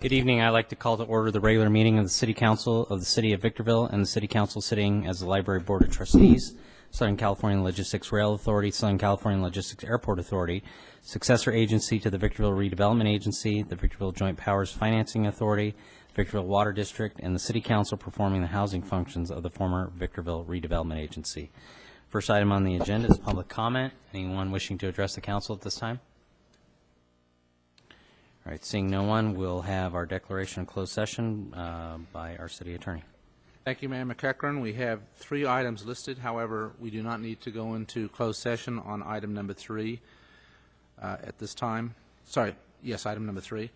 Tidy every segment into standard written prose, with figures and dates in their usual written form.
Good evening. I'd like to call to order the regular meeting of the City Council of the City of Victorville and the City Council sitting as the Library Board of Trustees, Southern California Logistics Rail Authority, Southern California Logistics Airport Authority, successor agency to the Victorville Redevelopment Agency, the Victorville Joint Powers Financing Authority, Victorville Water District, and the City Council performing the housing functions of the former Victorville Redevelopment Agency. First item on the agenda is public comment. Anyone wishing to address the council at this time? All right, seeing no one, we'll have our declaration of closed session by our city attorney. Thank you, Mayor McEachran. We have 3 items listed. However, we do not need to go into closed session on item number 3 at this time. Sorry, yes, item number 3.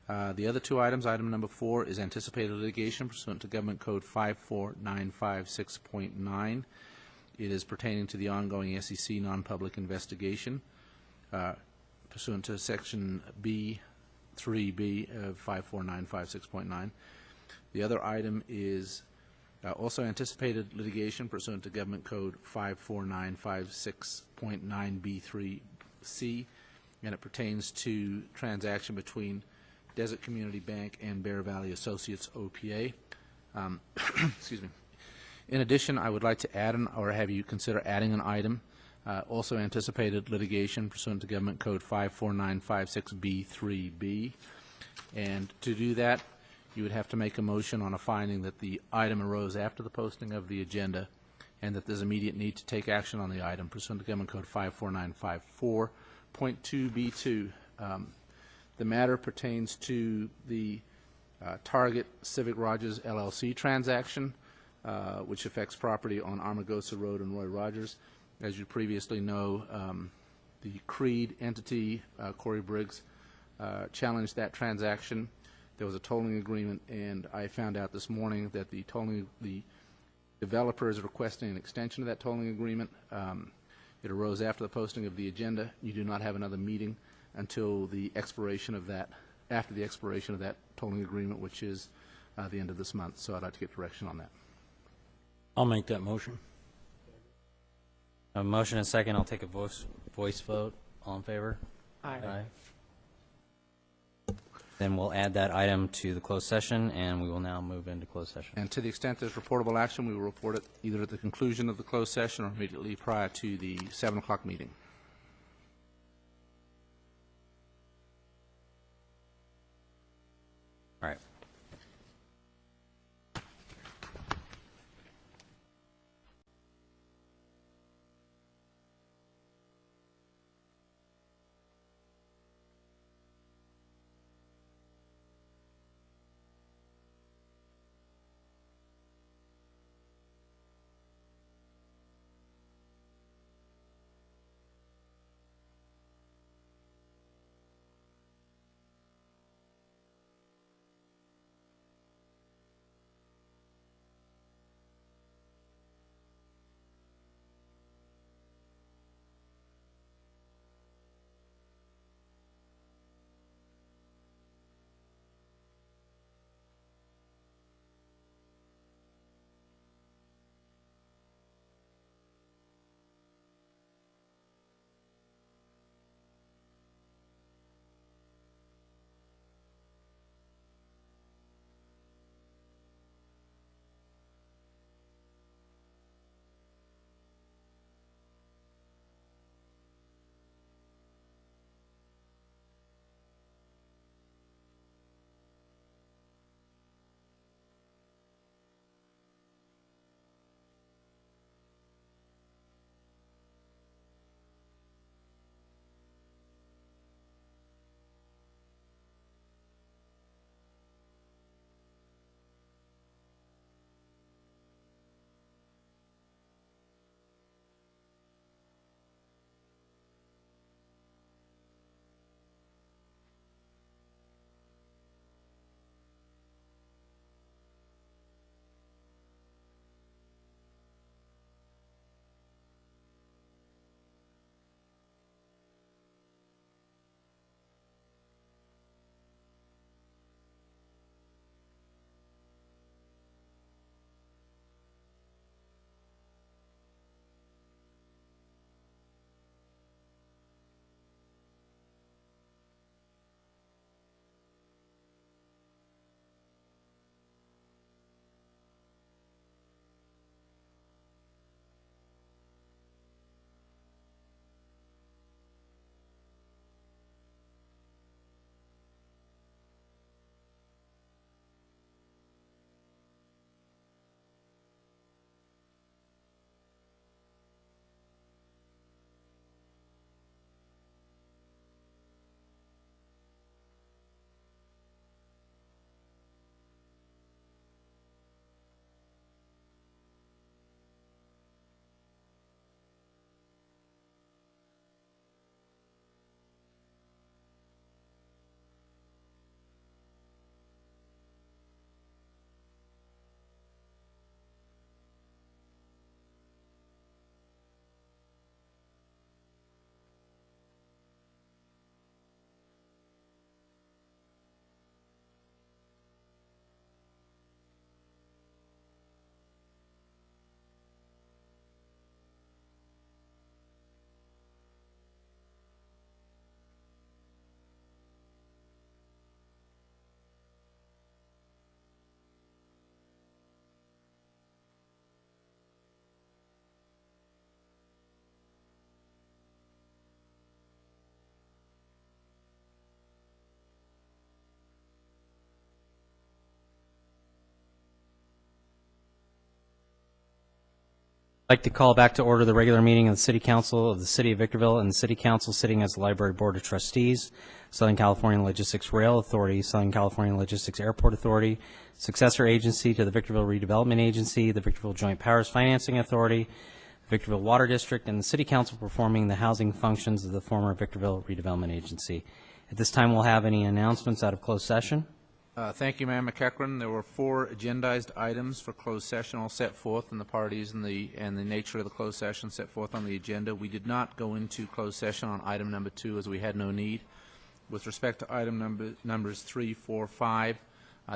The other 2 items, item number 4 is anticipated litigation pursuant to Government Code 54956.9. It is pertaining to the ongoing SEC non-public investigation pursuant to Section B3B of 54956.9. The other item is also anticipated litigation pursuant to Government Code 54956.9B3C, and it pertains to transaction between Desert Community Bank and Bear Valley Associates OPA. Excuse me. In addition, I would like to add or have you consider adding an item, also anticipated litigation pursuant to Government Code 54956B3B. And to do that, you would have to make a motion on a finding that the item arose after the posting of the agenda and that there's immediate need to take action on the item pursuant to Government Code 54954.2B2. The matter pertains to the Target Civic Rogers LLC transaction, which affects property on Armagosa Road and Roy Rogers. As you previously know, the Creed entity, Corey Briggs, challenged that transaction. There was a tolling agreement, and I found out this morning that the developer is requesting an extension of that tolling agreement. It arose after the posting of the agenda. You do not have another meeting until the expiration of that, after the expiration of that tolling agreement, which is the end of this month. So I'd like to get direction on that. I'll make that motion. A motion and a second. I'll take a voice vote. All in favor? Aye. Then we'll add that item to the closed session, and we will now move into closed session. And to the extent there's reportable action, we will report it either at the conclusion of the closed session or immediately prior to the 7 o'clock meeting. All right. I'd like to call back to order the regular meeting of the City Council of the City of Victorville and the City Council sitting as the Library Board of Trustees, Southern California Logistics Rail Authority, Southern California Logistics Airport Authority, successor agency to the Victorville Redevelopment Agency, the Victorville Joint Powers Financing Authority, the Victorville Water District, and the City Council performing the housing functions of the former Victorville Redevelopment Agency. At this time, we'll have any announcements out of closed session. Thank you, Mayor McEachran. There were 4 agendized items for closed session, all set forth in the parties and the nature of the closed session set forth on the agenda. We did not go into closed session on item number 2 as we had no need. With respect to item numbers 3, 4, 5,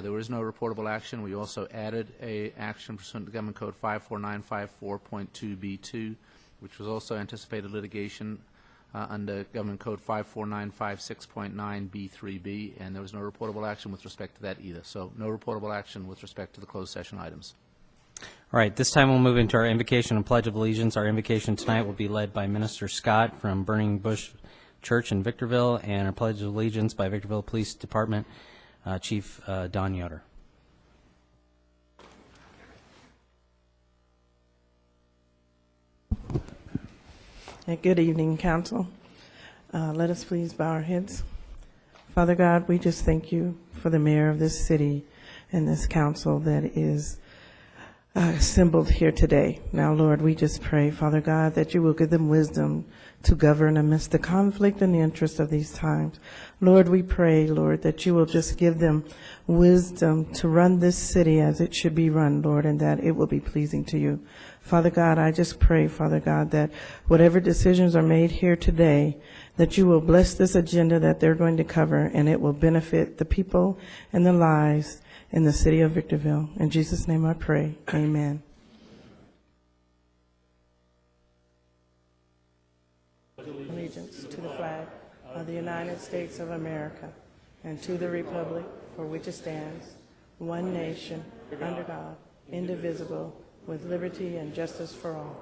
there was no reportable action. We also added a action pursuant to Government Code 54954.2b2, which was also anticipated litigation under Government Code 54956.9b3b, and there was no reportable action with respect to that either. So no reportable action with respect to the closed session items. All right, this time we'll move into our invocation and pledge of allegiance. Our invocation tonight will be led by Minister Scott from Burning Bush Church in Victorville, and our pledge of allegiance by Victorville Police Department Chief Don Yoder. Good evening, Council. Let us please bow our heads. Father God, we just thank you for the mayor of this city and this council that is assembled here today. Now, Lord, we just pray, Father God, that you will give them wisdom to govern amidst the conflict and the interest of these times. Lord, we pray, Lord, that you will just give them wisdom to run this city as it should be run, Lord, and that it will be pleasing to you. Father God, I just pray, Father God, that whatever decisions are made here today, that you will bless this agenda that they're going to cover, and it will benefit the people and the lives in the city of Victorville. In Jesus' name I pray. Amen. Allegiance to the flag of the United States of America and to the republic for which it stands, one nation, under God, indivisible, with liberty and justice for all.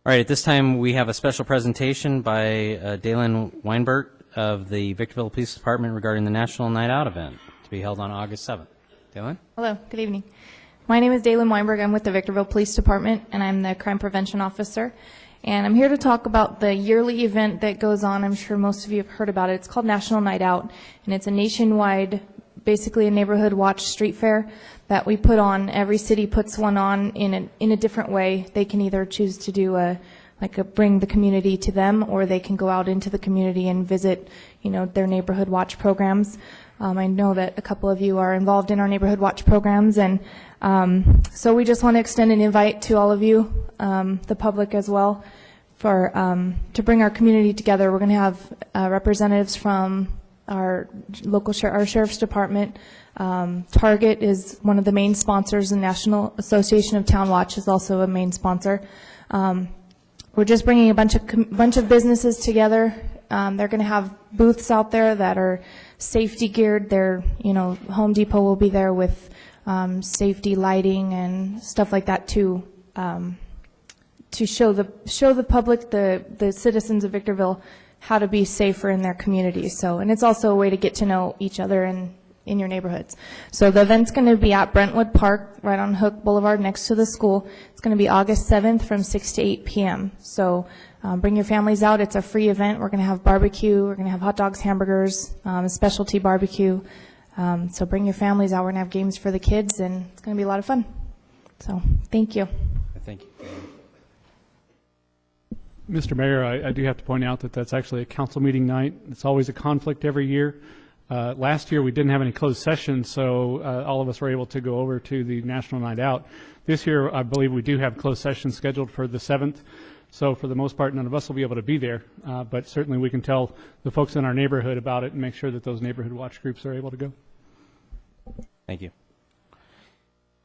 All right, at this time, we have a special presentation by Dalen Weinberg of the Victorville Police Department regarding the National Night Out event to be held on August 7th. Dalen? Hello, good evening. My name is Dalen Weinberg. I'm with the Victorville Police Department, and I'm the Crime Prevention Officer. And I'm here to talk about the yearly event that goes on. I'm sure most of you have heard about it. It's called National Night Out, and it's a nationwide, basically a neighborhood watch street fair that we put on. Every city puts one on in a different way. They can either choose to do bring the community to them, or they can go out into the community and visit, their neighborhood watch programs. I know that a couple of you are involved in our neighborhood watch programs, and so we just want to extend an invite to all of you, the public as well, to bring our community together. We're going to have representatives from our local our sheriff's department. Target is one of the main sponsors. The National Association of Town Watch is also a main sponsor. We're just bringing a bunch of businesses together. They're going to have booths out there that are safety geared. Home Depot will be there with safety lighting and stuff like that to show the public, the citizens of Victorville, how to be safer in their communities. And it's also a way to get to know each other in your neighborhoods. So the event's going to be at Brentwood Park, right on Hook Boulevard, next to the school. It's going to be August 7th from 6 to 8 p.m. So bring your families out. It's a free event. We're going to have barbecue. We're going to have hot dogs, hamburgers, a specialty barbecue. So bring your families out. We're going to have games for the kids, and it's going to be a lot of fun. So thank you. Thank you. Mr. Mayor, I do have to point out that that's actually a council meeting night. It's always a conflict every year. Last year we didn't have any closed session, so all of us were able to go over to the National Night Out. This year I believe we do have closed session scheduled for the 7th, so for the most part none of us will be able to be there, but certainly we can tell the folks in our neighborhood about it and make sure that those neighborhood watch groups are able to go. Thank you.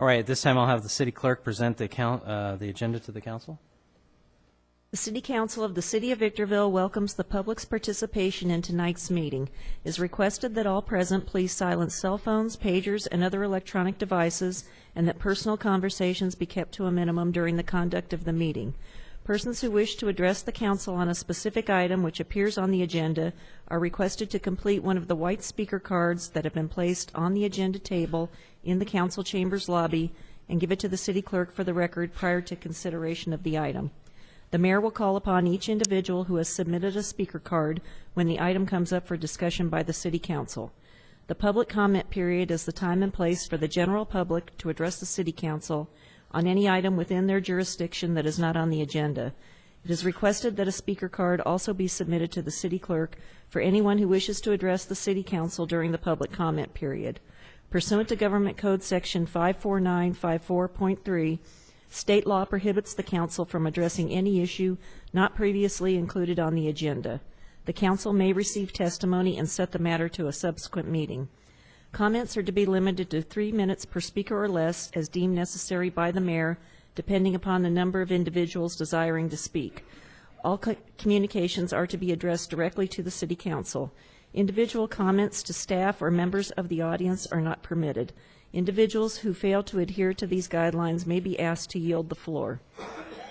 All right, at this time I'll have the city clerk present the agenda to the council. The City Council of the City of Victorville welcomes the public's participation in tonight's meeting. It is requested that all present please silence cell phones, pagers, and other electronic devices, and that personal conversations be kept to a minimum during the conduct of the meeting. Persons who wish to address the council on a specific item which appears on the agenda are requested to complete one of the white speaker cards that have been placed on the agenda table in the council chambers lobby and give it to the city clerk for the record prior to consideration of the item. The mayor will call upon each individual who has submitted a speaker card when the item comes up for discussion by the city council. The public comment period is the time and place for the general public to address the city council on any item within their jurisdiction that is not on the agenda. It is requested that a speaker card also be submitted to the city clerk for anyone who wishes to address the city council during the public comment period. Pursuant to Government Code Section 54954.3, state law prohibits the council from addressing any issue not previously included on the agenda. The council may receive testimony and set the matter to a subsequent meeting. Comments are to be limited to 3 minutes per speaker or less as deemed necessary by the mayor, depending upon the number of individuals desiring to speak. All communications are to be addressed directly to the city council. Individual comments to staff or members of the audience are not permitted. Individuals who fail to adhere to these guidelines may be asked to yield the floor.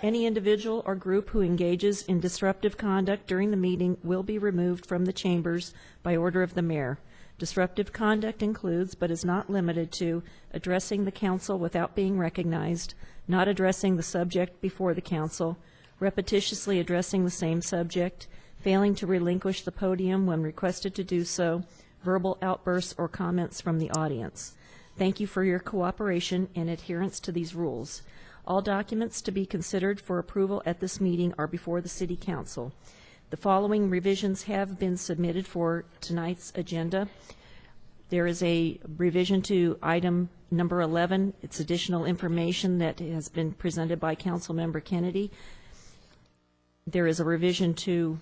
Any individual or group who engages in disruptive conduct during the meeting will be removed from the chambers by order of the mayor. Disruptive conduct includes, but is not limited to, addressing the council without being recognized, not addressing the subject before the council, repetitiously addressing the same subject, failing to relinquish the podium when requested to do so, verbal outbursts or comments from the audience. Thank you for your cooperation and adherence to these rules. All documents to be considered for approval at this meeting are before the City Council. The following revisions have been submitted for tonight's agenda. There is a revision to item number 11. It's additional information that has been presented by Councilmember Kennedy. There is a revision to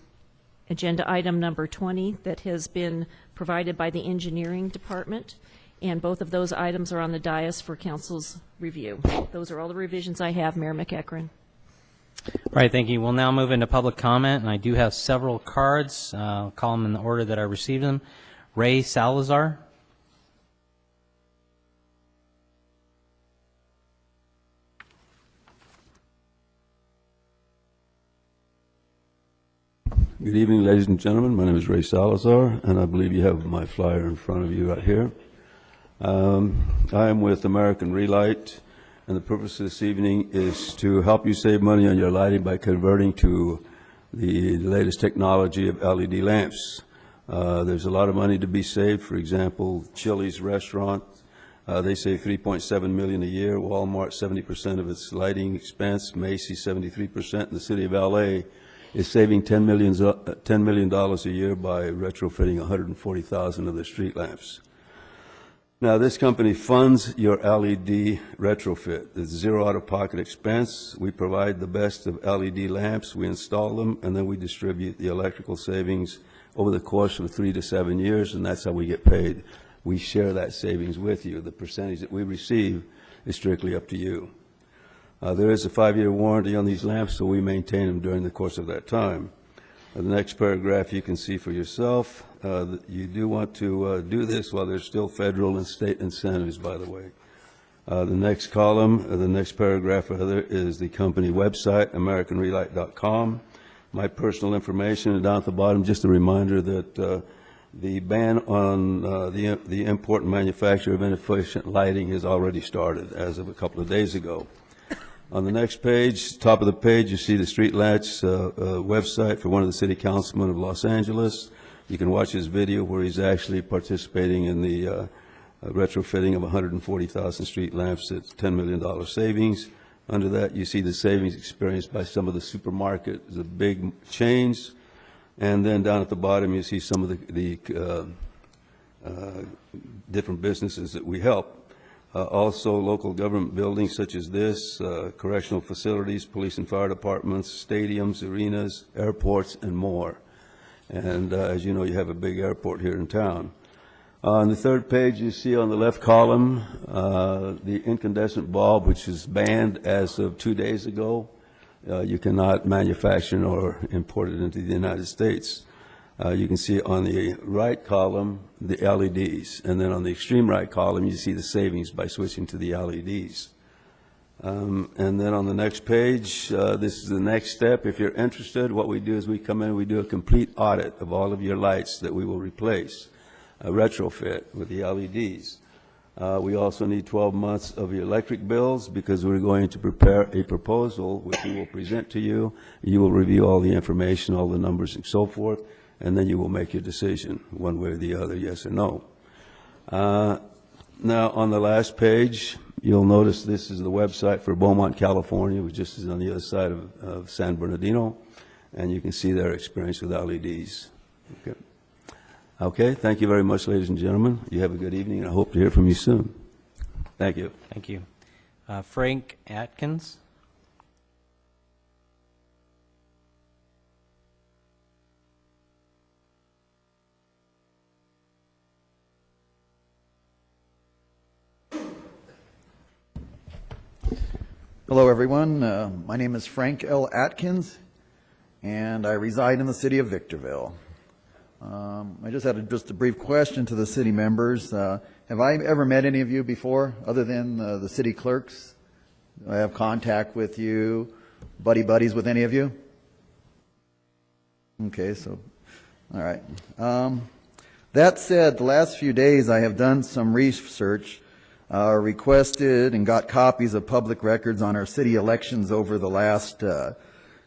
agenda item number 20 that has been provided by the engineering department, and both of those items are on the dais for council's review. Those are all the revisions I have, Mayor McEachran. All right, thank you. We'll now move into public comment, and I do have several cards. I'll call them in the order that I received them. Ray Salazar. Good evening, ladies and gentlemen. My name is Ray Salazar, and I believe you have my flyer in front of you right here. I am with American Relight, and the purpose of this evening is to help you save money on your lighting by converting to the latest technology of LED lamps. There's a lot of money to be saved. For example, Chili's restaurant, they save $3.7 million a year. Walmart, 70% of its lighting expense. Macy's, 73%. In the city of LA is saving $10 million a year by retrofitting 140,000 of their street lamps. Now, this company funds your LED retrofit. It's zero out-of-pocket expense. We provide the best of LED lamps. We install them, and then we distribute the electrical savings over the course of 3 to 7 years, and that's how we get paid. We share that savings with you. The percentage that we receive is strictly up to you. There is a 5-year warranty on these lamps, so we maintain them during the course of that time. The next paragraph you can see for yourself. You do want to do this while there's still federal and state incentives, by the way. The next column, the next paragraph rather, is the company website, AmericanRelight.com. My personal information, and down at the bottom, just a reminder that the ban on the import and manufacture of inefficient lighting has already started as of a couple of days ago. On the next page, top of the page, you see the Street Lights website for one of the city councilmen of Los Angeles. You can watch his video where he's actually participating in the retrofitting of 140,000 street lamps at $10 million savings. Under that, you see the savings experienced by some of the supermarkets, the big chains. And then down at the bottom, you see some of the different businesses that we help. Also, local government buildings such as this, correctional facilities, police and fire departments, stadiums, arenas, airports, and more. And as you know, you have a big airport here in town. On the third page, you see on the left column the incandescent bulb, which is banned as of 2 days ago. You cannot manufacture or import it into the United States. You can see on the right column the LEDs, and then on the extreme right column you see the savings by switching to the LEDs. And then on the next page, this is the next step. If you're interested, what we do is we come in, we do a complete audit of all of your lights that we will replace, a retrofit with the LEDs. We also need 12 months of your electric bills because we're going to prepare a proposal which we will present to you. You will review all the information, all the numbers and so forth, and then you will make your decision one way or the other, yes or no. Now, on the last page, you'll notice this is the website for Beaumont, California, which just is on the other side of San Bernardino, and you can see their experience with LEDs. Okay. Okay, thank you very much, ladies and gentlemen. You have a good evening, and I hope to hear from you soon. Thank you. Thank you. Frank Atkins? Hello, everyone. My name is Frank L. Atkins, and I reside in the city of Victorville. I just had just a brief question to the city members. Have I ever met any of you before, other than the city clerks? Do I have contact with you, buddies with any of you? Okay, so, all right. That said, the last few days I have done some research, requested and got copies of public records on our city elections over the last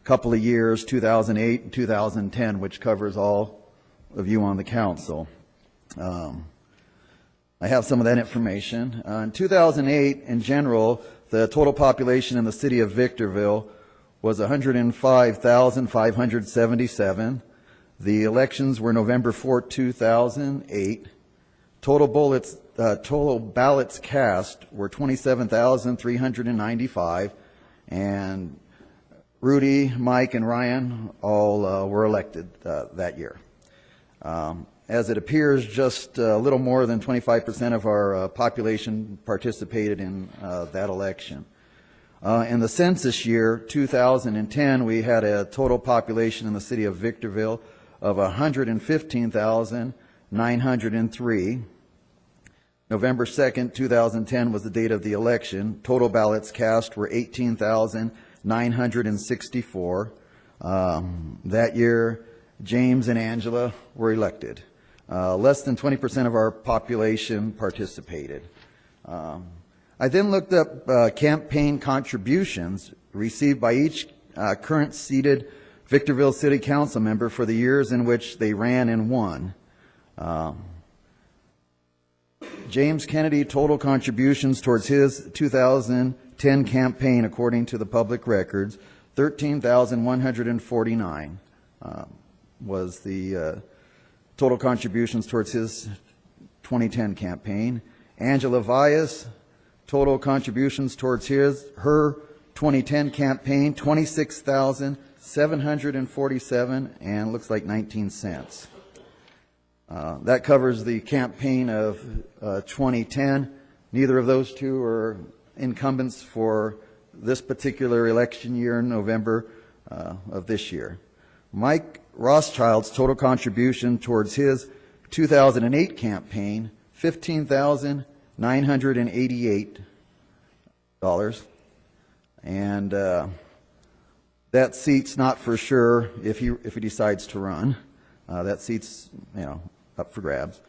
couple of years, 2008 and 2010, which covers all of you on the council. I have some of that information. In 2008, in general, the total population in the city of Victorville was 105,577. The elections were November 4, 2008. Total ballots cast were 27,395, and Rudy, Mike, and Ryan all were elected that year. As it appears, just a little more than 25% of our population participated in that election. In the census year, 2010, we had a total population in the city of Victorville of 115,903. November 2nd, 2010 was the date of the election. Total ballots cast were 18,964. That year, James and Angela were elected. Less than 20% of our population participated. I then looked up campaign contributions received by each current seated Victorville City Council member for the years in which they ran and won. James Kennedy, total contributions towards his 2010 campaign, according to the public records, 13,149 was the total contributions towards his 2010 campaign. Angela Vias, total contributions towards her 2010 campaign, 26,747 and looks like 19 cents. That covers the campaign of 2010. Neither of those two are incumbents for this particular election year in November of this year. Mike Rothschild's total contribution towards his 2008 campaign, $15,988. And that seat's not for sure if he decides to run. That seat's, up for grabs.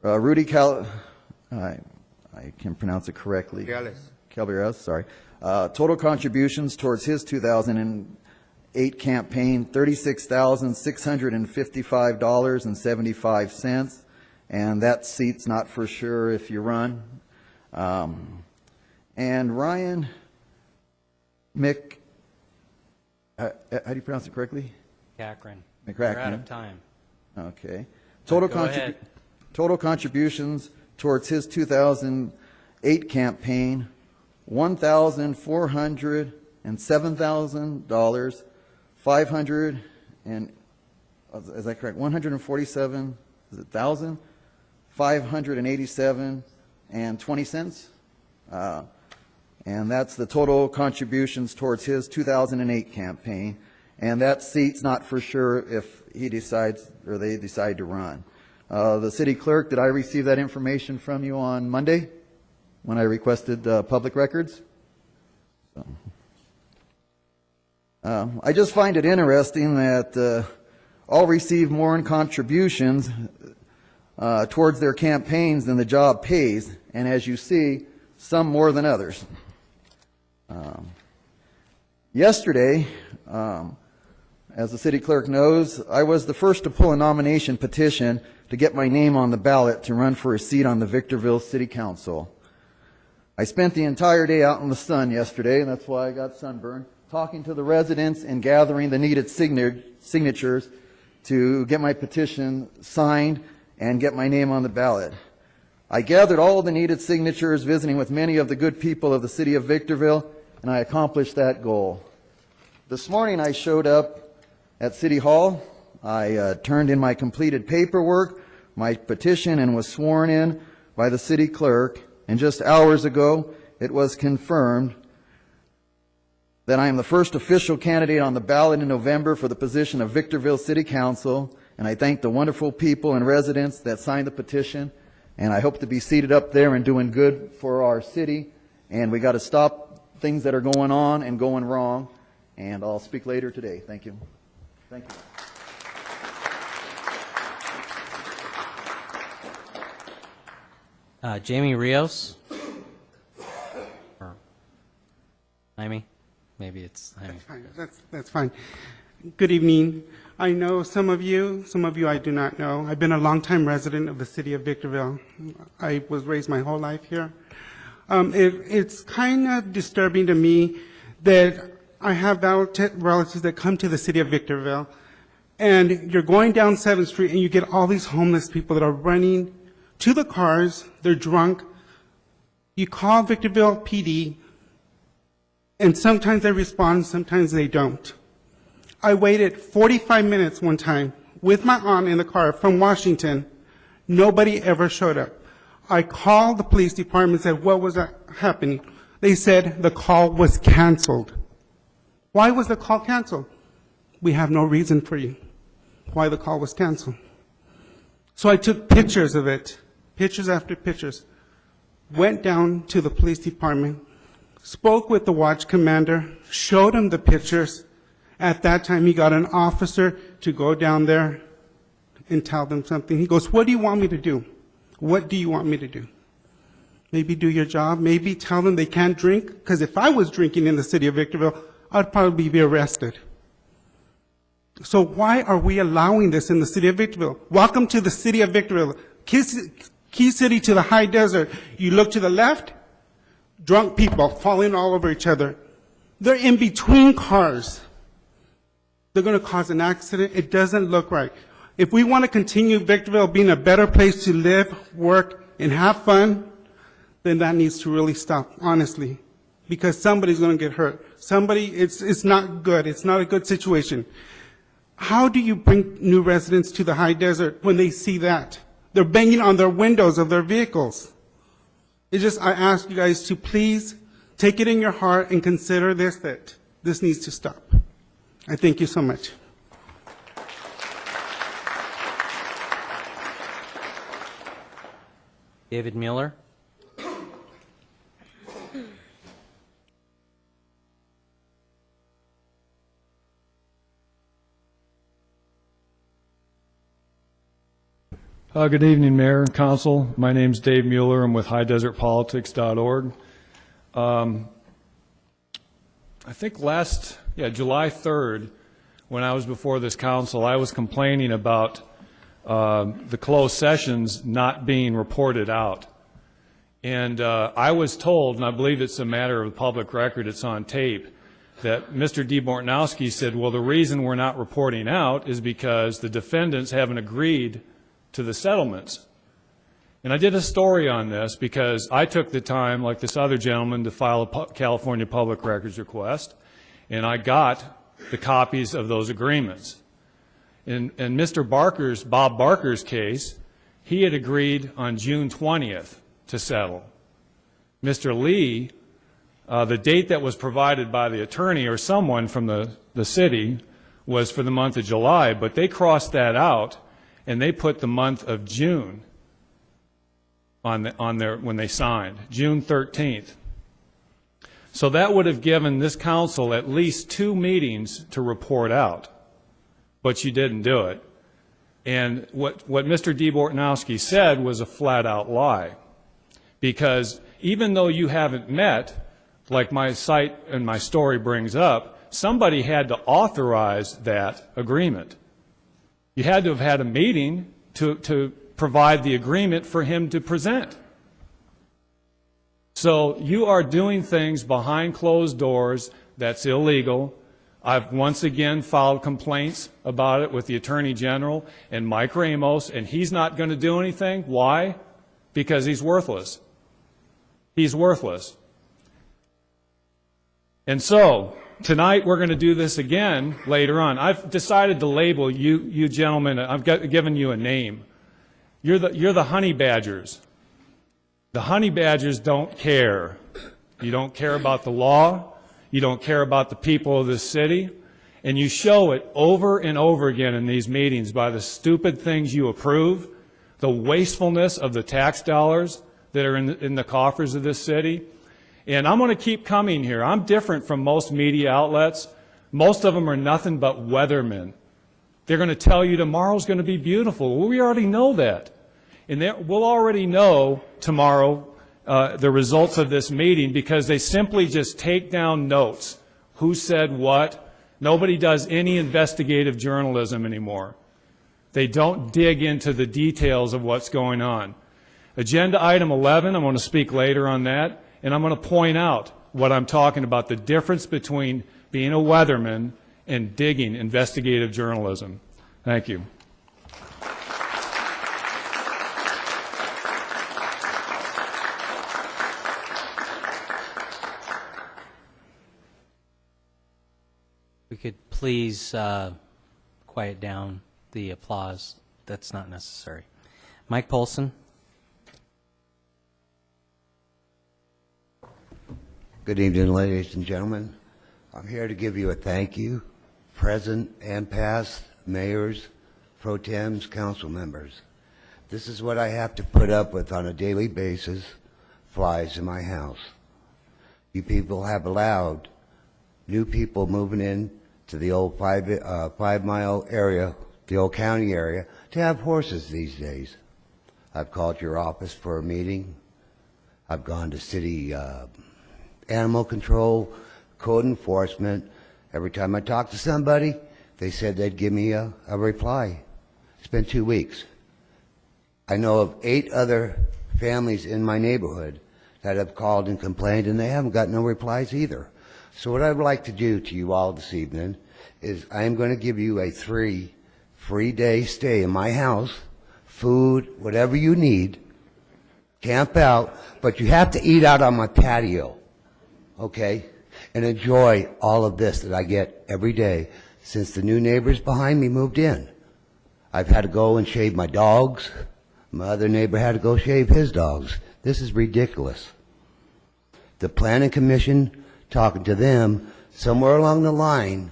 Rudy I can pronounce it correctly. Calveras, sorry. Total contributions towards his 2008 campaign, $36,655.75, and that seat's not for sure if you run. And Ryan how do you pronounce it correctly? Cochran. McCracken. We're out of time. Okay. Go ahead. Total contributions towards his 2008 campaign, $1,407,000, 500 and is that correct? 147 is it 587 and 20 cents. And that's the total contributions towards his 2008 campaign. And that seat's not for sure if he decides or they decide to run. The city clerk, did I receive that information from you on Monday when I requested public records? I just find it interesting that all receive more in contributions towards their campaigns than the job pays, and as you see, some more than others. Yesterday, as the city clerk knows, I was the first to pull a nomination petition to get my name on the ballot to run for a seat on the Victorville City Council. I spent the entire day out in the sun yesterday, and that's why I got sunburned, talking to the residents and gathering the needed signatures to get my petition signed and get my name on the ballot. I gathered all the needed signatures, visiting with many of the good people of the city of Victorville, and I accomplished that goal. This morning I showed up at City Hall. I turned in my completed paperwork, my petition, and was sworn in by the city clerk. And just hours ago, it was confirmed that I am the first official candidate on the ballot in November for the position of Victorville City Council. And I thank the wonderful people and residents that signed the petition. And I hope to be seated up there and doing good for our city. And we got to stop things that are going on and going wrong. And I'll speak later today. Thank you. Thank you. Jamie Rios? Or Jaime? Maybe it's Jaime. That's fine. Good evening. I know some of you I do not know. I've been a longtime resident of the city of Victorville. I was raised my whole life here. It's kind of disturbing to me that I have relatives that come to the city of Victorville, and you're going down 7th Street and you get all these homeless people that are running to the cars. They're drunk. You call Victorville PD, and sometimes they respond, sometimes they don't. I waited 45 minutes one time with my aunt in the car from Washington. Nobody ever showed up. I called the police department and said, what was happening? They said the call was canceled. Why was the call canceled? We have no reason for you why the call was canceled. So I took pictures of it, pictures after pictures, went down to the police department, spoke with the watch commander, showed him the pictures. At that time, he got an officer to go down there and tell them something. He goes, what do you want me to do? What do you want me to do? Maybe do your job, maybe tell them they can't drink, because if I was drinking in the city of Victorville, I'd probably be arrested. So why are we allowing this in the city of Victorville? Welcome to the city of Victorville, key city to the high desert. You look to the left, drunk people falling all over each other. They're in between cars. They're going to cause an accident. It doesn't look right. If we want to continue Victorville being a better place to live, work, and have fun, then that needs to really stop, honestly, because somebody's going to get hurt. It's not good. It's not a good situation. How do you bring new residents to the high desert when they see that? They're banging on their windows of their vehicles. I ask you guys to please take it in your heart and consider that this needs to stop. I thank you so much. David Mueller? Good evening, Mayor and Council. My name's Dave Mueller. I'm with highdesertpolitics.org. I think July 3rd, when I was before this council, I was complaining about the closed sessions not being reported out. And I was told, and I believe it's a matter of public record, it's on tape, that Mr. DeBortnowski said, well, the reason we're not reporting out is because the defendants haven't agreed to the settlements. And I did a story on this because I took the time, like this other gentleman, to file a California Public Records request, and I got the copies of those agreements. In Mr. Bob Barker's case, he had agreed on June 20th to settle. Mr. Lee, the date that was provided by the attorney or someone from the city was for the month of July, but they crossed that out and they put the month of June on their when they signed, June 13th. So that would have given this council at least 2 meetings to report out, but you didn't do it. And what Mr. DeBortnowski said was a flat-out lie, because even though you haven't met, like my site and my story brings up, somebody had to authorize that agreement. You had to have had a meeting to provide the agreement for him to present. So you are doing things behind closed doors that's illegal. I've once again filed complaints about it with the Attorney General and Mike Ramos, and he's not going to do anything. Why? Because he's worthless. He's worthless. And so, tonight we're going to do this again later on. I've decided to label you gentlemen, I've given you a name. You're the honey badgers. The honey badgers don't care. You don't care about the law. You don't care about the people of this city. And you show it over and over again in these meetings by the stupid things you approve, the wastefulness of the tax dollars that are in the coffers of this city. And I'm going to keep coming here. I'm different from most media outlets. Most of them are nothing but weathermen. They're going to tell you tomorrow's going to be beautiful. Well, we already know that. And we'll already know tomorrow the results of this meeting, because they simply just take down notes. Who said what? Nobody does any investigative journalism anymore. They don't dig into the details of what's going on. Agenda item 11, I'm going to speak later on that, and I'm going to point out what I'm talking about, the difference between being a weatherman and digging investigative journalism. Thank you. We could please quiet down the applause. That's not necessary. Mike Polson. Good evening, ladies and gentlemen. I'm here to give you a thank you, present and past mayors, pro tems, council members. This is what I have to put up with on a daily basis, flies in my house. You people have allowed new people moving in to the old 5 mile area, the old county area, to have horses these days. I've called your office for a meeting. I've gone to city animal control, code enforcement. Every time I talk to somebody, they said they'd give me a reply. It's been 2 weeks. I know of 8 other families in my neighborhood that have called and complained, and they haven't got no replies either. So what I'd like to do to you all this evening is I am going to give you a 3 free-day stay in my house, food, whatever you need, camp out, but you have to eat out on my patio, okay, and enjoy all of this that I get every day since the new neighbors behind me moved in. I've had to go and shave my dogs. My other neighbor had to go shave his dogs. This is ridiculous. The Planning Commission, talking to them, somewhere along the line,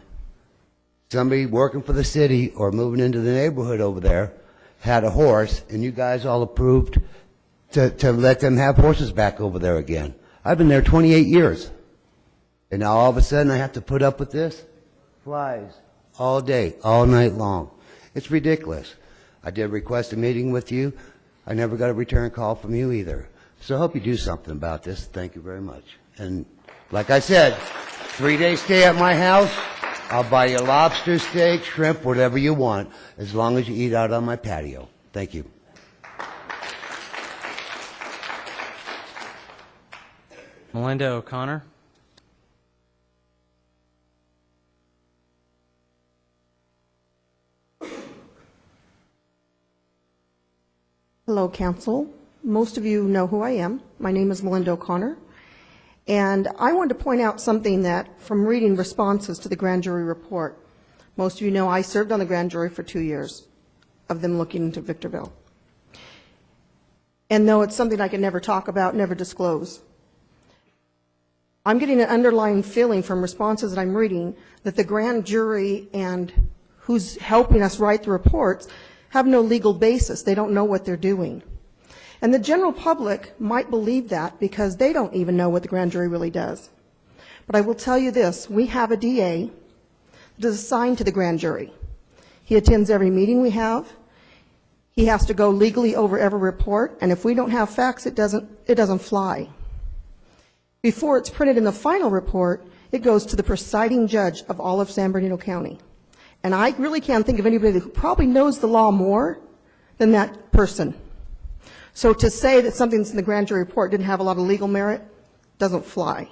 somebody working for the city or moving into the neighborhood over there had a horse, and you guys all approved to let them have horses back over there again. I've been there 28 years. And now all of a sudden I have to put up with this? Flies all day, all night long. It's ridiculous. I did request a meeting with you. I never got a return call from you either. So I hope you do something about this. Thank you very much. And like I said, 3-day stay at my house. I'll buy you lobster, steak, shrimp, whatever you want, as long as you eat out on my patio. Thank you. Melinda O'Connor. Hello, Council. Most of you know who I am. My name is Melinda O'Connor. And I wanted to point out something that, from reading responses to the grand jury report, most of you know I served on the grand jury for 2 years of them looking into Victorville. And though it's something I can never talk about, never disclose, I'm getting an underlying feeling from responses that I'm reading that the grand jury and who's helping us write the reports have no legal basis. They don't know what they're doing. And the general public might believe that because they don't even know what the grand jury really does. But I will tell you this, we have a DA that is assigned to the grand jury. He attends every meeting we have. He has to go legally over every report, and if we don't have facts, it doesn't fly. Before it's printed in the final report, it goes to the presiding judge of all of San Bernardino County. And I really can't think of anybody who probably knows the law more than that person. So to say that something that's in the grand jury report didn't have a lot of legal merit doesn't fly.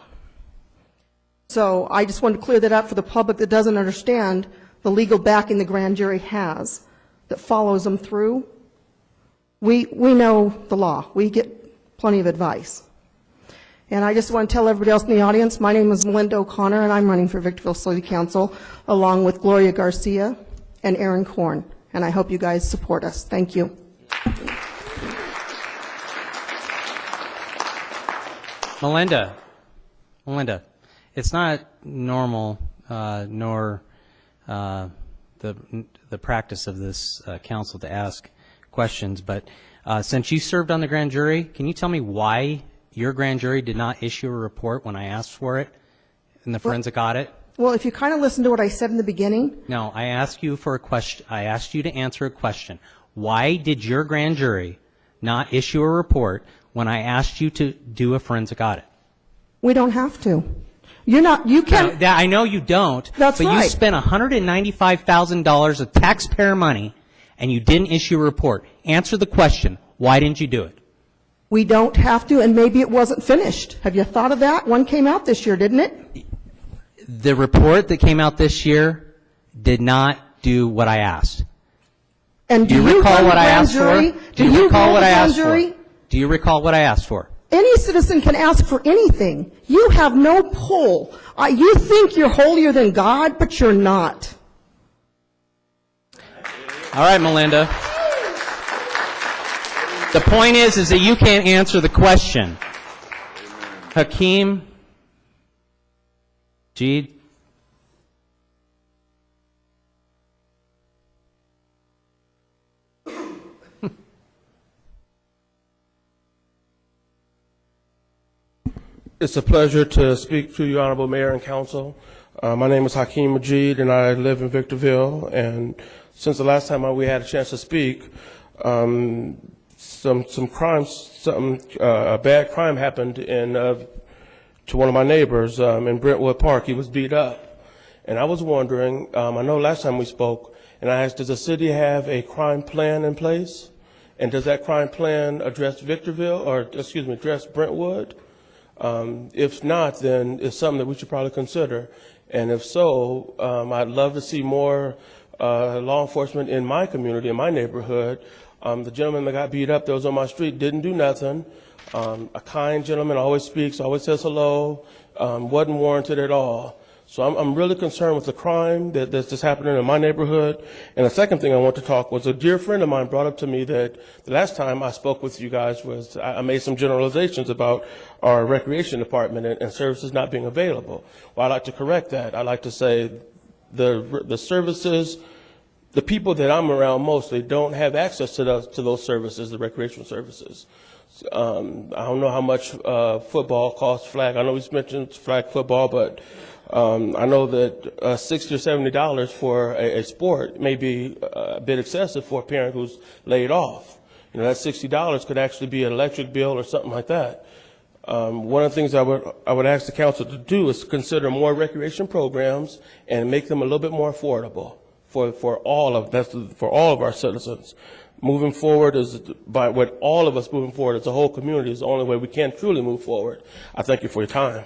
So I just wanted to clear that up for the public that doesn't understand the legal backing the grand jury has that follows them through. We know the law. We get plenty of advice. And I just want to tell everybody else in the audience, my name is Melinda O'Connor, and I'm running for Victorville City Council along with Gloria Garcia and Aaron Korn. And I hope you guys support us. Thank you. Melinda, it's not normal nor the practice of this council to ask questions, but since you served on the grand jury, can you tell me why your grand jury did not issue a report when I asked for it in the forensic audit? Well, if you kind of listen to what I said in the beginning. No, I asked you for a question. I asked you to answer a question. Why did your grand jury not issue a report when I asked you to do a forensic audit? We don't have to. You're not, you can't. I know you don't. That's but right. You spent $195,000 of taxpayer money and you didn't issue a report. Answer the question. Why didn't you do it? We don't have to, and maybe it wasn't finished. Have you thought of that? One came out this year, didn't it? The report that came out this year did not do what I asked. And do you recall what I asked for? Do you recall what I asked for? Do you recall what I asked for? Any citizen can ask for anything. You have no pull. You think you're holier than God, but you're not. All right, Melinda. The point is that you can't answer the question. Hakeem, Jeed. It's a pleasure to speak to you, Honorable Mayor and Council. My name is Hakeem Majid, and I live in Victorville. And since the last time we had a chance to speak, a bad crime happened to one of my neighbors in Brentwood Park. He was beat up, and I was wondering. I know last time we spoke, and I asked, does the city have a crime plan in place, and does that crime plan address address Brentwood? If not, then it's something that we should probably consider. And if so, I'd love to see more law enforcement in my community, in my neighborhood. The gentleman that got beat up that was on my street didn't do nothing. A kind gentleman, always speaks, always says hello, wasn't warranted at all. So I'm really concerned with the crime that's just happening in my neighborhood. And the second thing I want to talk was a dear friend of mine brought up to me that the last time I spoke with you guys was I made some generalizations about our recreation department and services not being available. Well, I'd like to correct that. I'd like to say the services, the people that I'm around mostly don't have access to those services, the recreational services. I don't know how much football costs flag. I know we mentioned flag football, but I know that $60 or $70 for a sport may be a bit excessive for a parent who's laid off. You know, that $60 could actually be an electric bill or something like that. One of the things I would ask the council to do is consider more recreation programs and make them a little bit more affordable for all of our citizens. Moving forward with all of us moving forward as a whole community is the only way we can truly move forward. I thank you for your time.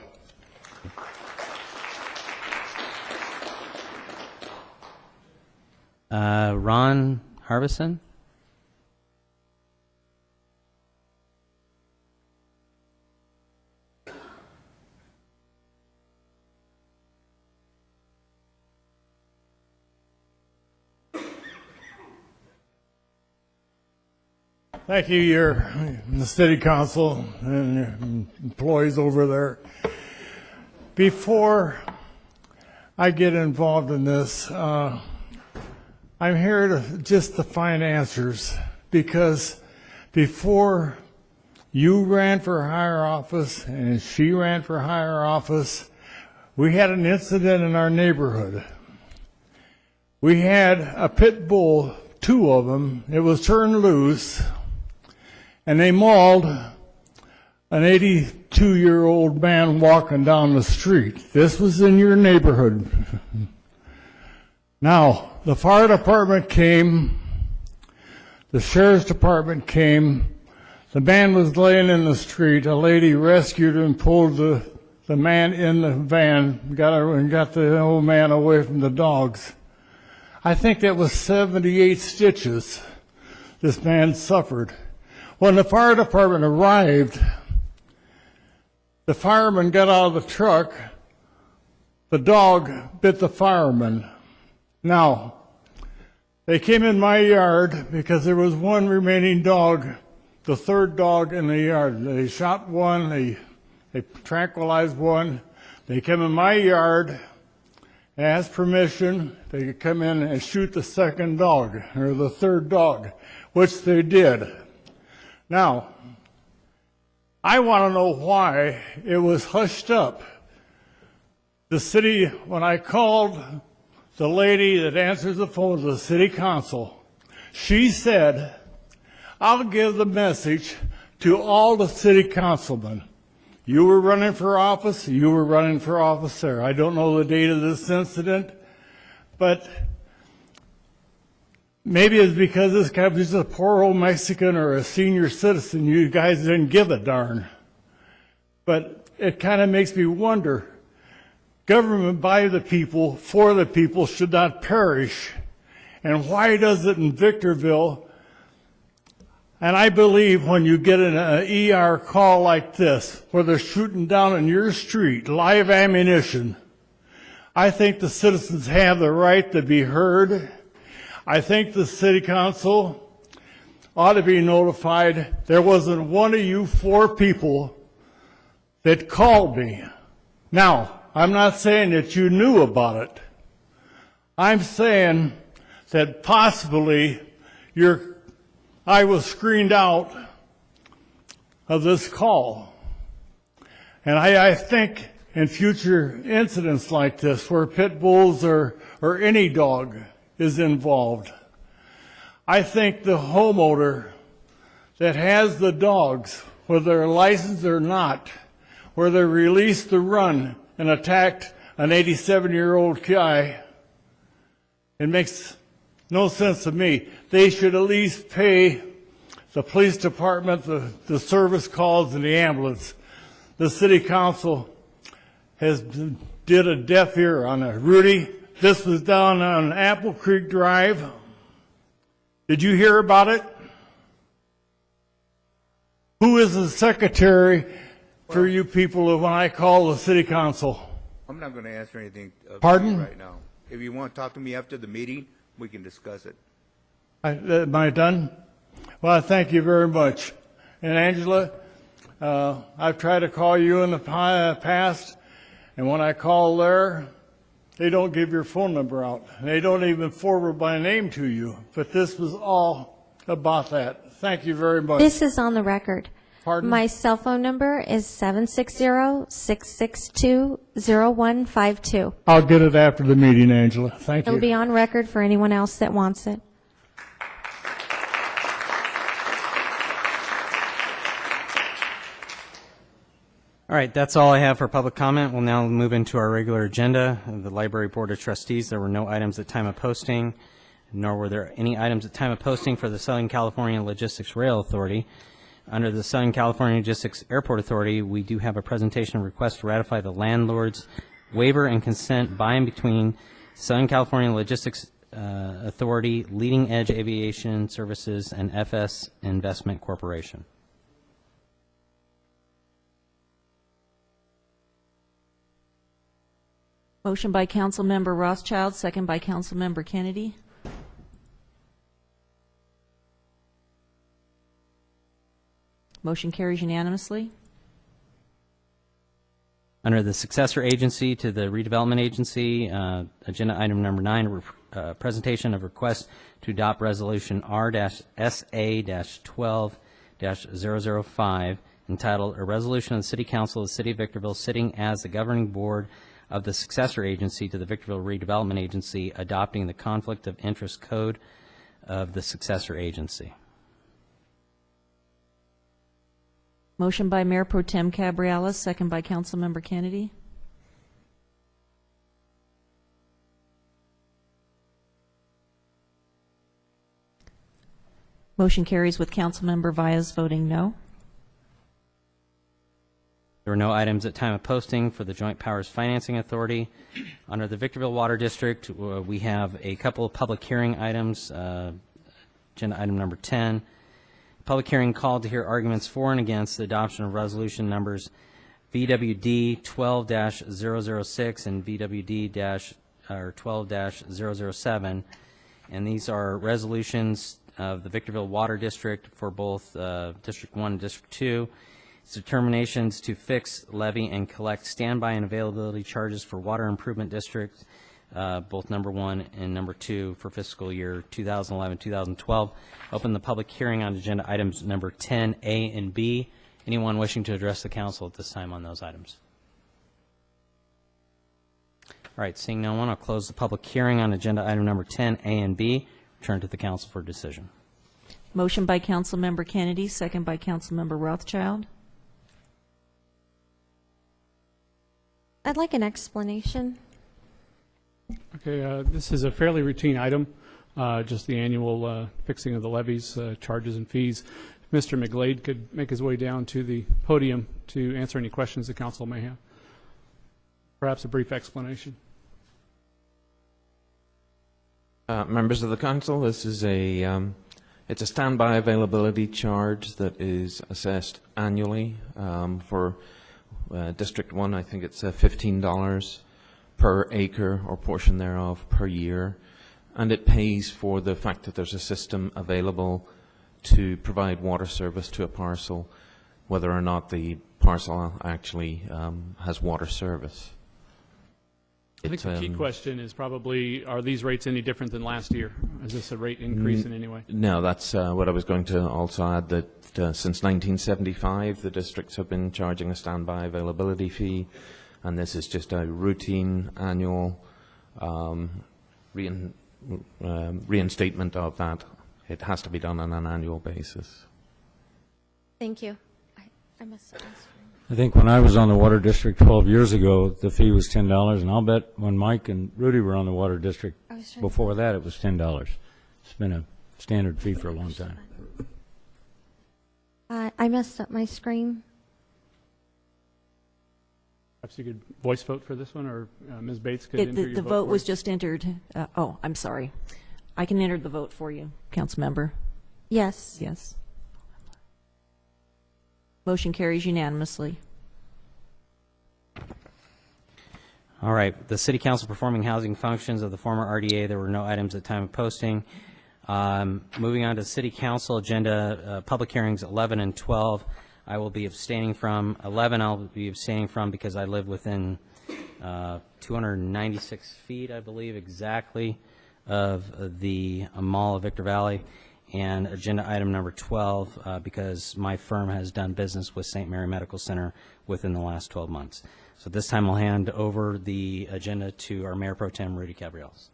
Ron Harbison? Thank you, the city council and your employees over there. Before I get involved in this, I'm here to find answers, because before you ran for higher office and she ran for higher office, we had an incident in our neighborhood. We had a pit bull, 2 of them. It was turned loose, and they mauled an 82-year-old man walking down the street. This was in your neighborhood. Now, the fire department came, the sheriff's department came, the man was laying in the street. A lady rescued him, pulled the man in the van, got the old man away from the dogs. I think that was 78 stitches this man suffered. When the fire department arrived, the fireman got out of the truck. The dog bit the fireman. Now, they came in my yard because there was one remaining dog, the 3rd dog in the yard. They shot one, they tranquilized one. They came in my yard, asked permission, they could come in and shoot the 2nd dog, or the 3rd dog, which they did. Now, I want to know why it was hushed up. The city, when I called the lady that answers the phone to the city council, she said, I'll give the message to all the city councilmen. You were running for office, you were running for office there. I don't know the date of this incident, but maybe it's because this guy was just a poor old Mexican or a senior citizen. You guys didn't give a darn. But it kind of makes me wonder, government by the people, for the people, should not perish. And why does it in Victorville? And I believe when you get an ER call like this, where they're shooting down in your street, live ammunition, I think the citizens have the right to be heard. I think the city council ought to be notified. There wasn't one of you 4 people that called me. Now, I'm not saying that you knew about it. I'm saying that possibly I was screened out of this call. And I think in future incidents like this, where pit bulls or any dog is involved, I think the homeowner that has the dogs, whether they're licensed or not, where they released the run and attacked an 87-year-old guy, it makes no sense to me. They should at least pay the police department, the service calls, and the ambulance. The city council did a deaf ear on it. Rudy, this was down on Apple Creek Drive. Did you hear about it? Who is the secretary for you people when I call the city council? I'm not going to answer anything Pardon? right now. If you want to talk to me after the meeting, we can discuss it. Am I done? Well, thank you very much. And Angela, I've tried to call you in the past, and when I call there, they don't give your phone number out. They don't even forward my name to you. But this was all about that. Thank you very much. This is on the record. Pardon? My cell phone number is 760-662-0152. I'll get it after the meeting, Angela. Thank you. It'll be on record for anyone else that wants it. All right, that's all I have for public comment. We'll now move into our regular agenda of the Library Board of Trustees. There were no items at time of posting, nor were there any items at time of posting for the Southern California Logistics Rail Authority. Under the Southern California Logistics Airport Authority, we do have a presentation request to ratify the landlord's waiver and consent by and between Southern California Logistics Authority, Leading Edge Aviation Services, and FS Investment Corporation. Motion by Councilmember Rothschild, second by Councilmember Kennedy. Motion carries unanimously. Under the successor agency to the redevelopment agency, agenda item number 9, presentation of request to adopt resolution R-SA-12-005 entitled A Resolution of the City Council of the City of Victorville sitting as the governing board of the successor agency to the Victorville Redevelopment Agency, adopting the Conflict of Interest Code of the successor agency. Motion by Mayor Pro Tem Cabrera, second by Councilmember Kennedy. Motion carries with Councilmember Vyas voting no. There were no items at time of posting for the Joint Powers Financing Authority. Under the Victorville Water District, we have a couple of public hearing items. Agenda item number 10. Public hearing called to hear arguments for and against the adoption of resolution numbers VWD 12-006 and VWD 12-007. And these are resolutions of the Victorville Water District for both District 1 and District 2. It's determinations to fix, levy, and collect standby and availability charges for water improvement districts, both number 1 and number 2 for fiscal year 2011-2012. Open the public hearing on agenda items number 10A and B. Anyone wishing to address the council at this time on those items? All right, seeing no one, I'll close the public hearing on agenda item number 10A and B. Return to the council for decision. Motion by Councilmember Kennedy, second by Councilmember Rothschild. I'd like an explanation. Okay, this is a fairly routine item, just the annual fixing of the levies, charges, and fees. If Mr. McGlade could make his way down to the podium to answer any questions the council may have. Perhaps a brief explanation. Members of the council, this is it's a standby availability charge that is assessed annually for District 1. I think it's $15 per acre or portion thereof per year, and it pays for the fact that there's a system available to provide water service to a parcel, whether or not the parcel actually has water service. I think the key question is probably, are these rates any different than last year? Is this a rate increase in any way? No, that's what I was going to also add, that since 1975, the districts have been charging a standby availability fee, and this is just a routine annual reinstatement of that. It has to be done on an annual basis. Thank you. I must have asked. I think when I was on the Water District 12 years ago, the fee was $10, and I'll bet when Mike and Rudy were on the Water District before that, it was $10. It's been a standard fee for a long time. I messed up my screen. Perhaps you could voice vote for this one, or Ms. Bates could enter your The vote vote for was you. just entered. Oh, I'm sorry. I can enter the vote for you, Councilmember. Yes. Yes. Motion carries unanimously. All right, the City Council performing housing functions of the former RDA. There were no items at time of posting. Moving on to City Council agenda, public hearings 11 and 12. I will be abstaining from. 11 I'll be abstaining from because I live within 296 feet, I believe, exactly, of the Mall of Victor Valley. And agenda item number 12, because my firm has done business with St. Mary Medical Center within the last 12 months. So this time I'll hand over the agenda to our Mayor Pro Tem, Rudy Cabriolas.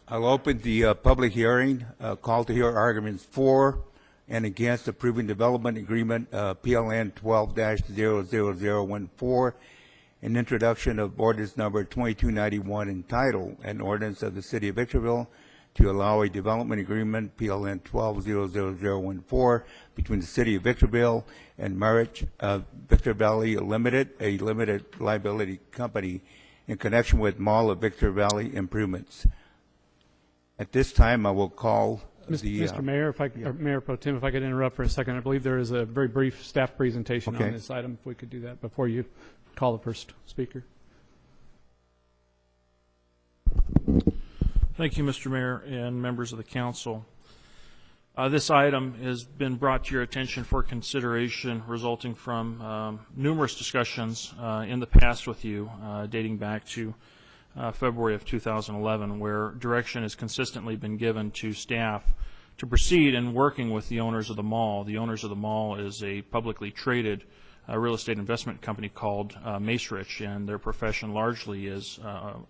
I'll open the public hearing, call to hear arguments for and against approving development agreement PLN 12-00014, an introduction of ordinance number 2291 entitled an ordinance of the City of Victorville to allow a development agreement PLN 12-00014 between the City of Victorville and Marriage Victor Valley Limited, a limited liability company, in connection with Mall of Victor Valley improvements. At this time, I will call Mr. Mayor, or Mayor Pro Tem, if I could interrupt for a second. I believe there is a very brief staff presentation on this item. If we could do that before you call the first speaker. Thank you, Mr. Mayor and members of the council. This item has been brought to your attention for consideration, resulting from numerous discussions in the past with you, dating back to February of 2011, where direction has consistently been given to staff to proceed in working with the owners of the mall. The owners of the mall is a publicly traded real estate investment company called Macerich, and their profession largely is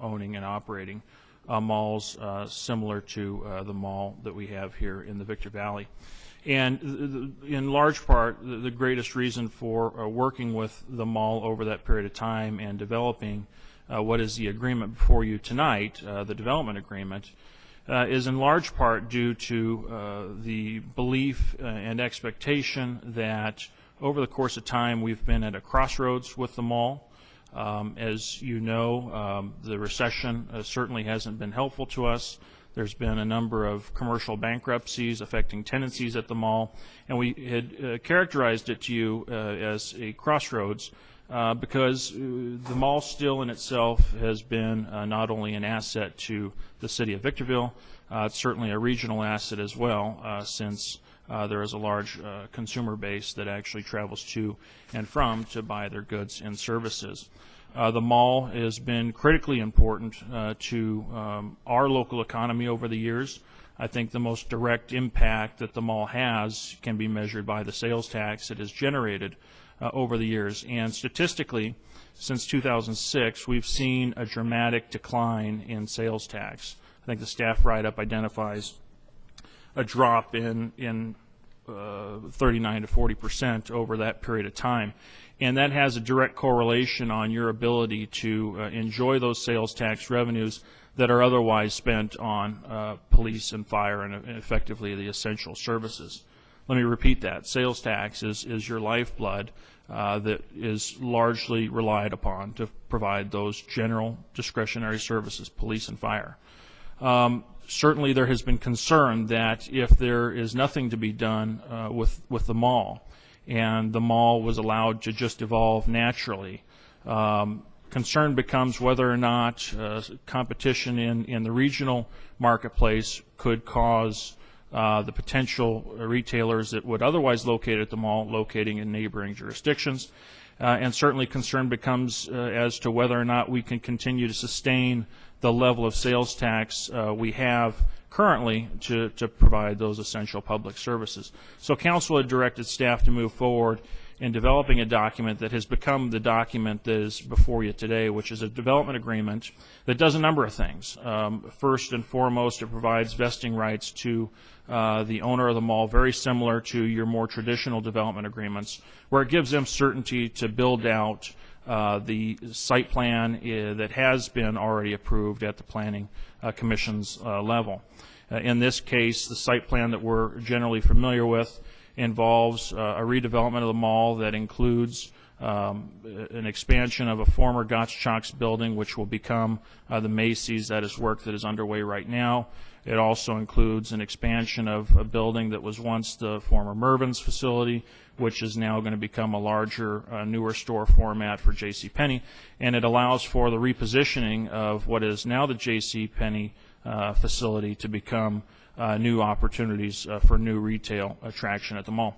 owning and operating malls similar to the mall that we have here in the Victor Valley. And in large part, the greatest reason for working with the mall over that period of time and developing what is the agreement before you tonight, the development agreement, is in large part due to the belief and expectation that over the course of time we've been at a crossroads with the mall. As you know, the recession certainly hasn't been helpful to us. There's been a number of commercial bankruptcies affecting tenancies at the mall, and we had characterized it to you as a crossroads because the mall still in itself has been not only an asset to the city of Victorville, it's certainly a regional asset as well, since there is a large consumer base that actually travels to and from to buy their goods and services. The mall has been critically important to our local economy over the years. I think the most direct impact that the mall has can be measured by the sales tax it has generated over the years. And statistically, since 2006, we've seen a dramatic decline in sales tax. I think the staff write-up identifies a drop in 39 to 40% over that period of time. And that has a direct correlation on your ability to enjoy those sales tax revenues that are otherwise spent on police and fire and effectively the essential services. Let me repeat that. Sales tax is your lifeblood that is largely relied upon to provide those general discretionary services, police and fire. Certainly there has been concern that if there is nothing to be done with the mall, and the mall was allowed to just evolve naturally, concern becomes whether or not competition in the regional marketplace could cause the potential retailers that would otherwise locate at the mall locating in neighboring jurisdictions. And certainly concern becomes as to whether or not we can continue to sustain the level of sales tax we have currently to provide those essential public services. So council had directed staff to move forward in developing a document that has become the document that is before you today, which is a development agreement that does a number of things. First and foremost, it provides vesting rights to the owner of the mall, very similar to your more traditional development agreements, where it gives them certainty to build out the site plan that has been already approved at the Planning Commission's level. In this case, the site plan that we're generally familiar with involves a redevelopment of the mall that includes an expansion of a former Gottschalk's building, which will become the Macy's. That is work that is underway right now. It also includes an expansion of a building that was once the former Mervyn's facility, which is now going to become a larger, newer store format for JCPenney. And it allows for the repositioning of what is now the JCPenney facility to become new opportunities for new retail attraction at the mall.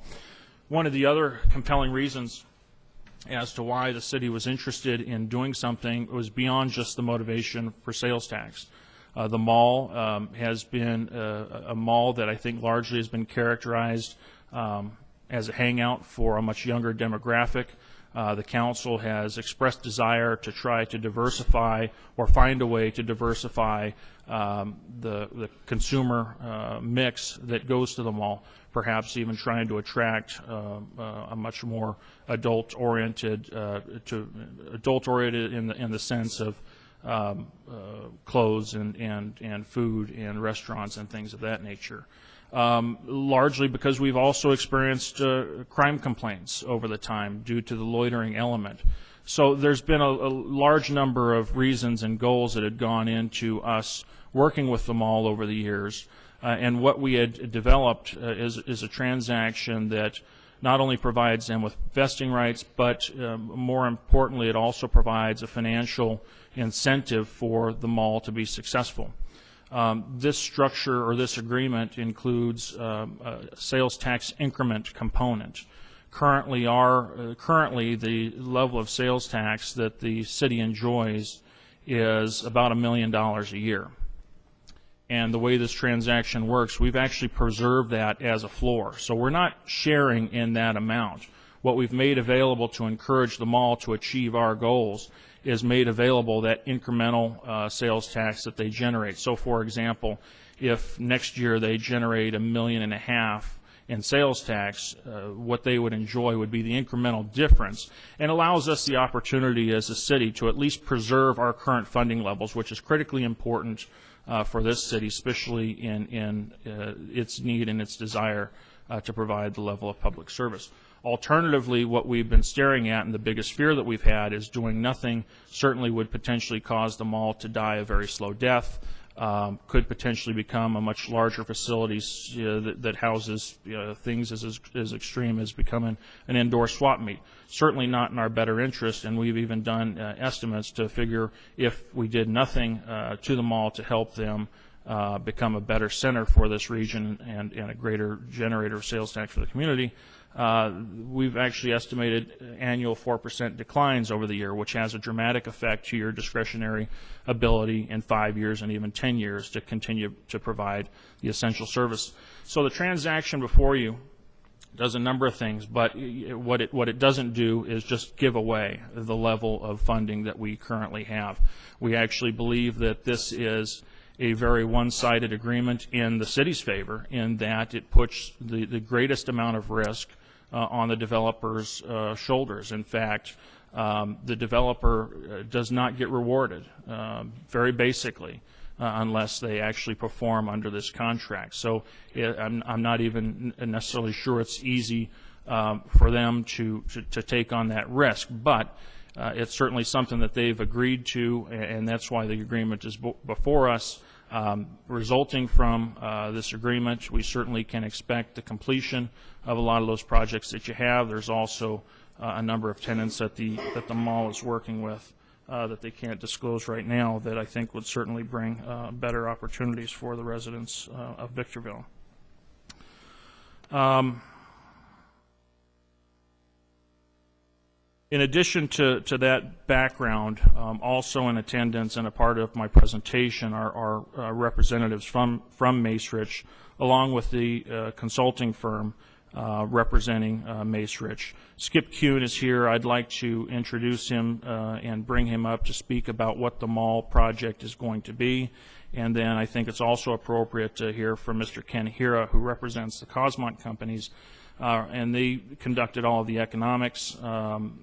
One of the other compelling reasons as to why the city was interested in doing something was beyond just the motivation for sales tax. The mall has been a mall that I think largely has been characterized as a hangout for a much younger demographic. The council has expressed desire to try to diversify or find a way to diversify the consumer mix that goes to the mall, perhaps even trying to attract a much more adult-oriented in the sense of clothes and food and restaurants and things of that nature. Largely because we've also experienced crime complaints over the time due to the loitering element. So there's been a large number of reasons and goals that had gone into us working with the mall over the years. And what we had developed is a transaction that not only provides them with vesting rights, but more importantly, it also provides a financial incentive for the mall to be successful. This structure or this agreement includes a sales tax increment component. Currently, the level of sales tax that the city enjoys is about $1 million a year. And the way this transaction works, we've actually preserved that as a floor. So we're not sharing in that amount. What we've made available to encourage the mall to achieve our goals is made available that incremental sales tax that they generate. So, for example, if next year they generate $1.5 million in sales tax, what they would enjoy would be the incremental difference, and allows us the opportunity as a city to at least preserve our current funding levels, which is critically important for this city, especially in its need and its desire to provide the level of public service. Alternatively, what we've been staring at, and the biggest fear that we've had, is doing nothing certainly would potentially cause the mall to die a very slow death, could potentially become a much larger facility that houses things as extreme as becoming an indoor swap meet. Certainly not in our better interest, and we've even done estimates to figure if we did nothing to the mall to help them become a better center for this region and a greater generator of sales tax for the community, we've actually estimated annual 4% declines over the year, which has a dramatic effect to your discretionary ability in 5 years and even 10 years to continue to provide the essential service. So the transaction before you does a number of things, but what it doesn't do is just give away the level of funding that we currently have. We actually believe that this is a very one-sided agreement in the city's favor, in that it puts the greatest amount of risk on the developer's shoulders. In fact, the developer does not get rewarded, very basically, unless they actually perform under this contract. So I'm not even necessarily sure it's easy for them to take on that risk, but it's certainly something that they've agreed to, and that's why the agreement is before us. Resulting from this agreement, we certainly can expect the completion of a lot of those projects that you have. There's also a number of tenants that the mall is working with that they can't disclose right now that I think would certainly bring better opportunities for the residents of Victorville. In addition to that background, also in attendance and a part of my presentation are representatives from Macerich, along with the consulting firm representing Macerich. Skip Kuhn is here. I'd like to introduce him and bring him up to speak about what the mall project is going to be. And then I think it's also appropriate to hear from Mr. Ken Hira, who represents the Cosmont companies. And they conducted all of the economics.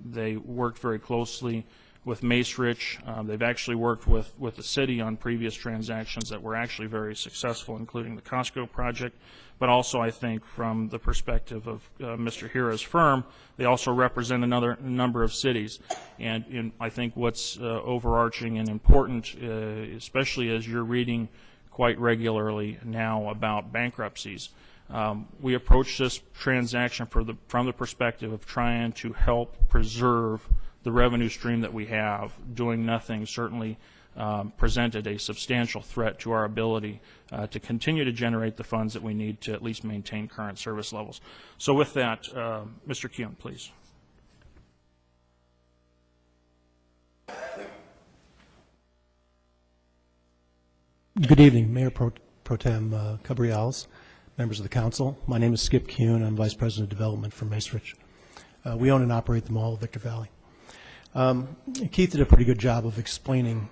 They worked very closely with Macerich. They've actually worked with the city on previous transactions that were actually very successful, including the Costco project. But also, I think, from the perspective of Mr. Hira's firm, they also represent another number of cities. And I think what's overarching and important, especially as you're reading quite regularly now about bankruptcies, we approach this transaction from the perspective of trying to help preserve the revenue stream that we have. Doing nothing certainly presented a substantial threat to our ability to continue to generate the funds that we need to at least maintain current service levels. So with that, Mr. Kuhn, please. Good evening, Mayor Pro Tem Cabriales, members of the council. My name is Skip Kuhn. I'm Vice President of Development for Macerich. We own and operate the Mall of Victor Valley. Keith did a pretty good job of explaining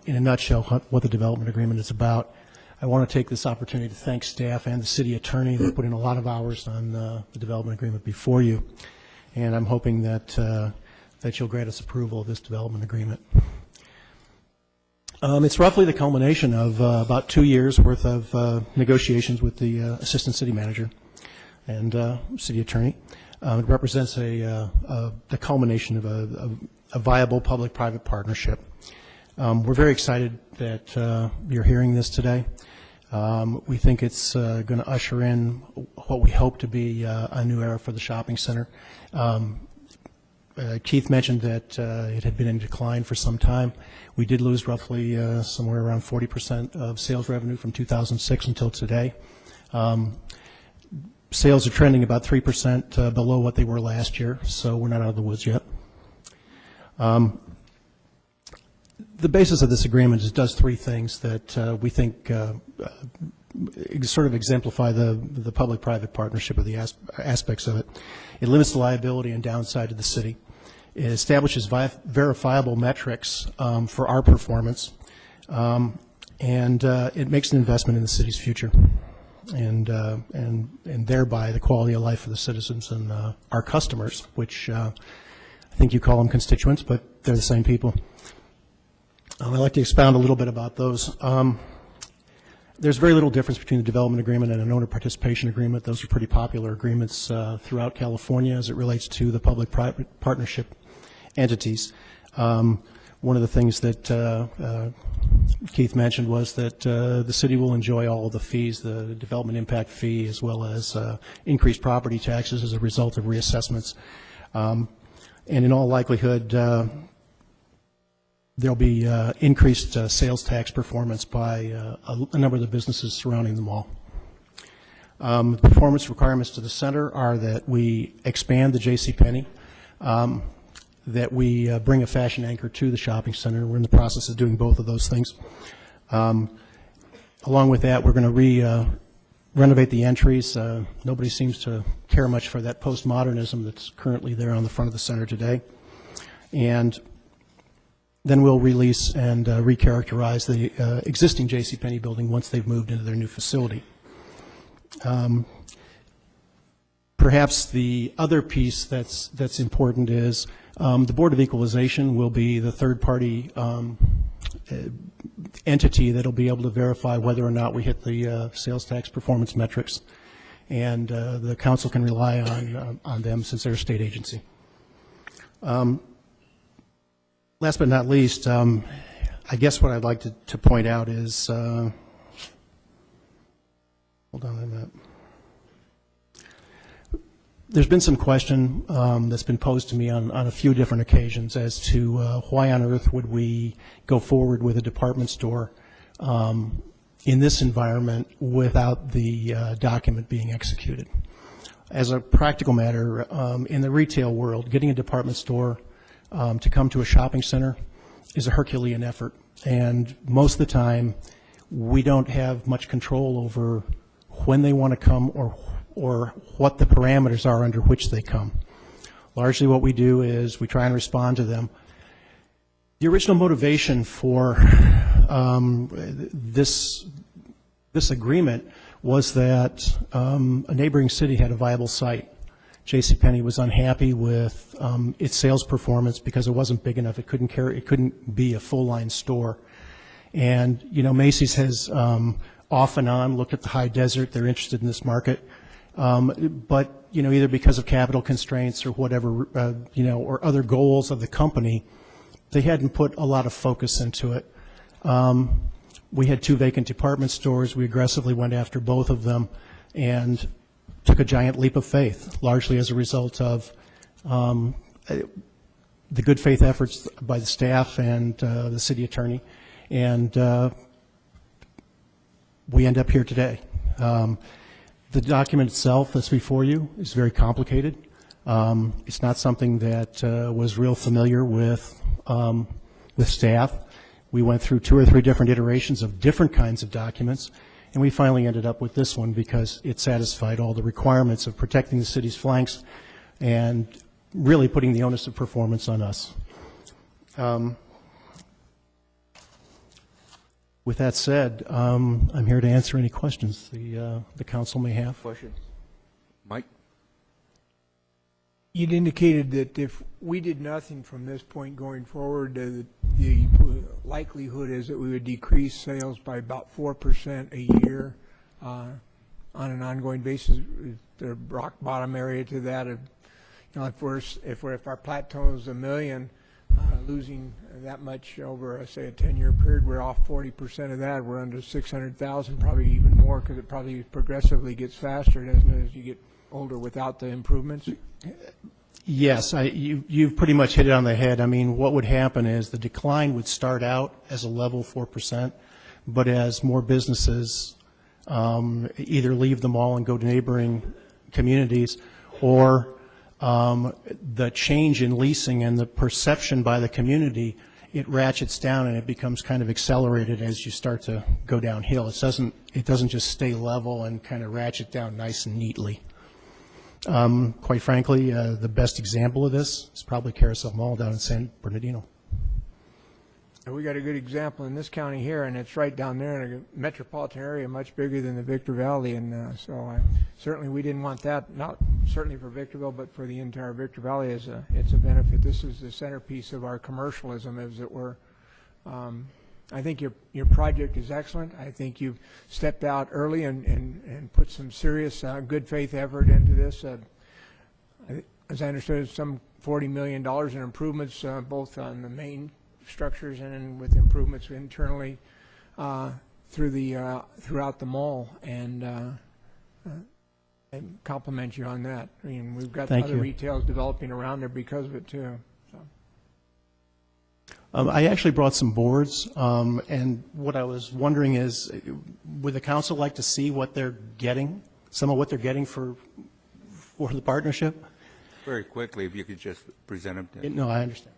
in a nutshell what the development agreement is about. I want to take this opportunity to thank staff and the city attorney that put in a lot of hours on the development agreement before you, and I'm hoping that you'll grant us approval of this development agreement. It's roughly the culmination of about 2 years worth of negotiations with the assistant city manager and city attorney. It represents the culmination of a viable public-private partnership. We're very excited that you're hearing this today. We think it's going to usher in what we hope to be a new era for the shopping center. Keith mentioned that it had been in decline for some time. We did lose roughly somewhere around 40% of sales revenue from 2006 until today. Sales are trending about 3% below what they were last year, so we're not out of the woods yet. The basis of this agreement is does three things that we think sort of exemplify the public-private partnership or the aspects of it. It limits the liability and downside to the city. It establishes verifiable metrics for our performance, and it makes an investment in the city's future, and thereby the quality of life for the citizens and our customers, which I think you call them constituents, but they're the same people. I'd like to expound a little bit about those. There's very little difference between the development agreement and an owner participation agreement. Those are pretty popular agreements throughout California as it relates to the public-private partnership entities. One of the things that Keith mentioned was that the city will enjoy all of the fees, the development impact fee, as well as increased property taxes as a result of reassessments. And in all likelihood, there'll be increased sales tax performance by a number of the businesses surrounding the mall. Performance requirements to the center are that we expand the JCPenney, that we bring a fashion anchor to the shopping center. We're in the process of doing both of those things. Along with that, we're going to renovate the entries. Nobody seems to care much for that postmodernism that's currently there on the front of the center today. And then we'll release and recharacterize the existing JCPenney building once they've moved into their new facility. Perhaps the other piece that's important is the Board of Equalization will be the third-party entity that will be able to verify whether or not we hit the sales tax performance metrics, and the council can rely on them since they're a state agency. Last but not least, I guess what I'd like to point out is, hold on a minute. There's been some question that's been posed to me on a few different occasions as to why on earth would we go forward with a department store in this environment without the document being executed. As a practical matter, in the retail world, getting a department store to come to a shopping center is a Herculean effort, and most of the time we don't have much control over when they want to come or what the parameters are under which they come. Largely what we do is we try and respond to them. The original motivation for this agreement was that a neighboring city had a viable site. JCPenney was unhappy with its sales performance because it wasn't big enough. It couldn't be a full-line store. And, you know, Macy's has off and on looked at the high desert. They're interested in this market. But, you know, either because of capital constraints or whatever, you know, or other goals of the company, they hadn't put a lot of focus into it. We had 2 vacant department stores. We aggressively went after both of them and took a giant leap of faith, largely as a result of the good faith efforts by the staff and the city attorney. And we end up here today. The document itself that's before you is very complicated. It's not something that was real familiar with staff. We went through 2 or 3 different iterations of different kinds of documents, and we finally ended up with this one because it satisfied all the requirements of protecting the city's flanks and really putting the onus of performance on us. With that said, I'm here to answer any questions the council may have. Questions? Mike? You'd indicated that if we did nothing from this point going forward, the likelihood is that we would decrease sales by about 4% a year on an ongoing basis. Is there a rock bottom area to that? You know, if our plateau is $1 million, losing that much over, say, a 10-year period, we're off 40% of that. We're under 600,000, probably even more, because it probably progressively gets faster, doesn't it, as you get older without the improvements? Yes, you've pretty much hit it on the head. I mean, what would happen is the decline would start out as a level 4%, but as more businesses either leave the mall and go to neighboring communities, or the change in leasing and the perception by the community it ratchets down and it becomes kind of accelerated as you start to go downhill. It doesn't just stay level and kind of ratchet down nice and neatly. Quite frankly, the best example of this is probably Carousel Mall down in San Bernardino. And we got a good example in this county here, and it's right down there in a metropolitan area, much bigger than the Victor Valley, and certainly we didn't want that, not certainly for Victorville, but for the entire Victor Valley. It's a benefit. This is the centerpiece of our commercialism, as it were. I think your project is excellent. I think you've stepped out early and put some serious good faith effort into this. As I understood, some $40 million in improvements, both on the main structures and with improvements internally throughout the mall, and compliment you on that. I mean, we've got other retails developing around there because of it too. I actually brought some boards, and what I was wondering is, would the council like to see what they're getting, some of what they're getting for the partnership? Very quickly, if you could just present them to No, I understand.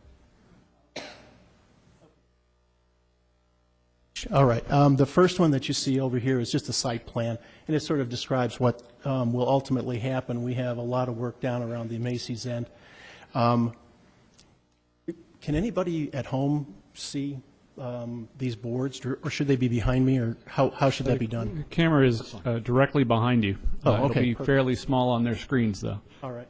All right. The first one that you see over here is just a site plan, and it sort of describes what will ultimately happen. We have a lot of work down around the Macy's end. Can anybody at home see these boards, or should they be behind me, or how should that be done? The camera is directly behind you. Oh, okay. It'll be fairly small on their screens, though. All right.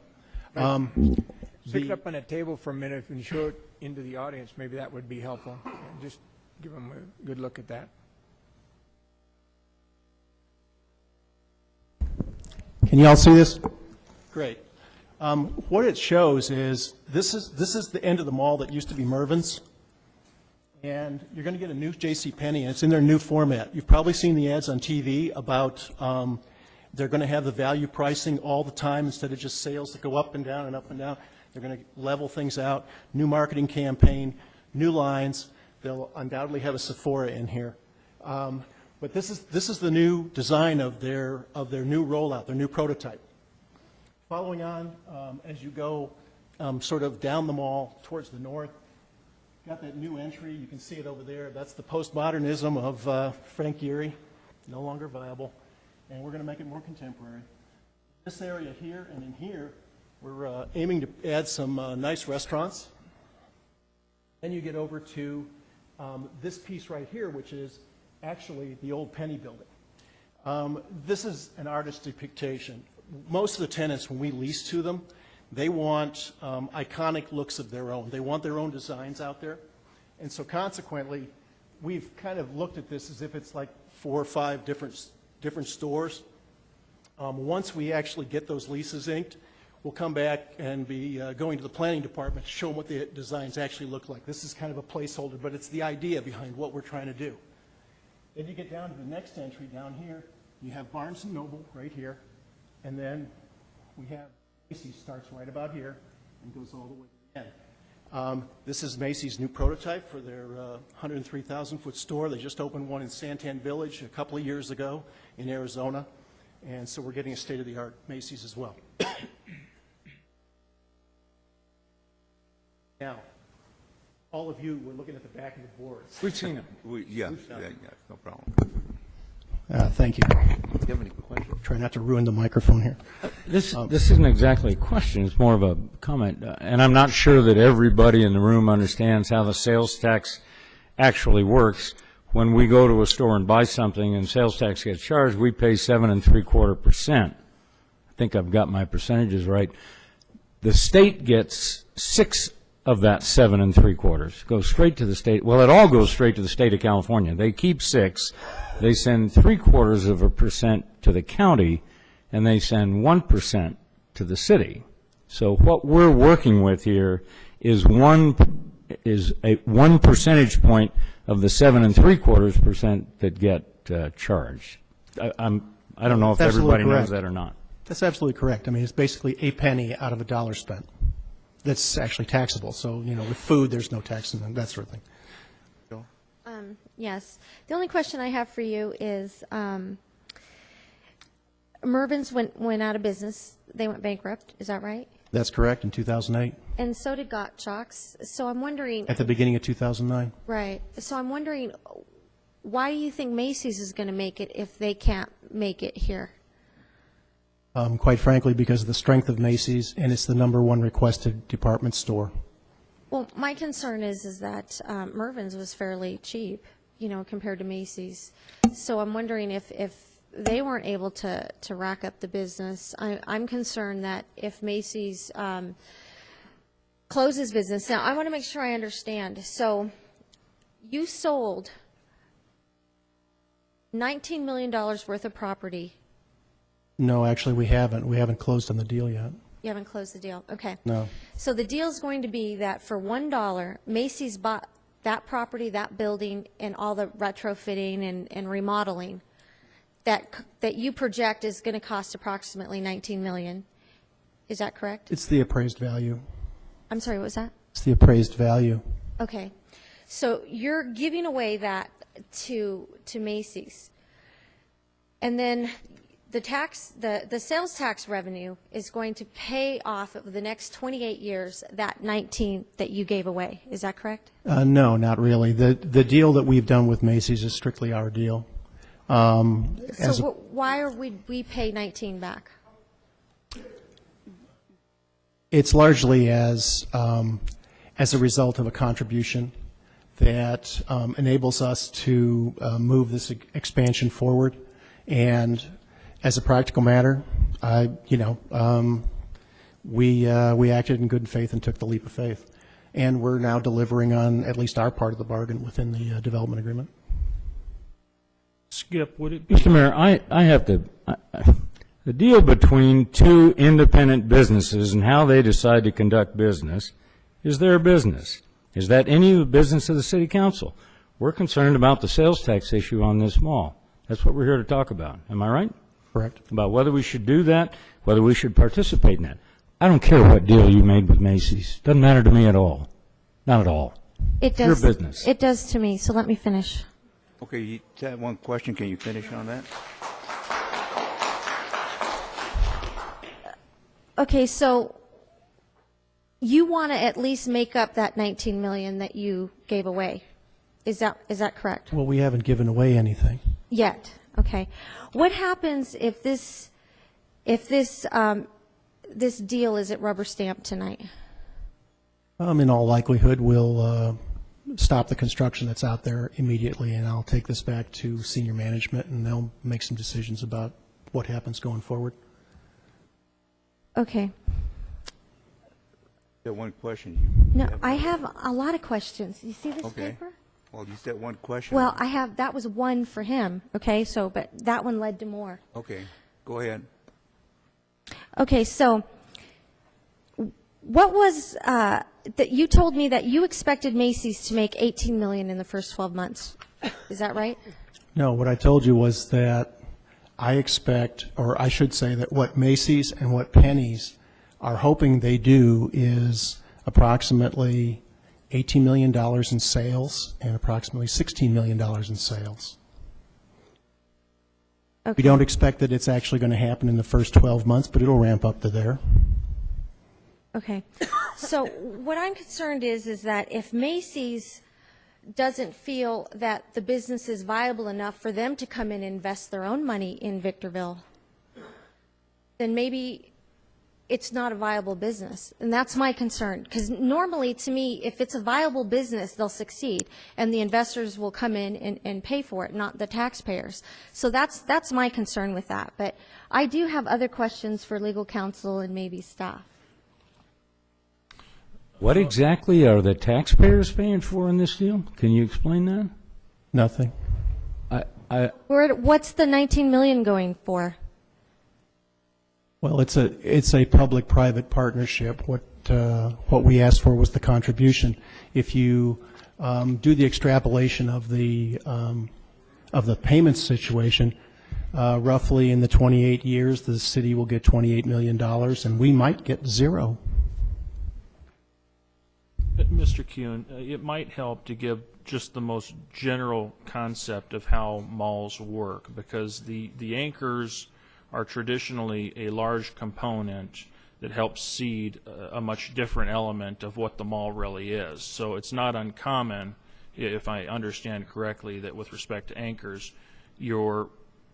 Stick it up on a table for a minute and show it into the audience. Maybe that would be helpful. And just give them a good look at that. Can you all see this? Great. What it shows is this is the end of the mall that used to be Mervyn's, and you're going to get a new JCPenney, and it's in their new format. You've probably seen the ads on TV about they're going to have the value pricing all the time instead of just sales that go up and down and up and down. They're going to level things out, new marketing campaign, new lines. They'll undoubtedly have a Sephora in here. But this is the new design of their new rollout, their new prototype. Following on, as you go sort of down the mall towards the north, got that new entry. You can see it over there. That's the postmodernism of Frank Gehry, no longer viable. And we're going to make it more contemporary. This area here and in here, we're aiming to add some nice restaurants. Then you get over to this piece right here, which is actually the old Penny building. This is an artist's depiction. Most of the tenants, when we lease to them, they want iconic looks of their own. They want their own designs out there. And so consequently, we've kind of looked at this as if it's like 4 or 5 different stores. Once we actually get those leases inked, we'll come back and be going to the planning department to show them what the designs actually look like. This is kind of a placeholder, but it's the idea behind what we're trying to do. Then you get down to the next entry down here. You have Barnes & Noble right here. And then we have Macy's starts right about here and goes all the way to the end. This is Macy's new prototype for their 103,000-foot store. They just opened one in Santan Village a couple of years ago in Arizona. And so we're getting a state-of-the-art Macy's as well. Now, all of you were looking at the back of the boards. We've seen them. Yeah, no problem. Thank you. Do you have any questions? Try not to ruin the microphone here. This isn't exactly a question, it's more of a comment. And I'm not sure that everybody in the room understands how the sales tax actually works. When we go to a store and buy something and sales tax gets charged, we pay 7.75%. I think I've got my percentages right. The state gets 6 of that 7.75. Goes straight to the state. Well, it all goes straight to the state of California. They keep 6. They send 0.75% to the county, and they send 1% to the city. So what we're working with here is one percentage point of the 7.75% that get charged. I don't know if everybody knows that or not. That's absolutely correct. I mean, it's basically a penny out of $1 spent. That's actually taxable. So, with food, there's no tax and that sort of thing. Yes. The only question I have for you is Mervyn's went out of business. They went bankrupt. Is that right? That's correct, in 2008. and so did Gottschalk's. So I'm wondering, At the beginning of 2009. right, so I'm wondering, why do you think Macy's is going to make it if they can't make it here? Quite frankly, because of the strength of Macy's, and it's the #1 requested department store. Well, my concern is that Mervyn's was fairly cheap, compared to Macy's. So I'm wondering if they weren't able to rack up the business. I'm concerned that if Macy's closes business. Now, I want to make sure I understand. So you sold $19 million worth of property. No, actually, we haven't. We haven't closed on the deal yet. You haven't closed the deal. Okay. No. So the deal is going to be that for $1, Macy's bought that property, that building, and all the retrofitting and remodeling that you project is going to cost approximately $19 million. Is that correct? It's the appraised value. I'm sorry, what was that? It's the appraised value. Okay. So you're giving away that to Macy's. And then the sales tax revenue is going to pay off over the next 28 years that 19 that you gave away. Is that correct? No, not really. The deal that we've done with Macy's is strictly our deal. Why are we pay 19 back? It's largely as a result of a contribution that enables us to move this expansion forward. And as a practical matter, we acted in good faith and took the leap of faith. And we're now delivering on at least our part of the bargain within the development agreement. Skip, would it be? Mr. Mayor, I have to, the deal between two independent businesses and how they decide to conduct business is their business. Is that any of the business of the city council? We're concerned about the sales tax issue on this mall. That's what we're here to talk about. Am I right? Correct. About whether we should do that, whether we should participate in that. I don't care what deal you made with Macy's. Doesn't matter to me at all. Not at all. It does. Your business. It does to me, so let me finish. Okay, you had one question. Can you finish on that? Okay, so you want to at least make up that 19 million that you gave away. Is that correct? Well, we haven't given away anything. Yet. Okay. What happens if this deal isn't rubber stamped tonight? In all likelihood, we'll stop the construction that's out there immediately, and I'll take this back to senior management, and they'll make some decisions about what happens going forward. Okay. That one question. No, I have a lot of questions. You see this Okay. paper? Well, you said one question. Well, that was one for him, okay? So, but that one led to more. Okay, go ahead. Okay, so what was, that you told me that you expected Macy's to make 18 million in the first 12 months. Is that right? No, what I told you was that I expect, or I should say that what Macy's and what Penny's are hoping they do is approximately $18 million in sales and approximately $16 million in sales. Okay. We don't expect that it's actually going to happen in the first 12 months, but it'll ramp up to there. Okay. So what I'm concerned is that if Macy's doesn't feel that the business is viable enough for them to come in and invest their own money in Victorville, then maybe it's not a viable business. And that's my concern. Because normally, to me, if it's a viable business, they'll succeed. And the investors will come in and pay for it, not the taxpayers. So that's my concern with that. But I do have other questions for legal counsel and maybe staff. What exactly are the taxpayers paying for in this deal? Can you explain that? Nothing. What's the 19 million going for? Well, it's a public-private partnership. What we asked for was the contribution. If you do the extrapolation of the payment situation, roughly in the 28 years, the city will get $28 million, and we might get zero. Mr. Kuhn, it might help to give just the most general concept of how malls work, because the anchors are traditionally a large component that helps seed a much different element of what the mall really is. So it's not uncommon, if I understand correctly, that with respect to anchors, you're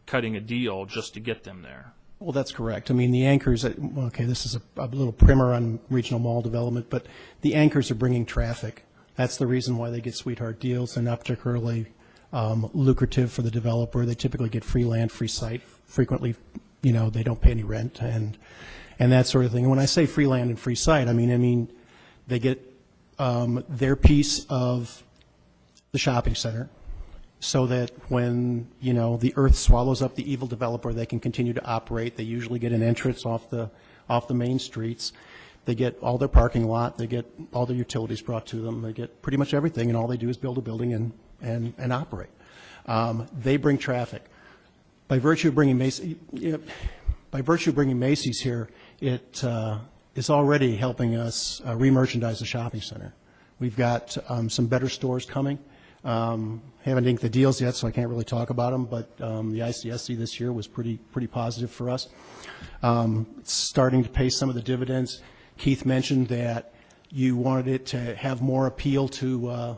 cutting a deal just to get them there. Well, that's correct. I mean, the anchors, okay, this is a little primer on regional mall development, but the anchors are bringing traffic. That's the reason why they get sweetheart deals. They're not particularly lucrative for the developer. They typically get free land, free site. Frequently, you know, they don't pay any rent and that sort of thing. And when I say free land and free site, I mean they get their piece of the shopping center, so that when, you know, the earth swallows up the evil developer, they can continue to operate. They usually get an entrance off the main streets. They get all their parking lot. They get all their utilities brought to them. They get pretty much everything, and all they do is build a building and operate. They bring traffic. By virtue of bringing Macy's here, it is already helping us re-merchandise the shopping center. We've got some better stores coming. Haven't inked the deals yet, so I can't really talk about them, but the ICSC this year was pretty positive for us. It's starting to pay some of the dividends. Keith mentioned that you wanted it to have more appeal to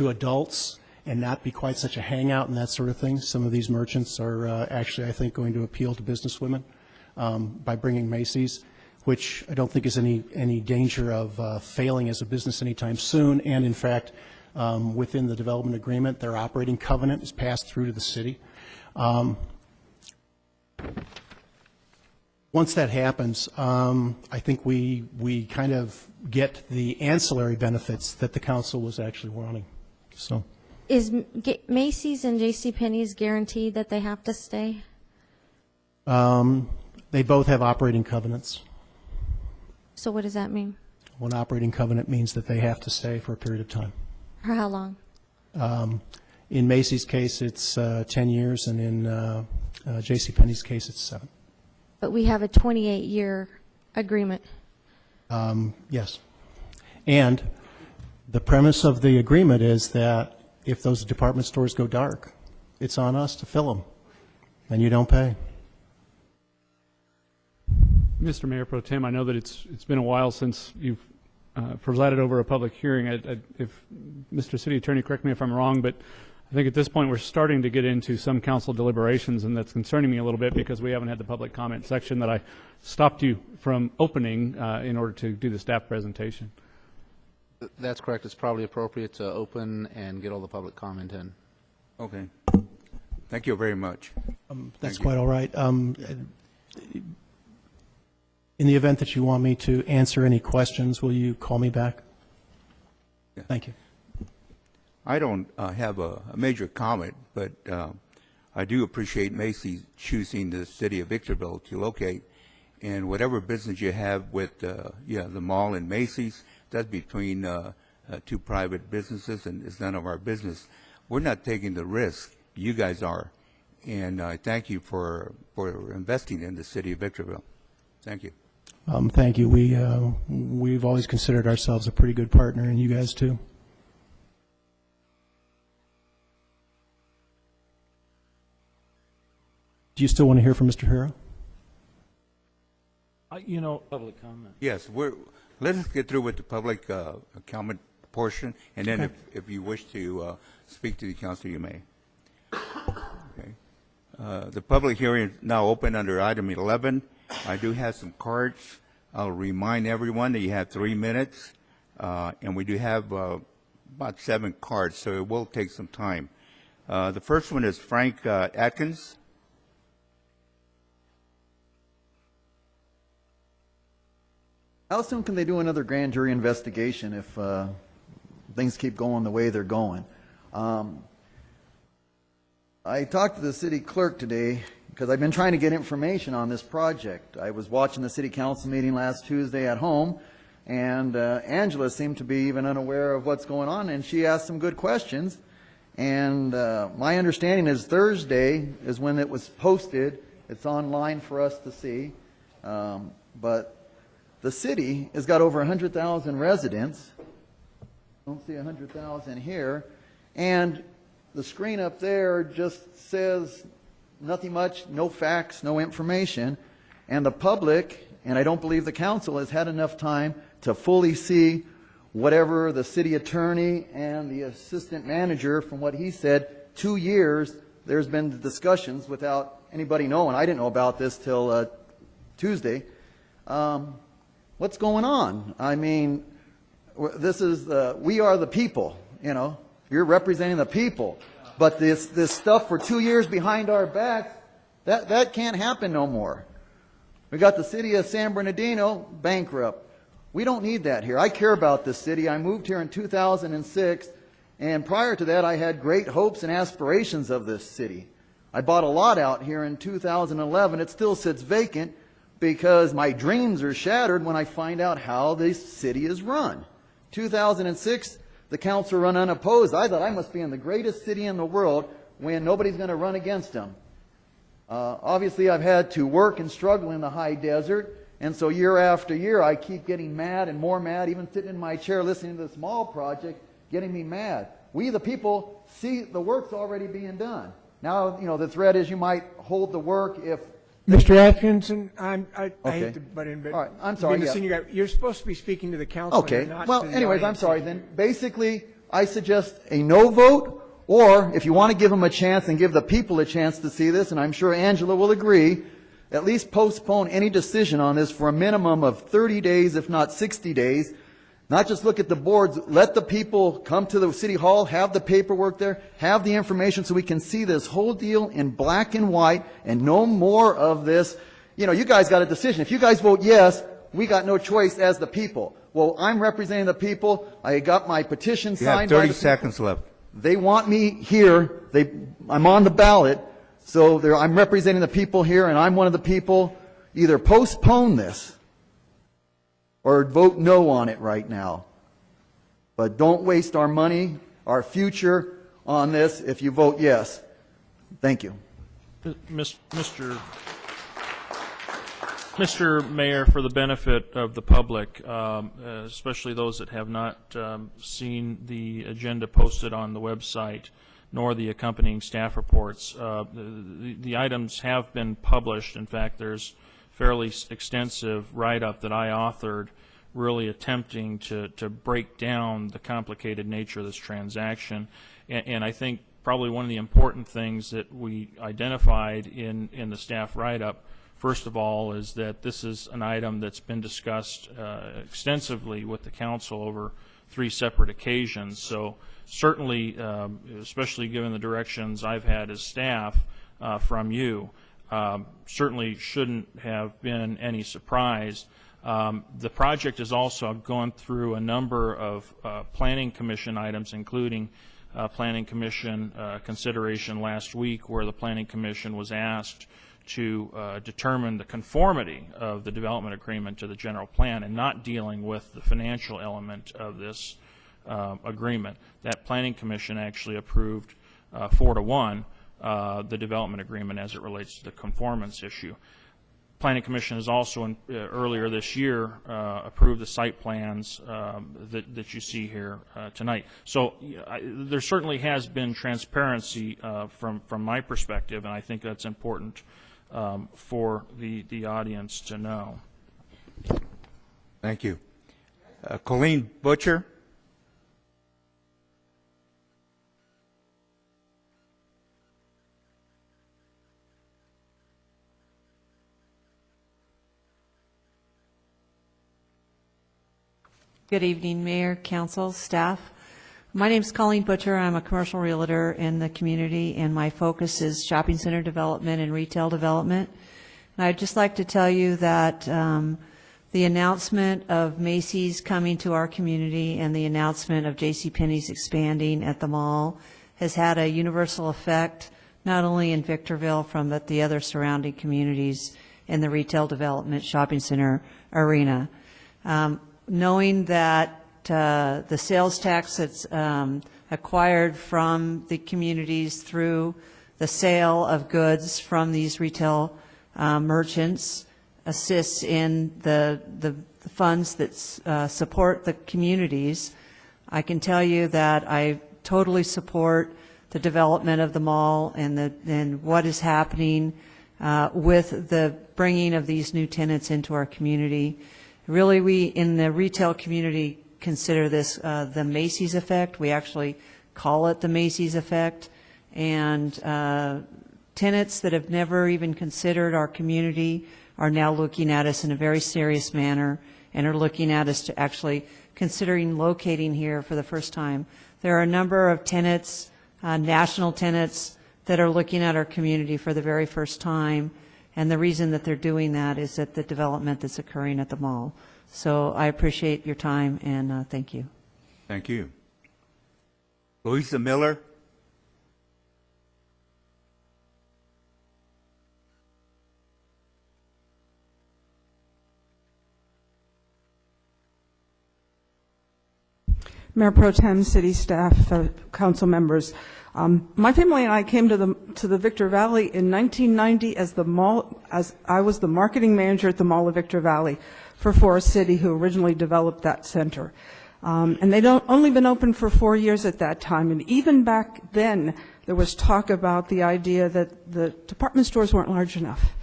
adults and not be quite such a hangout and that sort of thing. Some of these merchants are actually, I think, going to appeal to businesswomen by bringing Macy's, which I don't think is any danger of failing as a business anytime soon. And in fact, within the development agreement, their operating covenant is passed through to the city. Once that happens, I think we kind of get the ancillary benefits that the council was actually wanting. So, Is Macy's and JCPenney's guaranteed that they have to stay? they both have operating covenants. So what does that mean? One operating covenant means that they have to stay for a period of time. For how long? In Macy's case, it's 10 years, and in JCPenney's case, it's 7. But we have a 28-year agreement. Yes. And the premise of the agreement is that if those department stores go dark, it's on us to fill them, and you don't pay. Mr. Mayor Pro Tem, I know that it's been a while since you've presided over a public hearing. If Mr. City Attorney, correct me if I'm wrong, but I think at this point we're starting to get into some council deliberations, and that's concerning me a little bit because we haven't had the public comment section that I stopped you from opening in order to do the staff presentation. That's correct. It's probably appropriate to open and get all the public comment in. Okay. Thank you very much. That's quite all right. In the event that you want me to answer any questions, will you call me back? Yeah. Thank you. I don't have a major comment, but I do appreciate Macy's choosing the city of Victorville to locate. And whatever business you have with the mall and Macy's, that's between two private businesses, and it's none of our business. We're not taking the risk. You guys are. And I thank you for investing in the city of Victorville. Thank you. Thank you. We've always considered ourselves a pretty good partner, and you guys too. Do you still want to hear from Mr. Hero? Public comment. Yes, let's get through with the public comment portion, and then Okay. if you wish to speak to the council, you may. Okay. The public hearing is now open under item 11. I do have some cards. I'll remind everyone that you have 3 minutes, and we do have about 7 cards, so it will take some time. The first one is Frank Atkins. How soon can they do another grand jury investigation if things keep going the way they're going? I talked to the city clerk today because I've been trying to get information on this project. I was watching the city council meeting last Tuesday at home, and Angela seemed to be even unaware of what's going on, and she asked some good questions. And my understanding is Thursday is when it was posted. It's online for us to see. But the city has got over 100,000 residents. Don't see 100,000 here. And the screen up there just says nothing much, no facts, no information. And the public and I don't believe the council has had enough time to fully see whatever the city attorney and the assistant manager, from what he said, 2 years, there's been discussions without anybody knowing. I didn't know about this till Tuesday. What's going on? I mean, this is, we are the people, you know. You're representing the people. But this stuff for 2 years behind our backs, that can't happen no more. We got the city of San Bernardino bankrupt. We don't need that here. I care about this city. I moved here in 2006, and prior to that I had great hopes and aspirations of this city. I bought a lot out here in 2011. It still sits vacant because my dreams are shattered when I find out how this city is run. 2006, the council run unopposed. I thought I must be in the greatest city in the world when nobody's going to run against them. Obviously, I've had to work and struggle in the high desert, and so year after year, I keep getting mad and more mad, even sitting in my chair listening to this mall project, getting me mad. We, the people, see the work's already being done. Now, you know, the threat is you might hold the work if... Mr. Atkinson, I Okay. hate to butt in, but All right, I'm sorry, being the yeah. senior guy, you're supposed to be speaking to the council. Okay, and not well, to the anyways, I'm audience. sorry then. Basically, I suggest a no vote, or if you want to give them a chance and give the people a chance to see this, and I'm sure Angela will agree, at least postpone any decision on this for a minimum of 30 days, if not 60 days. Not just look at the boards, let the people come to the city hall, have the paperwork there, have the information so we can see this whole deal in black and white and no more of this. You know, you guys got a decision. If you guys vote yes, we got no choice as the people. Well, I'm representing the people. I got my petition You signed have by 30 the seconds left. They want me here. I'm on the ballot. So I'm representing the people here, and I'm one of the people. Either postpone this or vote no on it right now. But don't waste our money, our future on this if you vote yes. Thank you. Mr. Mayor, for the benefit of the public, especially those that have not seen the agenda posted on the website, nor the accompanying staff reports, the items have been published. In fact, there's fairly extensive write-up that I authored, really attempting to break down the complicated nature of this transaction. And I think probably one of the important things that we identified in the staff write-up, first of all, is that this is an item that's been discussed extensively with the council over 3 separate occasions. So certainly, especially given the directions I've had as staff from you, certainly shouldn't have been any surprise. The project has also gone through a number of Planning Commission items, including Planning Commission consideration last week, where the Planning Commission was asked to determine the conformity of the development agreement to the general plan and not dealing with the financial element of this agreement. That Planning Commission actually approved 4-1 the development agreement as it relates to the conformance issue. Planning Commission has also earlier this year approved the site plans that you see here tonight. So there certainly has been transparency from my perspective, and I think that's important for the audience to know. Thank you. Colleen Butcher. Good evening, Mayor, Council, staff. My name is Colleen Butcher. I'm a commercial realtor in the community, and my focus is shopping center development and retail development. And I'd just like to tell you that the announcement of Macy's coming to our community and the announcement of JCPenney's expanding at the mall has had a universal effect, not only in Victorville, but the other surrounding communities in the retail development shopping center arena. Knowing that the sales tax that's acquired from the communities through the sale of goods from these retail merchants assists in the funds that support the communities, I can tell you that I totally support the development of the mall and what is happening with the bringing of these new tenants into our community. Really, we in the retail community consider this the Macy's effect. We actually call it the Macy's effect. And tenants that have never even considered our community are now looking at us in a very serious manner and are looking at us to actually considering locating here for the first time. There are a number of tenants, national tenants, that are looking at our community for the very first time, and the reason that they're doing that is that the development that's occurring at the mall. So I appreciate your time, and thank you. Thank you. Louisa Miller? Mayor Pro Tem, city staff, council members. My family and I came to the Victor Valley in 1990 as I was the marketing manager at the Mall of Victor Valley for Forest City, who originally developed that center. And they'd only been open for 4 years at that time. And even back then, there was talk about the idea that the department stores weren't large enough.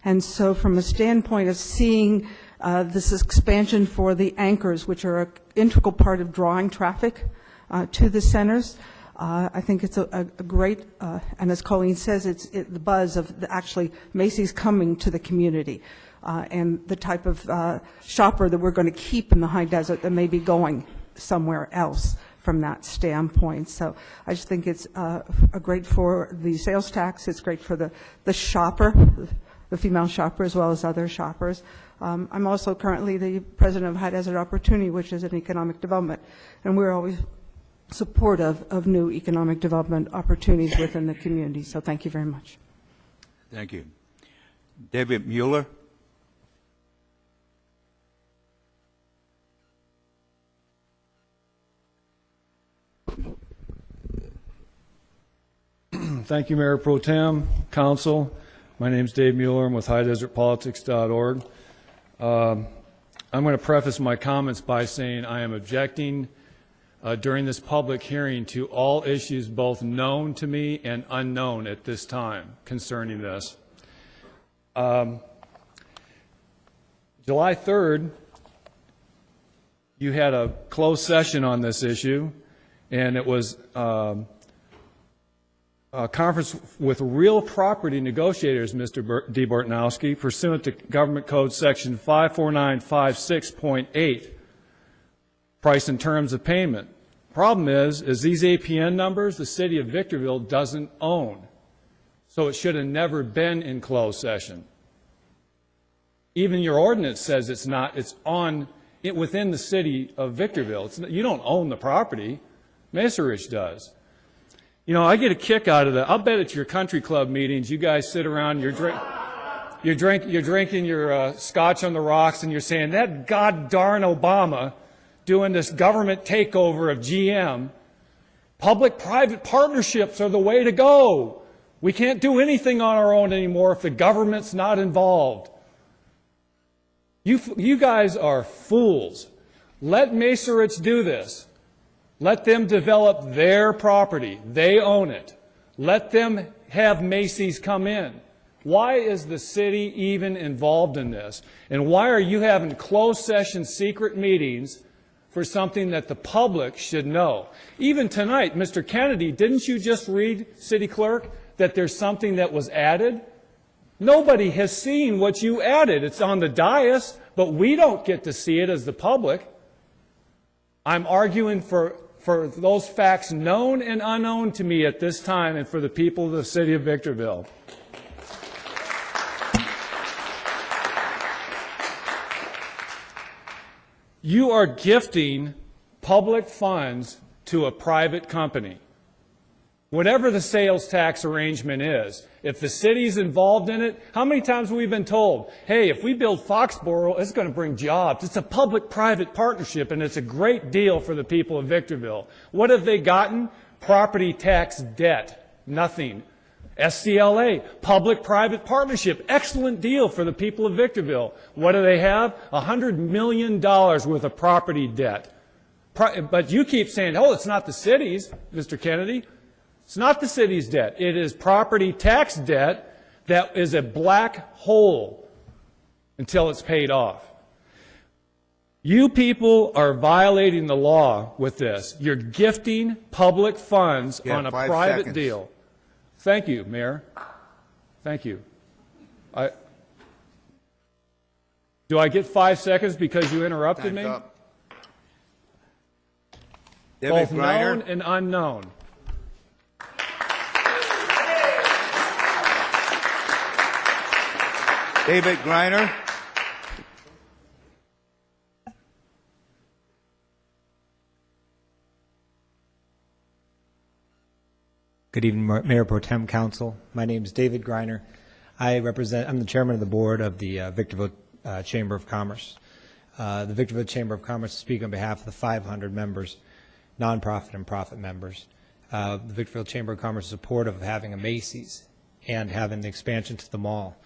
And so from a standpoint of seeing this expansion for the anchors, which are an integral part of drawing traffic to the centers, I think it's a great, and as Colleen says, it's the buzz of actually Macy's coming to the community, and the type of shopper that we're going to keep in the high desert that may be going somewhere else from that standpoint. So I just think it's great for the sales tax. It's great for the shopper, the female shopper, as well as other shoppers. I'm also currently the president of High Desert Opportunity, which is an economic development, and we're always supportive of new economic development opportunities within the community. So thank you very much. Thank you. David Mueller? Thank you, Mayor Pro Tem, Council. My name is Dave Mueller. I'm with highdesertpolitics.org. I'm going to preface my comments by saying I am objecting during this public hearing to all issues both known to me and unknown at this time concerning this. July 3rd, you had a closed session on this issue, and it was a conference with real property negotiators, Mr. DeBortnowski, pursuant to Government Code Section 54956.8. Price and terms of payment. Problem is these APN numbers the city of Victorville doesn't own. So it should have never been in closed session. Even your ordinance says it's not, it's within the city of Victorville. You don't own the property. Mesa Ridge does. You know, I get a kick out of that. I'll bet at your country club meetings, you guys sit around, you're drinking your scotch on the rocks, and you're saying, that god darn Obama doing this government takeover of GM. Public-private partnerships are the way to go. We can't do anything on our own anymore if the government's not involved. You guys are fools. Let Mesa Ridge do this. Let them develop their property. They own it. Let them have Macy's come in. Why is the city even involved in this? And why are you having closed session secret meetings for something that the public should know? Even tonight, Mr. Kennedy, didn't you just read, City Clerk, that there's something that was added? Nobody has seen what you added. It's on the dais, but we don't get to see it as the public. I'm arguing for those facts known and unknown to me at this time and for the people of the city of Victorville. You are gifting public funds to a private company. Whatever the sales tax arrangement is, if the city's involved in it, how many times have we been told, hey, if we build Foxborough, it's going to bring jobs. It's a public-private partnership, and it's a great deal for the people of Victorville. What have they gotten? Property tax debt. Nothing. SCLA, public-private partnership. Excellent deal for the people of Victorville. What do they have? $100 million worth of property debt. But you keep saying, oh, it's not the city's, Mr. Kennedy. It's not the city's debt. It is property tax debt that is a black hole until it's paid off. You people are violating the law with this. You're gifting public funds on a 5 private seconds. deal. Thank you, Mayor. Thank you. Do I get 5 seconds because you interrupted me? Time's up. Both David known Griner. and unknown. David Griner. Good evening, Mayor Pro Tem Council. My name is David Griner. I'm the chairman of the board of the Victorville Chamber of Commerce. The Victorville Chamber of Commerce speak on behalf of the 500 members, nonprofit and profit members. The Victorville Chamber of Commerce is supportive of having a Macy's and having the expansion to the mall,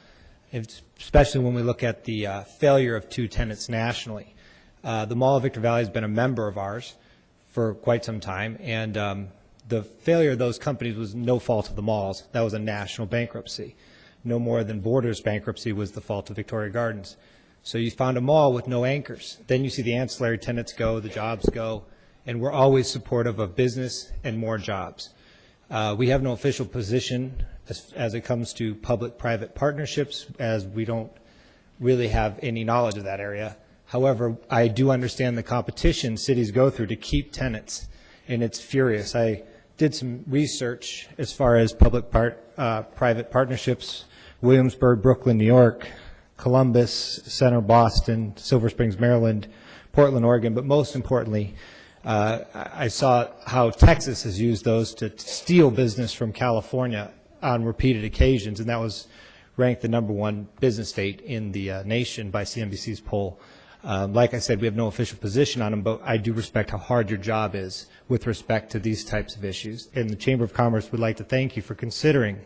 especially when we look at the failure of 2 tenants nationally. The Mall of Victor Valley has been a member of ours for quite some time, and the failure of those companies was no fault of the malls. That was a national bankruptcy. No more than Borders bankruptcy was the fault of Victoria Gardens. So you found a mall with no anchors. Then you see the ancillary tenants go, the jobs go, and we're always supportive of business and more jobs. We have no official position as it comes to public-private partnerships, as we don't really have any knowledge of that area. However, I do understand the competition cities go through to keep tenants, and it's furious. I did some research as far as public-private partnerships, Williamsburg, Brooklyn, New York, Columbus, Center, Boston, Silver Springs, Maryland, Portland, Oregon, but most importantly, I saw how Texas has used those to steal business from California on repeated occasions, and that was ranked the #1 business state in the nation by CNBC's poll. Like I said, we have no official position on them, but I do respect how hard your job is with respect to these types of issues. And the Chamber of Commerce would like to thank you for considering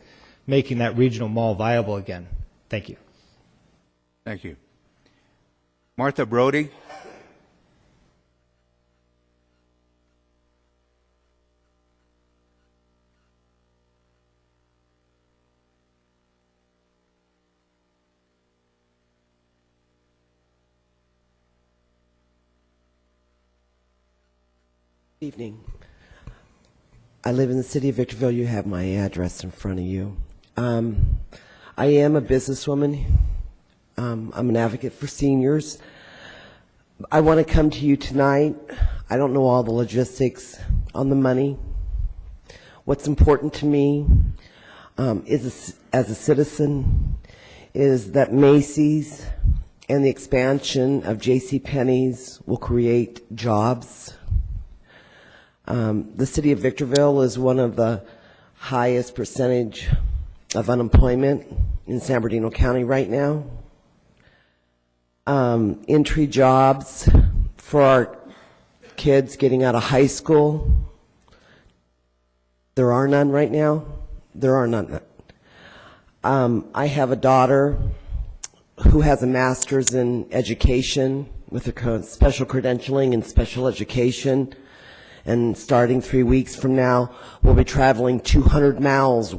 making that regional mall viable again. Thank you. Thank you. Martha Brody. Good evening. I live in the city of Victorville. You have my address in front of you. I am a businesswoman. I'm an advocate for seniors. I want to come to you tonight. I don't know all the logistics on the money. What's important to me is, as a citizen, is that Macy's and the expansion of JCPenney's will create jobs. The city of Victorville is one of the highest percentage of unemployment in San Bernardino County right now. Entry jobs for our kids getting out of high school, there are none right now. There are none. I have a daughter who has a master's in education with a special credentialing in special education. And starting 3 weeks from now, we'll be traveling 200 miles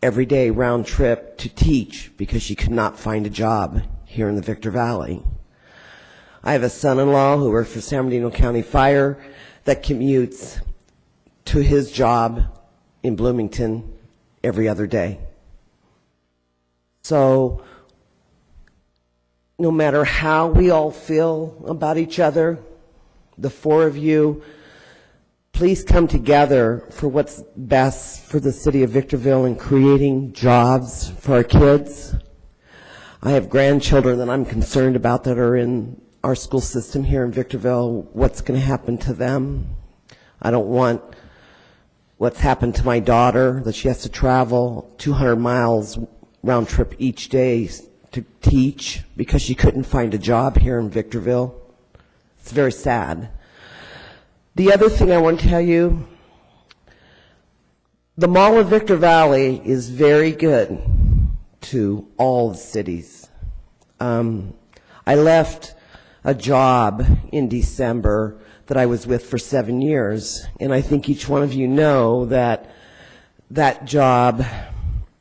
every day round trip to teach because she could not find a job here in the Victor Valley. I have a son-in-law who works for San Bernardino County Fire that commutes to his job in Bloomington every other day. So no matter how we all feel about each other, the 4 of you, please come together for what's best for the city of Victorville in creating jobs for our kids. I have grandchildren that I'm concerned about that are in our school system here in Victorville. What's going to happen to them? I don't want what's happened to my daughter, that she has to travel 200 miles round trip each day to teach because she couldn't find a job here in Victorville. It's very sad. The other thing I want to tell you, the Mall of Victor Valley is very good to all the cities. I left a job in December that I was with for 7 years, and I think each one of you know that that job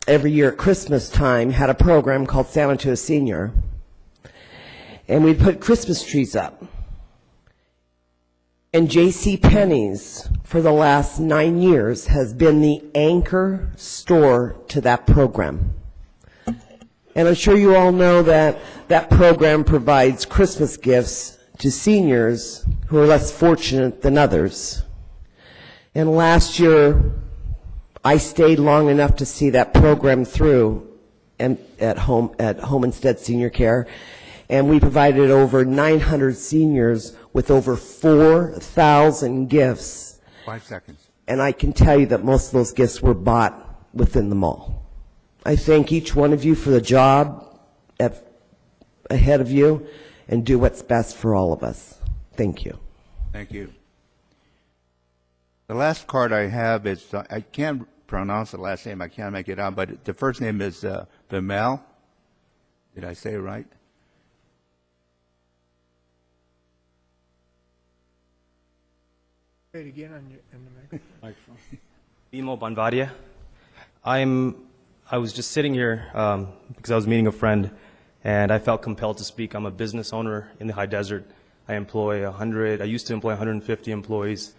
every year at Christmas time, had a program called Santa to a Senior. And we'd put Christmas trees up. And J.C. Penney's, for the last 9 years, has been the anchor store to that program. And I'm sure you all know that that program provides Christmas gifts to seniors who are less fortunate than others. And last year, I stayed long enough to see that program through and at Home Instead Senior Care, and we provided over 900 seniors with over 4,000 gifts. 5 seconds. And I can tell you that most of those gifts were bought within the mall. I thank each one of you for the job ahead of you, and do what's best for all of us. Thank you. Thank you. The last card I have is, I can't pronounce the last name, I can't make it out, but the first name is Vimel. Did I say it right? Say it again on the microphone. Bimo Banvaria. I was just sitting here because I was meeting a friend, and I felt compelled to speak. I'm a business owner in the High Desert. I used to employ 150 employees.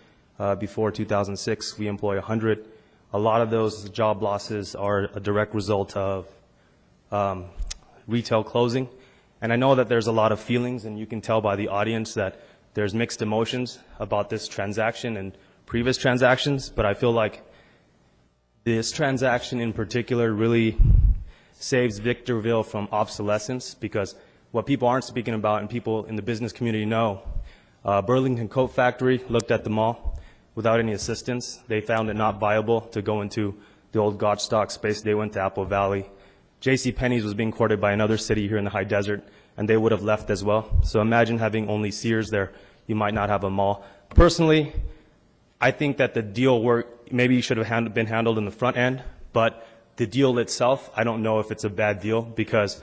Before 2006, we employ 100. A lot of those job losses are a direct result of retail closing. And I know that there's a lot of feelings, and you can tell by the audience that there's mixed emotions about this transaction and previous transactions, but I feel like this transaction in particular really saves Victorville from obsolescence, because what people aren't speaking about and people in the business community know, Burlington Coat Factory looked at the mall without any assistance. They found it not viable to go into the old Gottstock space. They went to Apple Valley. J.C. Penney's was being courted by another city here in the High Desert, and they would have left as well. So imagine having only Sears there. You might not have a mall. Personally, I think that the deal maybe should have been handled in the front end, but the deal itself, I don't know if it's a bad deal, because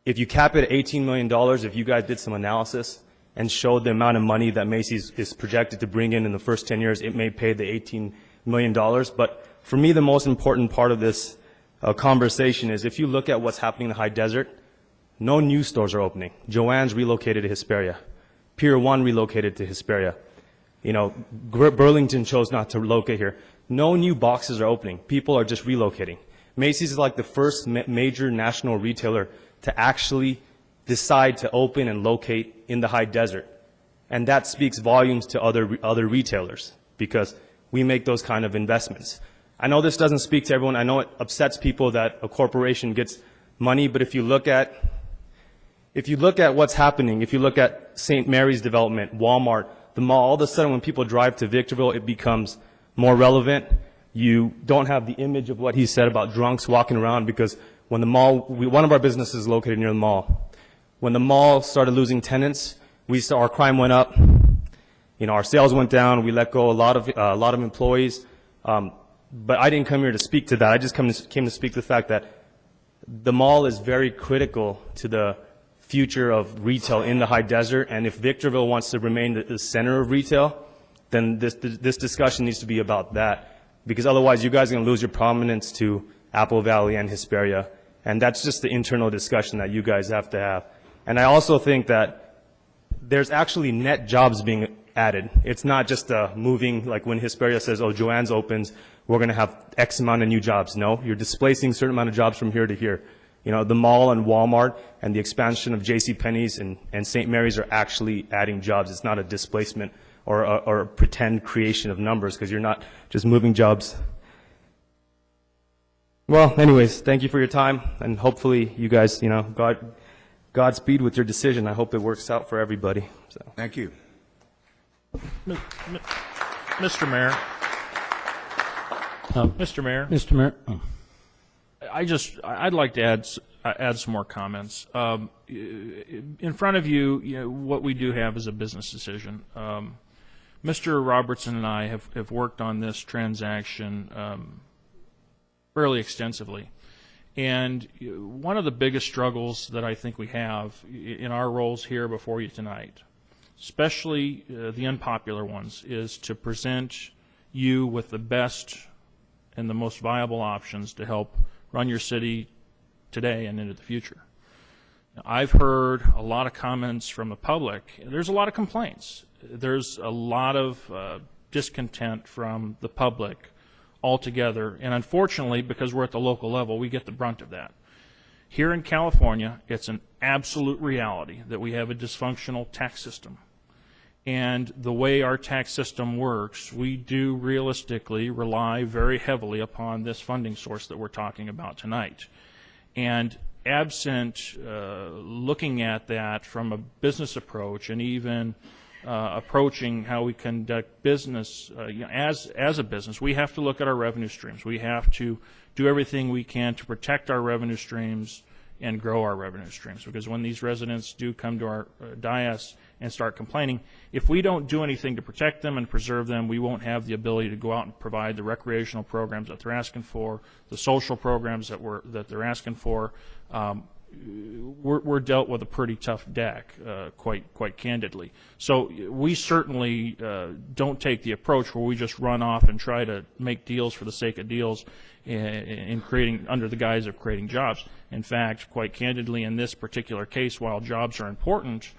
if you cap it at $18 million, if you guys did some analysis and showed the amount of money that Macy's is projected to bring in the first 10 years, it may pay the $18 million. But for me, the most important part of this conversation is if you look at what's happening in the High Desert, no new stores are opening. Joann's relocated to Hesperia. Pier 1 relocated to Hesperia. You know, Burlington chose not to relocate here. No new boxes are opening. People are just relocating. Macy's is like the first major national retailer to actually decide to open and locate in the High Desert. And that speaks volumes to other retailers, because we make those kind of investments. I know this doesn't speak to everyone. I know it upsets people that a corporation gets money, but if you look at what's happening, if you look at St. Mary's development, Walmart, the mall, all of a sudden when people drive to Victorville, it becomes more relevant. You don't have the image of what he said about drunks walking around, because when the mall, one of our businesses is located near the mall. When the mall started losing tenants, our crime went up. You know, our sales went down. We let go a lot of employees. But I didn't come here to speak to that. I just came to speak to the fact that the mall is very critical to the future of retail in the High Desert. And if Victorville wants to remain the center of retail, then this discussion needs to be about that. Because otherwise, you guys are going to lose your prominence to Apple Valley and Hesperia. And that's just the internal discussion that you guys have to have. And I also think that there's actually net jobs being added. It's not just moving, like when Hesperia says, oh, Joann's opens, we're going to have X amount of new jobs. No, you're displacing a certain amount of jobs from here to here. You know, the mall and Walmart and the expansion of J.C. Penney's and St. Mary's are actually adding jobs. It's not a displacement or a pretend creation of numbers, because you're not just moving jobs. Well, anyways, thank you for your time, and hopefully you guys, you know, Godspeed with your decision. I hope it works out for everybody. So. Thank you. Mr. Mayor. Mr. Mayor. Mr. Mayor. Oh. I'd like to add some more comments. In front of you, you know, what we do have is a business decision. Mr. Robertson and I have worked on this transaction fairly extensively. And one of the biggest struggles that I think we have in our roles here before you tonight, especially the unpopular ones, is to present you with the best and the most viable options to help run your city today and into the future. I've heard a lot of comments from the public. There's a lot of complaints. There's a lot of discontent from the public altogether, and unfortunately, because we're at the local level, we get the brunt of that. Here in California, it's an absolute reality that we have a dysfunctional tax system. And the way our tax system works, we do realistically rely very heavily upon this funding source that we're talking about tonight. And absent looking at that from a business approach and even approaching how we conduct business as a business, we have to look at our revenue streams. We have to do everything we can to protect our revenue streams and grow our revenue streams, because when these residents do come to our dais and start complaining, if we don't do anything to protect them and preserve them, we won't have the ability to go out and provide the recreational programs that they're asking for, the social programs that they're asking for. We're dealt with a pretty tough deck, quite candidly. So we certainly don't take the approach where we just run off and try to make deals for the sake of deals in creating, under the guise of creating jobs. In fact, quite candidly, in this particular case, while jobs are important,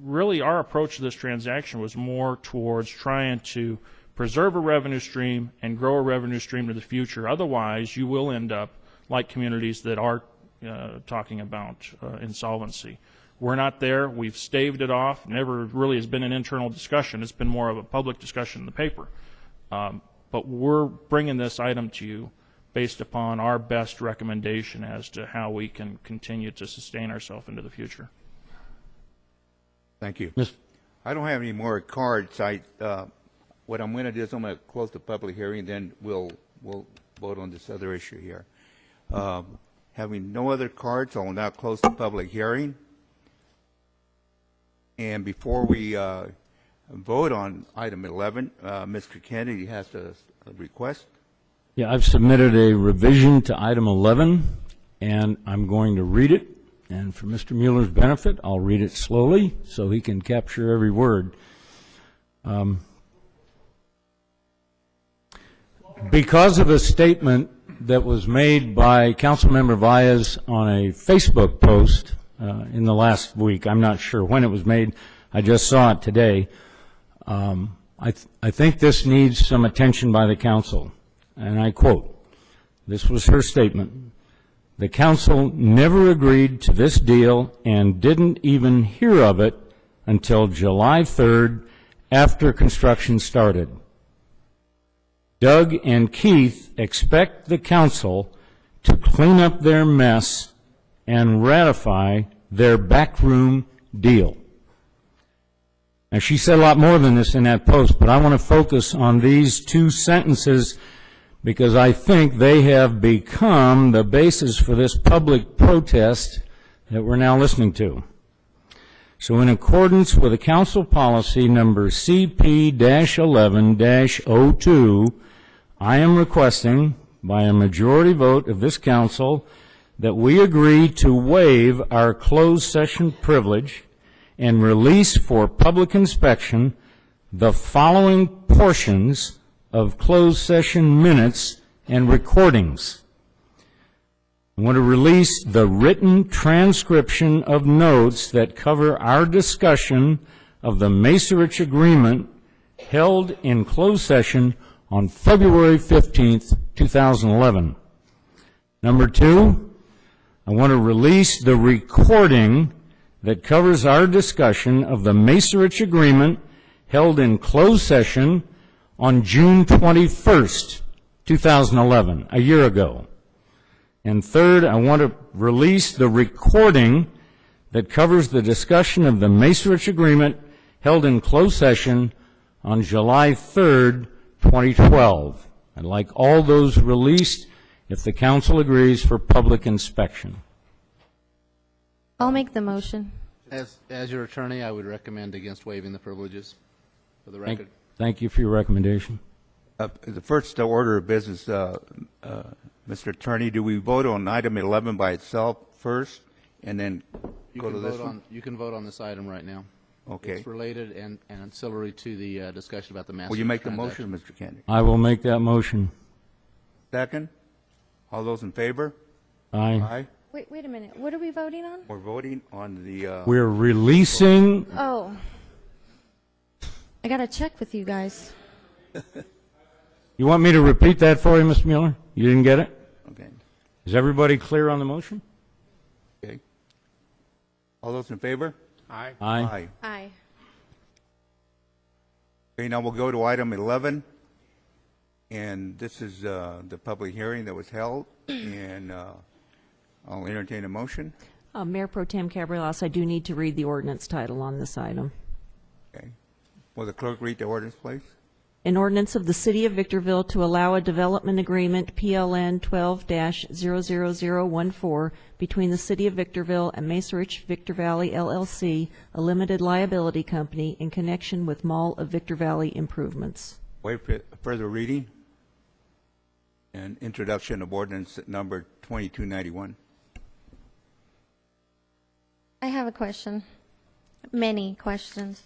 really our approach to this transaction was more towards trying to preserve a revenue stream and grow a revenue stream to the future. Otherwise, you will end up like communities that are talking about insolvency. We're not there. We've staved it off. Never really has been an internal discussion. It's been more of a public discussion in the paper. But we're bringing this item to you based upon our best recommendation as to how we can continue to sustain ourselves into the future. Thank you. I don't have any more cards. What I'm going to do is I'm going to close the public hearing, then we'll vote on this other issue here. Having no other cards, I will now close the public hearing. And before we vote on item 11, Mr. Kennedy has a request. Yeah, I've submitted a revision to item 11, and I'm going to read it. And for Mr. Mueller's benefit, I'll read it slowly so he can capture every word. Because of a statement that was made by Councilmember Valles on a Facebook post in the last week, I'm not sure when it was made, I just saw it today, I think this needs some attention by the council. And I quote, this was her statement: "The council never agreed to this deal and didn't even hear of it until July 3rd after construction started. Doug and Keith expect the council to clean up their mess and ratify their backroom deal." Now, she said a lot more than this in that post, but I want to focus on these two sentences because I think they have become the basis for this public protest that we're now listening to. So in accordance with the council policy number CP-11-02, I am requesting by a majority vote of this council that we agree to waive our closed session privilege and release for public inspection the following portions of closed session minutes and recordings. I want to release the written transcription of notes that cover our discussion of the Macerich Agreement held in closed session on February 15th, 2011. Number two, I want to release the recording that covers our discussion of the Macerich Agreement held in closed session on June 21st, 2011, a year ago. And third, I want to release the recording that covers the discussion of the Macerich Agreement held in closed session on July 3rd, 2012. I'd like all those released if the council agrees for public inspection. I'll make the motion. As your attorney, I would recommend against waiving the privileges, for the record. Thank you for your recommendation. The first order of business, Mr. Attorney, do we vote on item 11 by itself first and then go to this one? You can vote on this item right now. Okay. It's related and ancillary to the discussion about the master. Will you make the motion, Mr. Kennedy? I will make that motion. Second? All those in favor? Aye. Aye. Wait a minute. What are we voting on? We're voting on the, We're releasing, Oh. I got to check with you guys. you want me to repeat that for you, Mr. Mueller? You didn't get it? okay, Is everybody clear on the motion? okay. All those in favor? Aye. Aye. Aye. Okay, now we'll go to item 11, and this is the public hearing that was held, and I'll entertain a motion. Mayor Pro Tem Cabriolas, I do need to read the ordinance title on this item. Okay. Will the clerk read the ordinance, please? An ordinance of the City of Victorville to allow a development agreement, PLN 12-00014, between the City of Victorville and Macerich Victor Valley LLC, a limited liability company, in connection with Mall of Victor Valley improvements. Waive further reading and introduction of ordinance number 2291. I have a question. Many questions.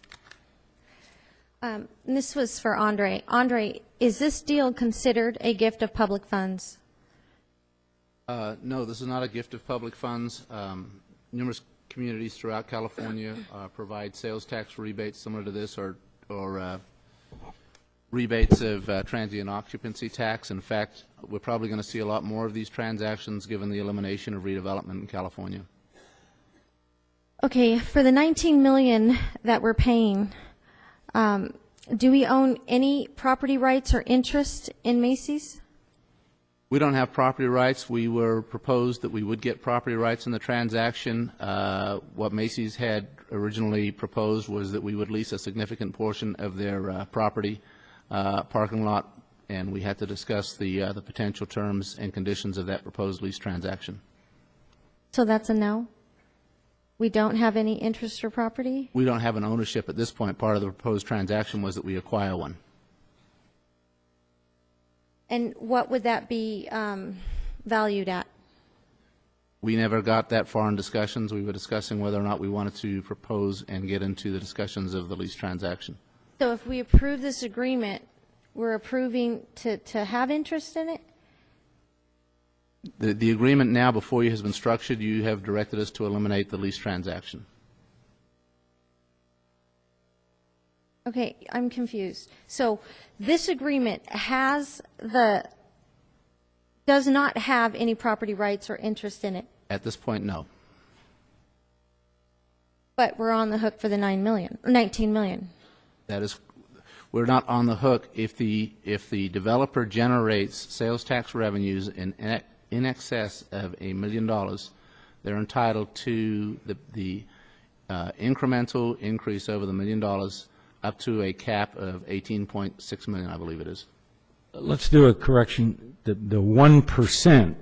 This was for Andre. Andre, is this deal considered a gift of public funds? No, this is not a gift of public funds. Numerous communities throughout California provide sales tax rebates similar to this, or rebates of transient occupancy tax. In fact, we're probably going to see a lot more of these transactions given the elimination of redevelopment in California. Okay, for the $19 million that we're paying, do we own any property rights or interest in Macy's? We don't have property rights. We were proposed that we would get property rights in the transaction. What Macy's had originally proposed was that we would lease a significant portion of their property parking lot, and we had to discuss the potential terms and conditions of that proposed lease transaction. So that's a no? We don't have any interest or property? We don't have an ownership at this point. Part of the proposed transaction was that we acquire one. And what would that be valued at? We never got that far in discussions. We were discussing whether or not we wanted to propose and get into the discussions of the lease transaction. So if we approve this agreement, we're approving to have interest in it? The agreement now before you has been structured. You have directed us to eliminate the lease transaction. Okay, I'm confused. So this agreement does not have any property rights or interest in it, At this point, no. but we're on the hook for the $19 million. That is, we're not on the hook if the developer generates sales tax revenues in excess of $1 million. They're entitled to the incremental increase over the $1 million up to a cap of $18.6 million, I believe it is. Let's do a correction. The 1%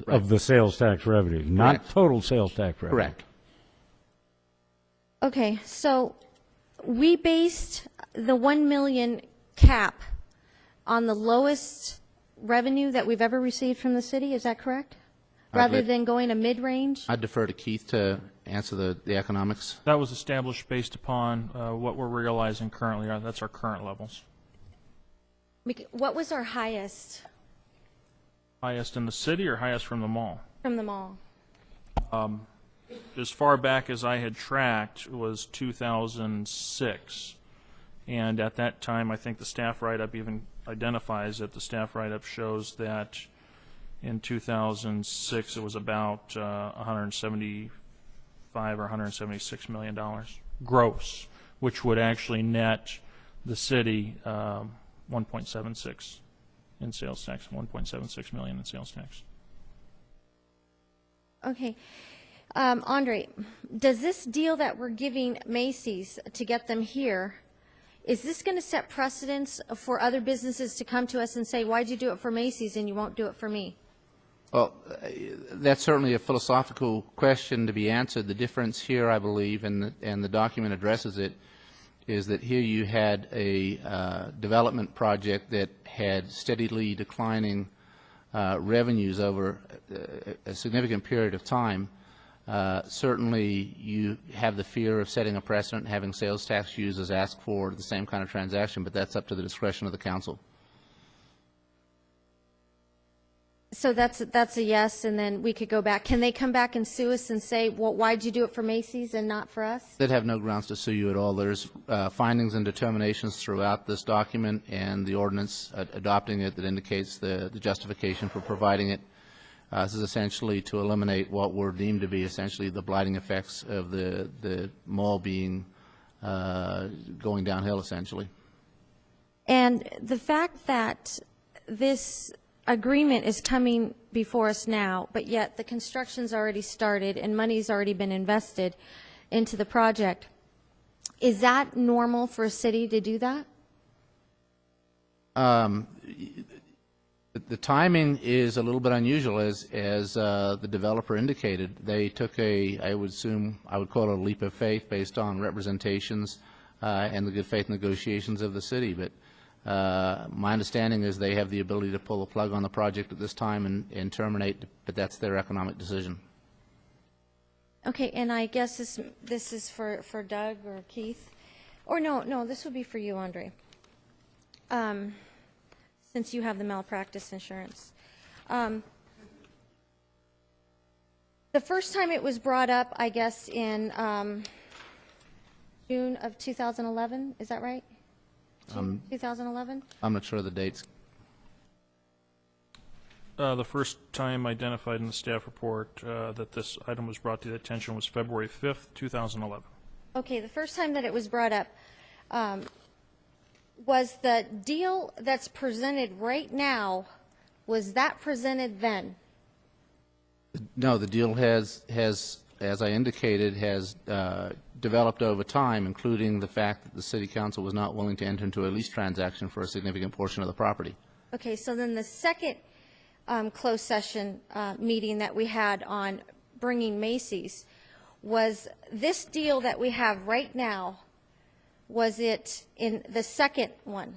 of the sales tax revenue, not Correct. total sales tax revenue. Correct. Okay, so we based the $1 million cap on the lowest revenue that we've ever received from the city, is that correct? Rather than going a mid-range? I'd defer to Keith to answer the economics. That was established based upon what we're realizing currently. That's our current levels. What was our highest Highest in the city or highest from the mall? from the mall? As far back as I had tracked was 2006. And at that time, I think the staff write-up even identifies it. The staff write-up shows that in 2006, it was about $175 or $176 million gross, which would actually net the city 1.76 in sales tax, 1.76 million in sales tax. Okay. Andre, does this deal that we're giving Macy's to get them here, is this going to set precedents for other businesses to come to us and say, why'd you do it for Macy's and you won't do it for me? Well, that's certainly a philosophical question to be answered. The difference here, I believe, and the document addresses it, is that here you had a development project that had steadily declining revenues over a significant period of time. Certainly, you have the fear of setting a precedent, having sales tax users ask for the same kind of transaction, but that's up to the discretion of the council. So that's a yes, and then we could go back. Can they come back and sue us and say, well, why'd you do it for Macy's and not for us? They'd have no grounds to sue you at all. There's findings and determinations throughout this document and the ordinance adopting it that indicates the justification for providing it. This is essentially to eliminate what were deemed to be essentially the blighting effects of the mall being going downhill, essentially. And the fact that this agreement is coming before us now, but yet the construction's already started and money's already been invested into the project, is that normal for a city to do that? The timing is a little bit unusual, as the developer indicated. They took I would assume, I would call it a leap of faith based on representations and the good faith negotiations of the city. But my understanding is they have the ability to pull the plug on the project at this time and terminate, but that's their economic decision. Okay, and I guess this is for Doug or Keith, or no, this would be for you, Andre, since you have the malpractice insurance. The first time it was brought up, I guess, in June of 2011, is that right? June 2011? I'm not sure of the dates. The first time identified in the staff report that this item was brought to the attention was February 5th, 2011. Okay, the first time that it was brought up, was the deal that's presented right now, was that presented then? No, the deal has, as I indicated, has developed over time, including the fact that the city council was not willing to enter into a lease transaction for a significant portion of the property. Okay, so then the second closed session meeting that we had on bringing Macy's, was this deal that we have right now, was it in the second one?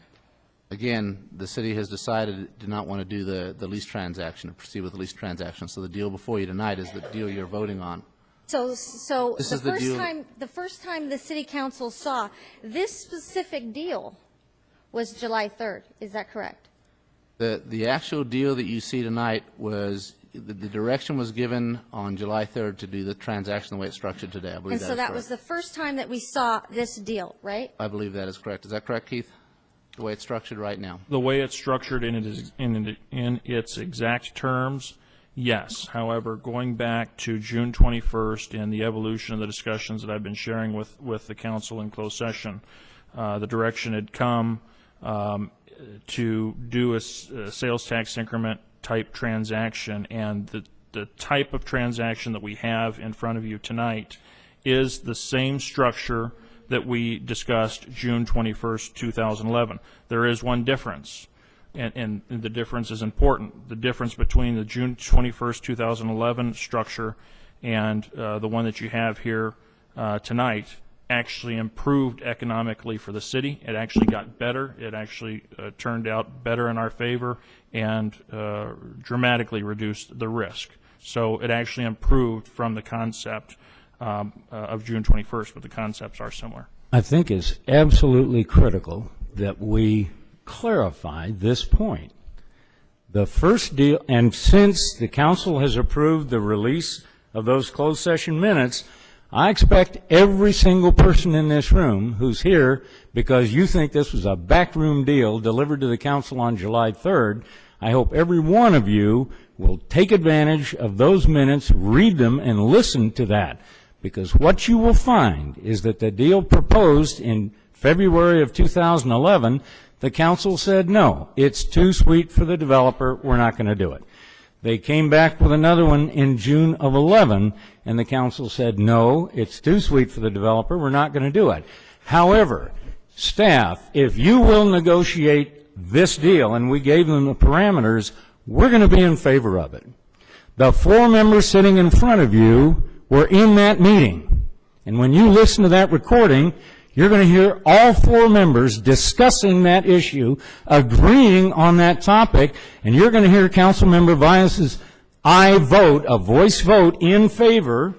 Again, the city has decided it did not want to do the lease transaction, or proceed with the lease transaction. So the deal before you tonight is the deal you're voting on. So This the is the first deal- time, the first time the city council saw this specific deal was July 3rd, is that correct? The actual deal that you see tonight was, the direction was given on July 3rd to do the transaction the way it's structured today. I believe And that so is that correct. was the first time that we saw this deal, right? I believe that is correct. Is that correct, Keith? The way it's structured right now? The way it's structured in its exact terms, yes. However, going back to June 21st and the evolution of the discussions that I've been sharing with the council in closed session, the direction had come to do a sales tax increment type transaction, and the type of transaction that we have in front of you tonight is the same structure that we discussed June 21st, 2011. There is one difference, and the difference is important. The difference between the June 21st, 2011 structure and the one that you have here tonight actually improved economically for the city. It actually got better. It actually turned out better in our favor and dramatically reduced the risk. So it actually improved from the concept of June 21st, but the concepts are similar. I think it's absolutely critical that we clarify this point. The first deal, and since the council has approved the release of those closed session minutes, I expect every single person in this room who's here because you think this was a backroom deal delivered to the council on July 3rd, I hope every one of you will take advantage of those minutes, read them, and listen to that. Because what you will find is that the deal proposed in February of 2011, the council said, no, it's too sweet for the developer, we're not going to do it. They came back with another one in June of 11, and the council said, no, it's too sweet for the developer, we're not going to do it. However, staff, if you will negotiate this deal, and we gave them the parameters, we're going to be in favor of it. The 4 members sitting in front of you were in that meeting. And when you listen to that recording, you're going to hear all 4 members discussing that issue, agreeing on that topic, and you're going to hear Councilmember Vias's aye vote, a voice vote in favor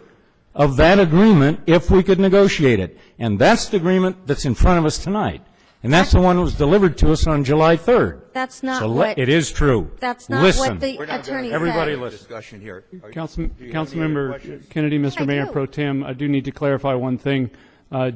of that agreement if we could negotiate it. And that's the agreement that's in front of us tonight. And that's the one that was delivered to us on July 3rd. That's not So what. it is true. That's not Listen. what the attorney Everybody said. listen. Discussion here. Councilmember Kennedy, Mr. Mayor Pro Tem, I do need to clarify one thing.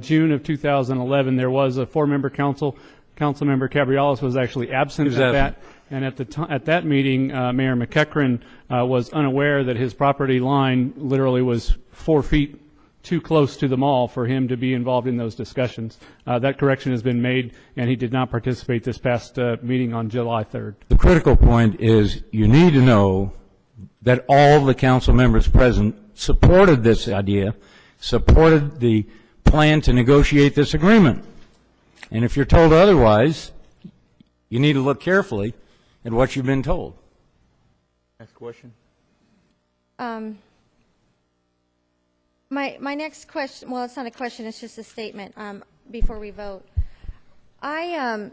June of 2011, there was a four-member council. Councilmember Cabriales was actually absent He was at absent. that. And at that meeting, Mayor McEachran was unaware that his property line literally was 4 feet too close to the mall for him to be involved in those discussions. That correction has been made, and he did not participate this past meeting on July 3rd. The critical point is you need to know that all the council members present supported this idea, supported the plan to negotiate this agreement. And if you're told otherwise, you need to look carefully at what you've been told. Next question. My next question, well, it's not a question, it's just a statement before we vote. I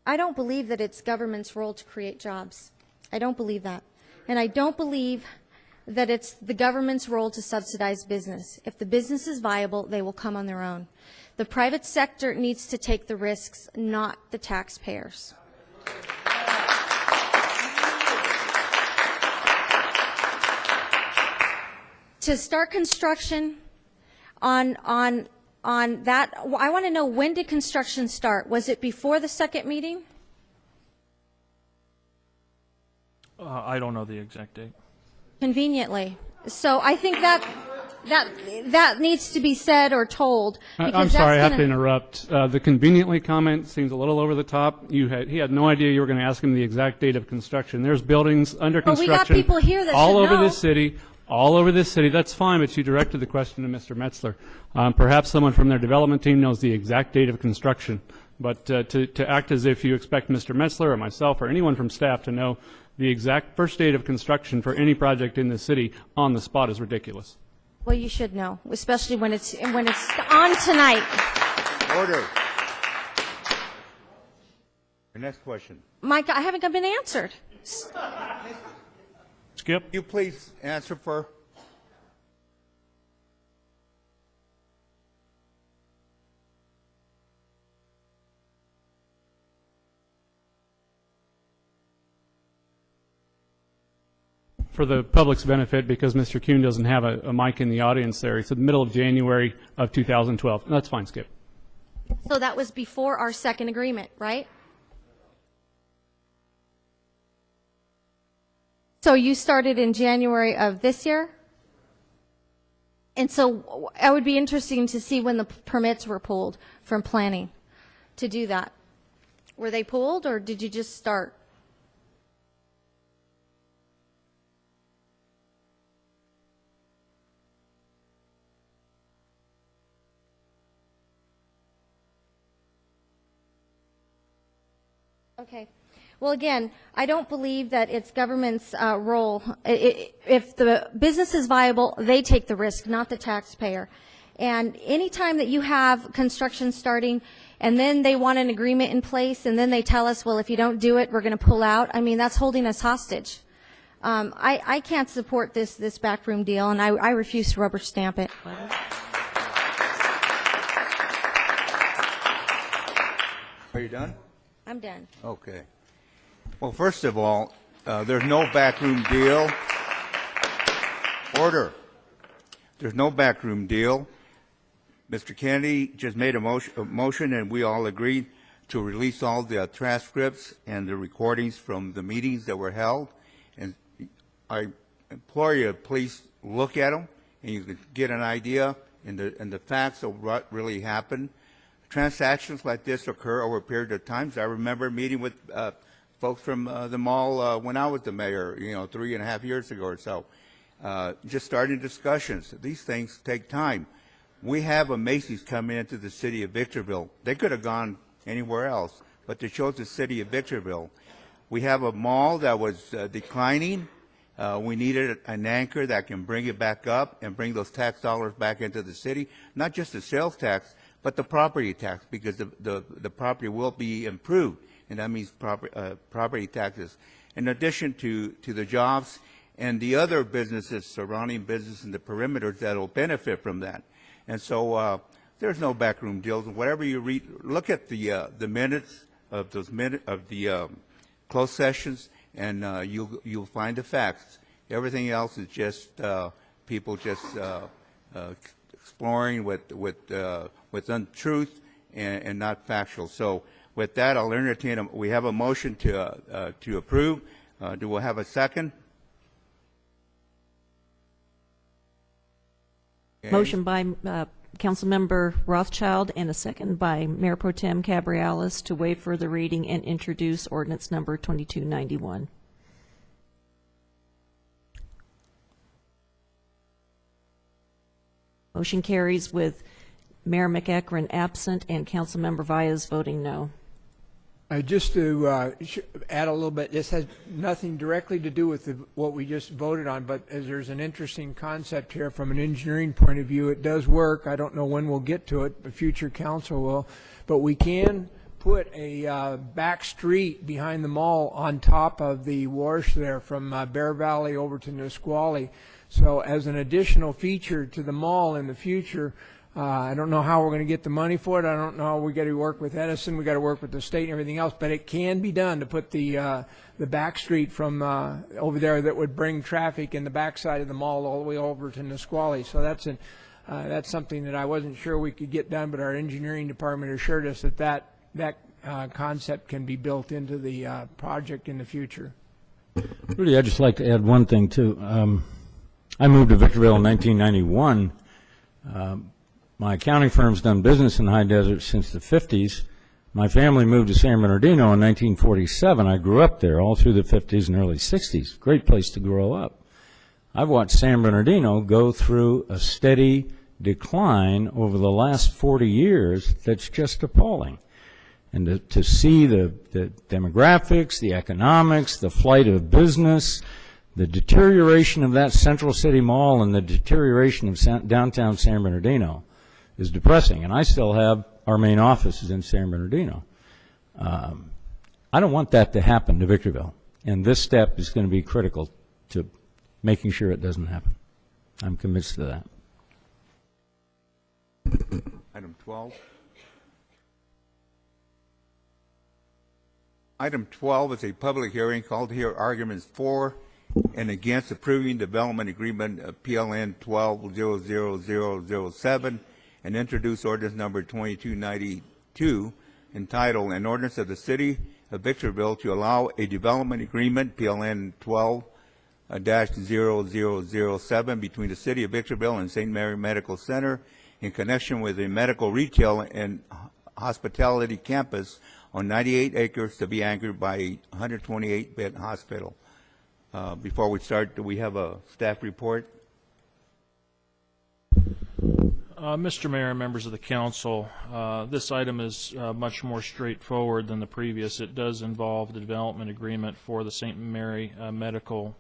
don't believe that it's government's role to create jobs. I don't believe that. And I don't believe that it's the government's role to subsidize business. If the business is viable, they will come on their own. The private sector needs to take the risks, not the taxpayers. To start construction on that, I want to know, when did construction start? Was it before the second meeting? I don't know the exact date. Conveniently. So I think that needs to be said or told. I'm sorry, I have to interrupt. The conveniently comment seems a little over the top. He had no idea you were going to ask him the exact date of construction. There's buildings under But we construction. got people here that all should over know. this city. All over this city. That's fine, but you directed the question to Mr. Metzler. Perhaps someone from their development team knows the exact date of construction. But to act as if you expect Mr. Metzler or myself or anyone from staff to know the exact first date of construction for any project in the city on the spot is ridiculous. Well, you should know, especially when it's on tonight. Order. Your next question. Mike, I haven't been answered. Skip. You please answer for. For the public's benefit, because Mr. Kuhn doesn't have a mic in the audience there, it's the middle of January of 2012. That's fine, Skip. So that was before our second agreement, right? So you started in January of this year? And so it would be interesting to see when the permits were pulled from planning to do that. Were they pulled, or did you just start? Okay. Well, again, I don't believe that it's government's role. If the business is viable, they take the risk, not the taxpayer. And any time that you have construction starting and then they want an agreement in place and then they tell us, well, if you don't do it, we're going to pull out, I mean, that's holding us hostage. I can't support this backroom deal, and I refuse to rubber stamp it. Are you done? I'm done. Okay. Well, first of all, there's no backroom deal. Order. There's no backroom deal. Mr. Kennedy just made a motion, and we all agreed to release all the transcripts and the recordings from the meetings that were held. And I implore you to please look at them, and you can get an idea and the facts of what really happened. Transactions like this occur over a period of time. I remember meeting with folks from the mall when I was the mayor, 3.5 years ago or so, just starting discussions. These things take time. We have a Macy's coming into the city of Victorville. They could have gone anywhere else, but they chose the city of Victorville. We have a mall that was declining. We needed an anchor that can bring it back up and bring those tax dollars back into the city, not just the sales tax, but the property tax, because the property will be improved, and that means property taxes. In addition to the jobs and the other businesses, surrounding business in the perimeters that will benefit from that. And so there's no backroom deals. Whatever you read, look at the minutes of the closed sessions, and you'll find the facts. Everything else is just people just exploring with untruth and not factual. So with that, I'll entertain. We have a motion to approve. Do we have a second? Okay. Motion by Councilmember Rothschild and a second by Mayor Pro Tem Cabrialis to waive further reading and introduce ordinance number 2291. Motion carries with Mayor McEachran absent and Councilmember Valles voting no. Just to add a little bit, this has nothing directly to do with what we just voted on, but as there's an interesting concept here from an engineering point of view. It does work. I don't know when we'll get to it, but future council will. But we can put a back street behind the mall on top of the wash there from Bear Valley over to Nisqually. So as an additional feature to the mall in the future, I don't know how we're going to get the money for it. I don't know. We got to work with Edison. We got to work with the state and everything else. But it can be done to put the back street from over there that would bring traffic in the backside of the mall all the way over to Nisqually. So that's something that I wasn't sure we could get done, but our engineering department assured us that concept can be built into the project in the future. Rudy, I'd just like to add one thing too. I moved to Victorville in 1991. My accounting firm's done business in High Desert since the 50s. My family moved to San Bernardino in 1947. I grew up there all through the 50s and early 60s. Great place to grow up. I've watched San Bernardino go through a steady decline over the last 40 years that's just appalling. And to see the demographics, the economics, the flight of business, the deterioration of that Central City Mall and the deterioration of downtown San Bernardino is depressing. And I still have our main offices in San Bernardino. I don't want that to happen to Victorville. And this step is going to be critical to making sure it doesn't happen. I'm convinced of that. Item 12. Item 12 is a public hearing called to hear arguments for and against approving development agreement of PLN 12-00007 and introduce ordinance number 2292 entitled An Ordinance of the City of Victorville to allow a development agreement PLN 12-0007 between the City of Victorville and St. Mary Medical Center in connection with a medical retail and hospitality campus on 98 acres to be anchored by a 128-bed hospital. Before we start, do we have a staff report? Mr. Mayor and members of the council, this item is much more straightforward than the previous. It does involve the development agreement for the St. Mary Medical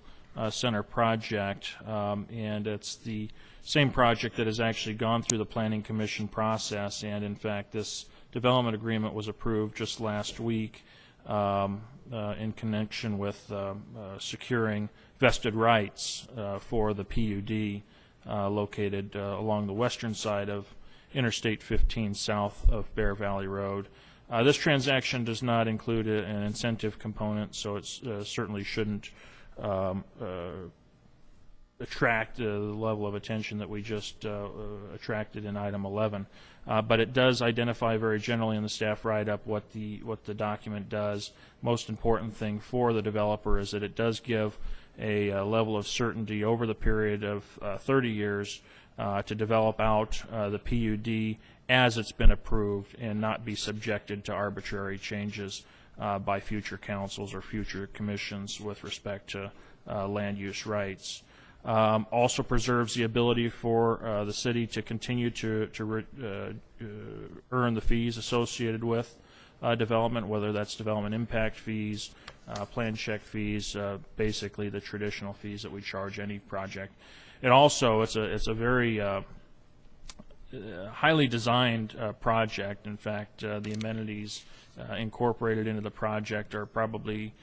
Center project, and it's the same project that has actually gone through the Planning Commission process, and in fact this development agreement was approved just last week in connection with securing vested rights for the PUD located along the western side of Interstate 15 south of Bear Valley Road. This transaction does not include an incentive component, so it certainly shouldn't attract the level of attention that we just attracted in item 11. But it does identify very generally in the staff write-up what the document does. Most important thing for the developer is that it does give a level of certainty over the period of 30 years to develop out the PUD as it's been approved and not be subjected to arbitrary changes by future councils or future commissions with respect to land use rights. Also preserves the ability for the city to continue to earn the fees associated with development, whether that's development impact fees, plan check fees, basically the traditional fees that we charge any project. And also, it's a very highly designed project. In fact, the amenities incorporated into the project are probably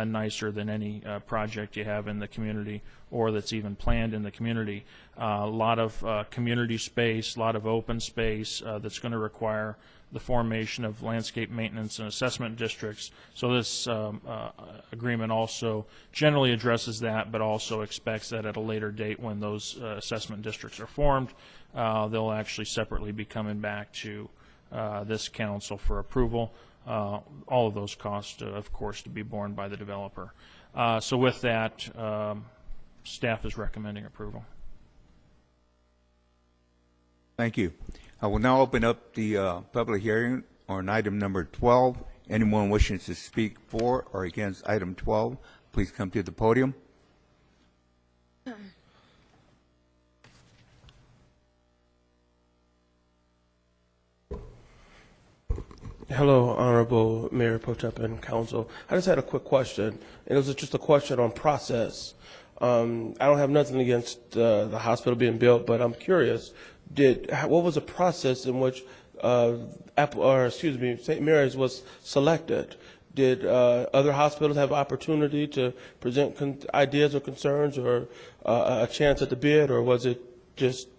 nicer than any project you have in the community or that's even planned in the community. A lot of community space, a lot of open space that's going to require the formation of landscape maintenance and assessment districts. So this agreement also generally addresses that, but also expects that at a later date when those assessment districts are formed, they'll actually separately be coming back to this council for approval. All of those costs, of course, to be borne by the developer. So with that, staff is recommending approval. Thank you. I will now open up the public hearing on item number 12. Anyone wishing to speak for or against item 12, please come to the podium. Hello, Honorable Mayor Pro Tem and Council. I just had a quick question, and it was just a question on process. I don't have nothing against the hospital being built, but I'm curious. What was the process in which St. Mary's was selected? Did other hospitals have opportunity to present ideas or concerns or a chance at the bid, or was it just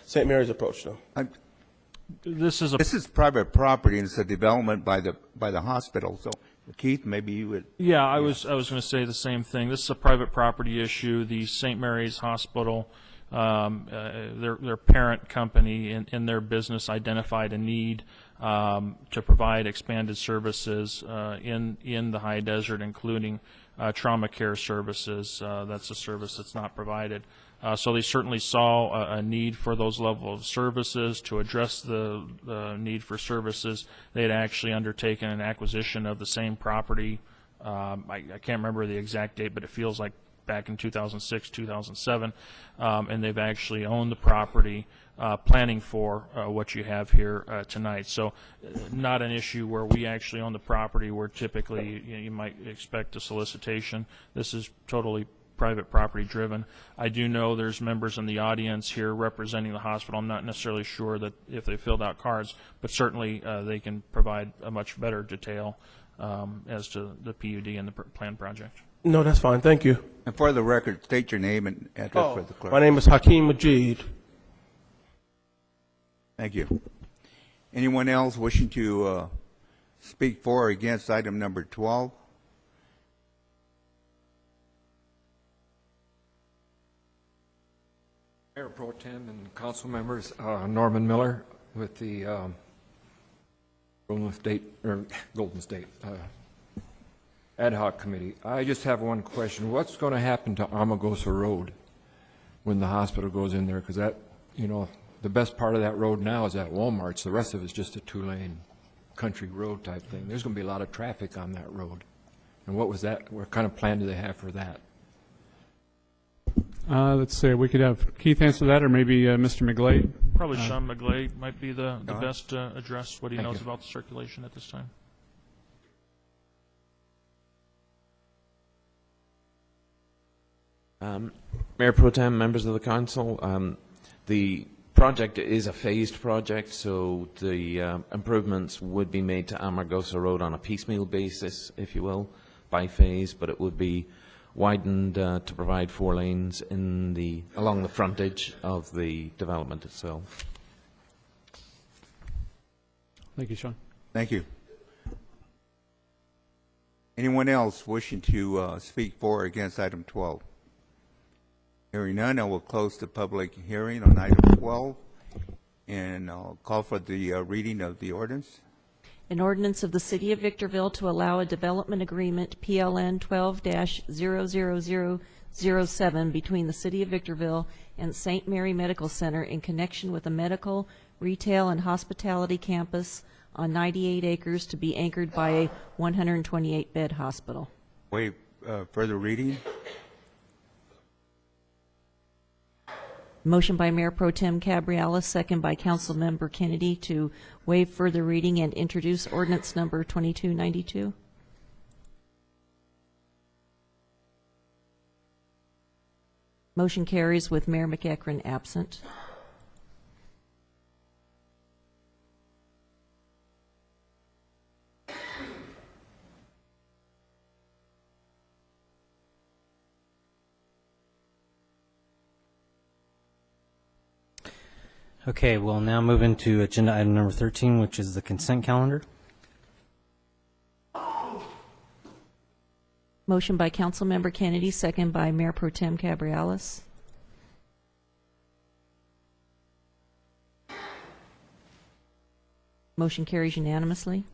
St. Mary's approached them? This is private property, and it's a development by the hospital. So, Keith, maybe you would. Yeah, I was going to say the same thing. This is a private property issue. The St. Mary's Hospital, their parent company in their business identified a need to provide expanded services in the high desert, including trauma care services. That's a service that's not provided. So they certainly saw a need for those level of services. To address the need for services, they had actually undertaken an acquisition of the same property. I can't remember the exact date, but it feels like back in 2006, 2007, and they've actually owned the property, planning for what you have here tonight. So not an issue where we actually own the property, where typically you might expect a solicitation. This is totally private property driven. I do know there's members in the audience here representing the hospital. I'm not necessarily sure that if they filled out cards, but certainly they can provide a much better detail as to the PUD and the planned project. No, that's fine. Thank you. And for the record, state your name and address for the clerk. My name is Hakeem Majid. Thank you. Anyone else wishing to speak for or against item number 12? Mayor Pro Tem and council members, Norman Miller with the Golden State Ad Hoc Committee. I just have one question. What's going to happen to Armagosa Road when the hospital goes in there? Because that, the best part of that road now is at Walmart's. The rest of it's just a two-lane country road type thing. There's going to be a lot of traffic on that road. And what kind of plan do they have for that? Let's see, we could have Keith answer that, or maybe Mr. McGlade. Probably Sean McGlade might be the best to address what he knows about the circulation at this time. Mayor Pro Tem, members of the council, the project is a phased project, so the improvements would be made to Amargosa Road on a piecemeal basis, if you will, by phase, but it would be widened to provide 4 lanes along the frontage of the development itself. Thank you, Sean. Thank you. Anyone else wishing to speak for or against item 12? Hearing none, I will close the public hearing on item 12, and I'll call for the reading of the ordinance. An ordinance of the City of Victorville to allow a development agreement, PLN 12-00007, between the City of Victorville and St. Mary Medical Center in connection with a medical, retail, and hospitality campus on 98 acres to be anchored by a 128-bed hospital. Wait, further reading? Motion by Mayor Pro Tem Cabrialis, second by Councilmember Kennedy, to waive further reading and introduce ordinance number 2292. Motion carries with Mayor McEachron absent. Okay, we'll now move into agenda item number 13, which is the consent calendar. Motion by Councilmember Kennedy, second by Mayor Pro Tem Cabrialis. Motion carries unanimously.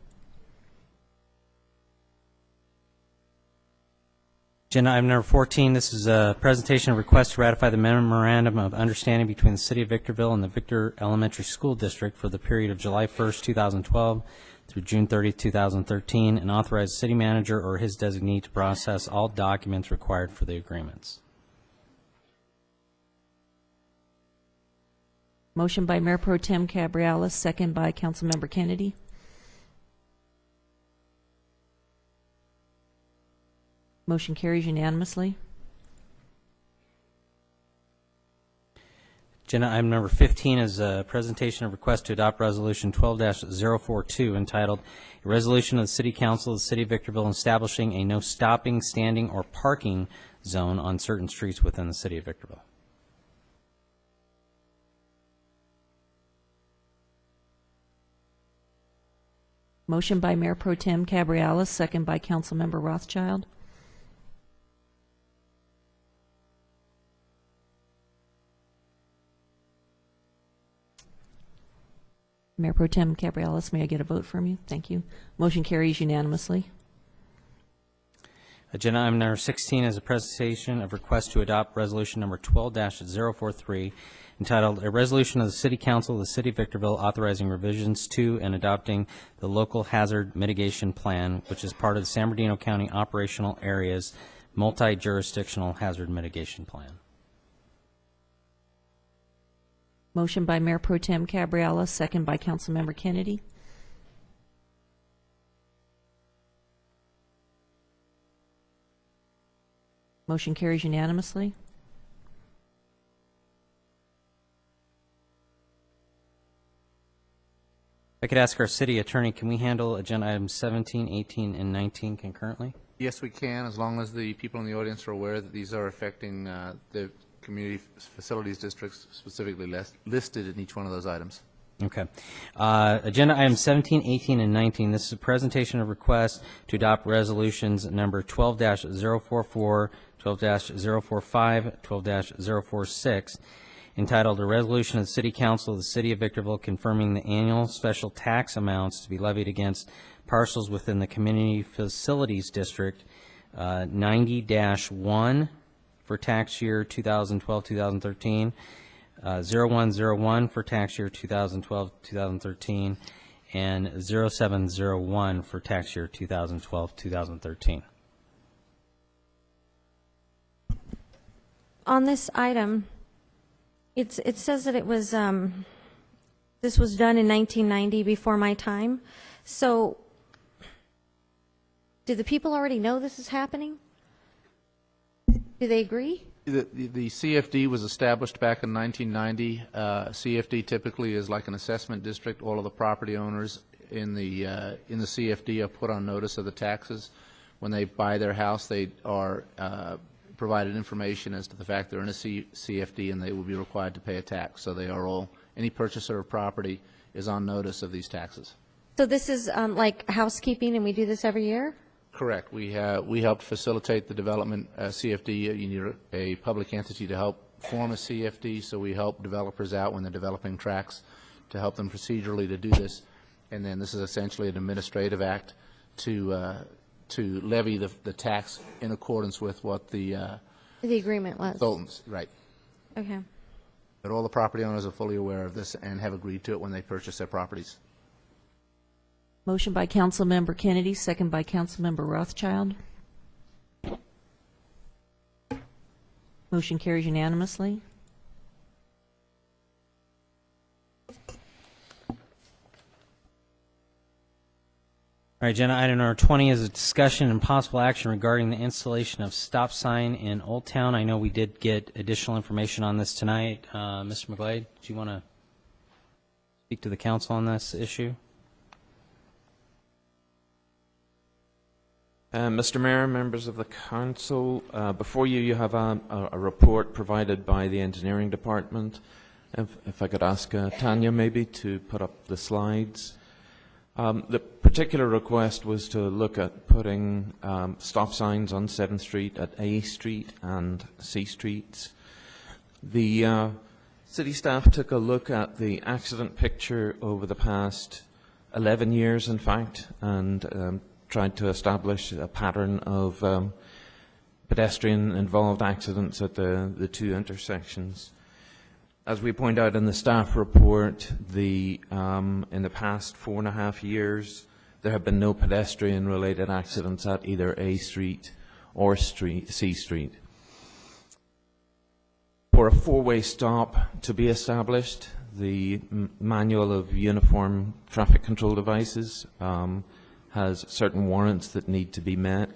Agenda item number 14, this is a presentation of request to ratify the memorandum of understanding between the City of Victorville and the Victor Elementary School District for the period of July 1st, 2012 through June 30th, 2013, and authorize the city manager or his designee to process all documents required for the agreements. Motion by Mayor Pro Tem Cabrialis, second by Councilmember Kennedy. Motion carries unanimously. Agenda item number 15 is a presentation of request to adopt Resolution 12-042 entitled, "A Resolution of the City Council of the City of Victorville establishing a no stopping, standing, or parking zone on certain streets within the City of Victorville." Motion by Mayor Pro Tem Cabrialis, second by Councilmember Rothschild. Mayor Pro Tem Cabrialis, may I get a vote from you? Thank you. Motion carries unanimously. Agenda item number 16 is a presentation of request to adopt resolution number 12-043 entitled, "A Resolution of the City Council of the City of Victorville authorizing revisions to and adopting the Local Hazard Mitigation Plan, which is part of the San Bernardino County Operational Areas Multi-Jurisdictional Hazard Mitigation Plan." Motion by Mayor Pro Tem Cabrialis, second by Councilmember Kennedy. Motion carries unanimously. If I could ask our city attorney, can we handle agenda items 17, 18, and 19 concurrently? Yes, we can, as long as the people in the audience are aware that these are affecting the community facilities districts specifically listed in each one of those items. Okay. Agenda items 17, 18, and 19. This is a presentation of requests to adopt resolutions number 12-044, 12-045, 12-046, entitled, "A Resolution of the City Council of the City of Victorville confirming the annual special tax amounts to be levied against parcels within the Community Facilities District 90-1 for tax year 2012-2013, 0101 for tax year 2012-2013, and 0701 for tax year 2012-2013. On this item, it says that it was, this was done in 1990 before my time. So, do the people already know this is happening? Do they agree? The CFD was established back in 1990. CFD typically is like an assessment district. All of the property owners in the CFD are put on notice of the taxes. When they buy their house, they are provided information as to the fact they're in a CFD and they will be required to pay a tax. So they are all, any purchaser of property is on notice of these taxes. So this is like housekeeping, and we do this every year? Correct. We helped facilitate the development CFD. You need a public entity to help form a CFD, so we help developers out when they're developing tracts to help them procedurally to do this. And then this is essentially an administrative act to levy the tax in accordance with what the agreement was. Consultants, right. Okay. But all the property owners are fully aware of this and have agreed to it when they purchase their properties. Motion by Councilmember Kennedy, second by Councilmember Rothschild. Motion carries unanimously. All right, agenda item number 20 is a discussion and possible action regarding the installation of stop sign in Old Town. I know we did get additional information on this tonight. Mr. McGlade, do you want to speak to the council on this issue? Mr. Mayor, members of the council, before you have a report provided by the engineering department If I could ask Tanya maybe to put up the slides. The particular request was to look at putting stop signs on 7th Street at A Street and C Streets. The city staff took a look at the accident picture over the past 11 years, in fact, and tried to establish a pattern of pedestrian-involved accidents at the two intersections. As we point out in the staff report, in the past 4.5 years, there have been no pedestrian-related accidents at either A Street or C Street. For a four-way stop to be established, the Manual of Uniform Traffic Control Devices has certain warrants that need to be met,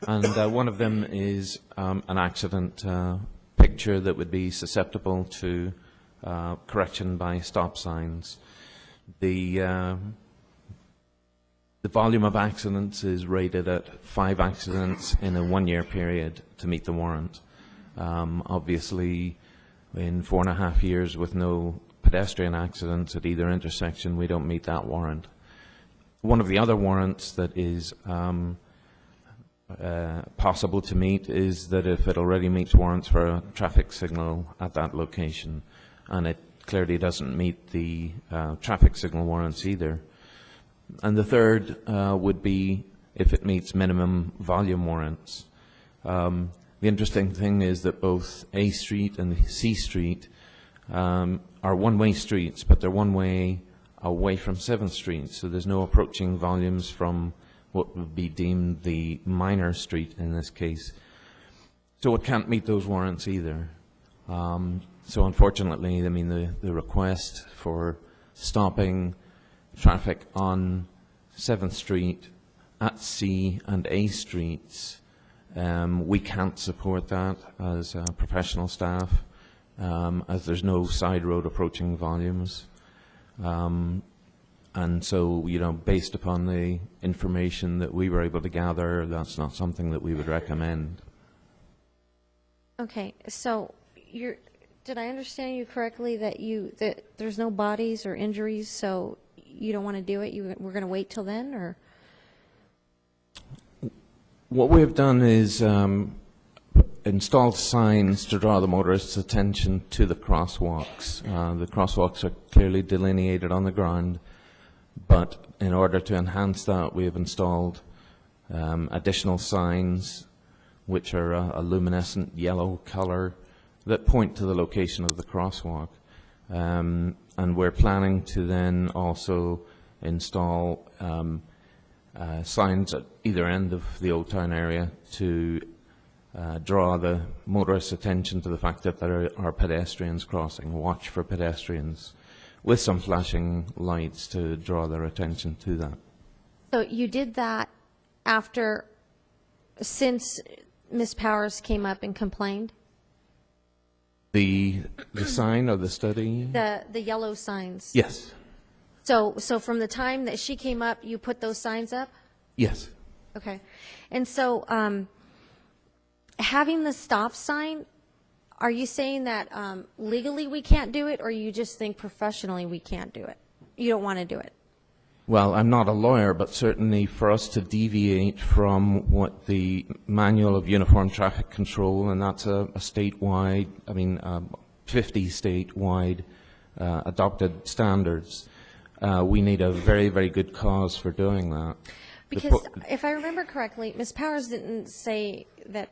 and one of them is an accident picture that would be susceptible to correction by stop signs. The volume of accidents is rated at 5 accidents in a 1-year period to meet the warrant. Obviously, in 4.5 years with no pedestrian accidents at either intersection, we don't meet that warrant. One of the other warrants that is possible to meet is that if it already meets warrants for a traffic signal at that location, and it clearly doesn't meet the traffic signal warrants either. And the third would be if it meets minimum volume warrants. The interesting thing is that both A Street and C Street are one-way streets, but they're one-way away from 7th Street, so there's no approaching volumes from what would be deemed the minor street in this case. So it can't meet those warrants either. So unfortunately, I mean, the request for stopping traffic on 7th Street at C and A Streets, we can't support that as professional staff, as there's no side road approaching volumes. And so, you know, based upon the information that we were able to gather, that's not something that we would recommend. Okay, so did I understand you correctly that there's no bodies or injuries, so you don't want to do it? We're going to wait till then, or? What we have done is installed signs to draw the motorists' attention to the crosswalks. The crosswalks are clearly delineated on the ground, but in order to enhance that, we have installed additional signs which are a luminescent yellow color that point to the location of the crosswalk. And we're planning to then also install signs at either end of the Old Town area to draw the motorists' attention to the fact that there are pedestrians crossing. Watch for pedestrians, with some flashing lights to draw their attention to that. So you did that since Ms. Powers came up and complained? The sign or the study? The yellow signs? Yes. So from the time that she came up, you put those signs up? Yes. Okay. And so having the stop sign, are you saying that legally we can't do it, or you just think professionally we can't do it? You don't want to do it? Well, I'm not a lawyer, but certainly for us to deviate from what the Manual of Uniform Traffic Control, and that's a statewide, 50 statewide adopted standards, we need a very, very good cause for doing that. Because if I remember correctly, Ms. Powers didn't say that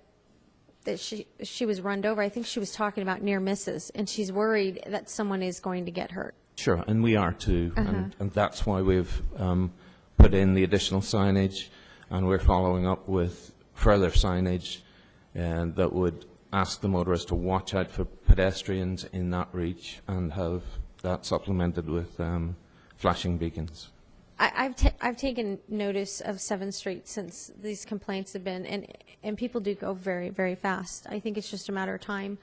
she was run over. I think she was talking about near misses, and she's worried that someone is going to get hurt. Sure, and we are too, and that's why we've put in the additional signage, and we're following up with further signage that would ask the motorists to watch out for pedestrians in that reach and have that supplemented with flashing beacons. I've taken notice of 7th Street since these complaints have been, and people do go very, very fast. I think it's just a matter of time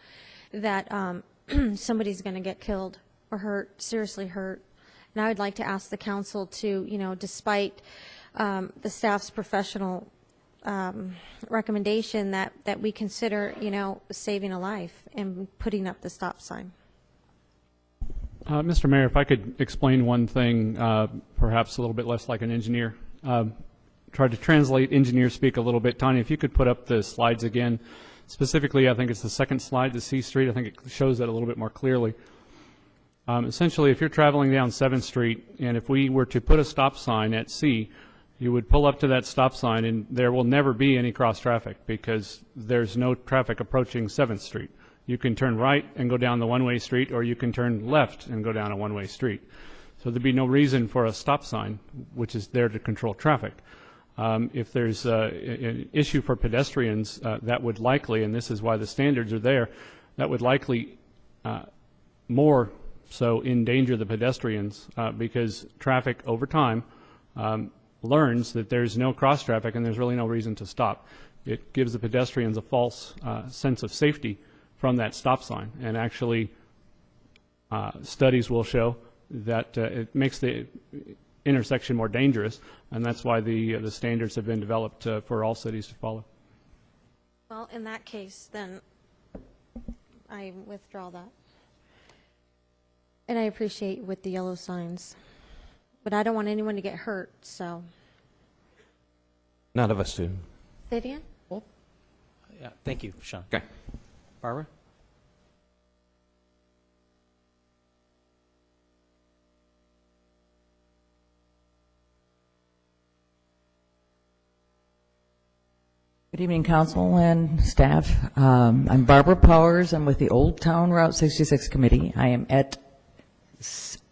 that somebody's going to get killed or hurt, seriously hurt. And I would like to ask the council to, despite the staff's professional recommendation, that we consider, saving a life and putting up the stop sign. Mr. Mayor, if I could explain one thing, perhaps a little bit less like an engineer. Try to translate engineer speak a little bit. Tanya, if you could put up the slides again. Specifically, I think it's the second slide, the C Street. I think it shows that a little bit more clearly. Essentially, if you're traveling down 7th Street, and if we were to put a stop sign at C, you would pull up to that stop sign, and there will never be any cross traffic because there's no traffic approaching 7th Street. You can turn right and go down the one-way street, or you can turn left and go down a one-way street. So there'd be no reason for a stop sign, which is there to control traffic. If there's an issue for pedestrians, that would likely, and this is why the standards are there, that would likely more so endanger the pedestrians because traffic over time learns that there's no cross traffic and there's really no reason to stop. It gives the pedestrians a false sense of safety from that stop sign, and actually studies will show that it makes the intersection more dangerous, and that's why the standards have been developed for all cities to follow. Well, in that case, then I withdraw that. And I appreciate with the yellow signs, but I don't want anyone to get hurt, so. None of us do. Say it again? Yeah, thank you, Sean. Okay. Barbara? Good evening, Council and staff. I'm Barbara Powers. I'm with the Old Town Route 66 Committee. I am at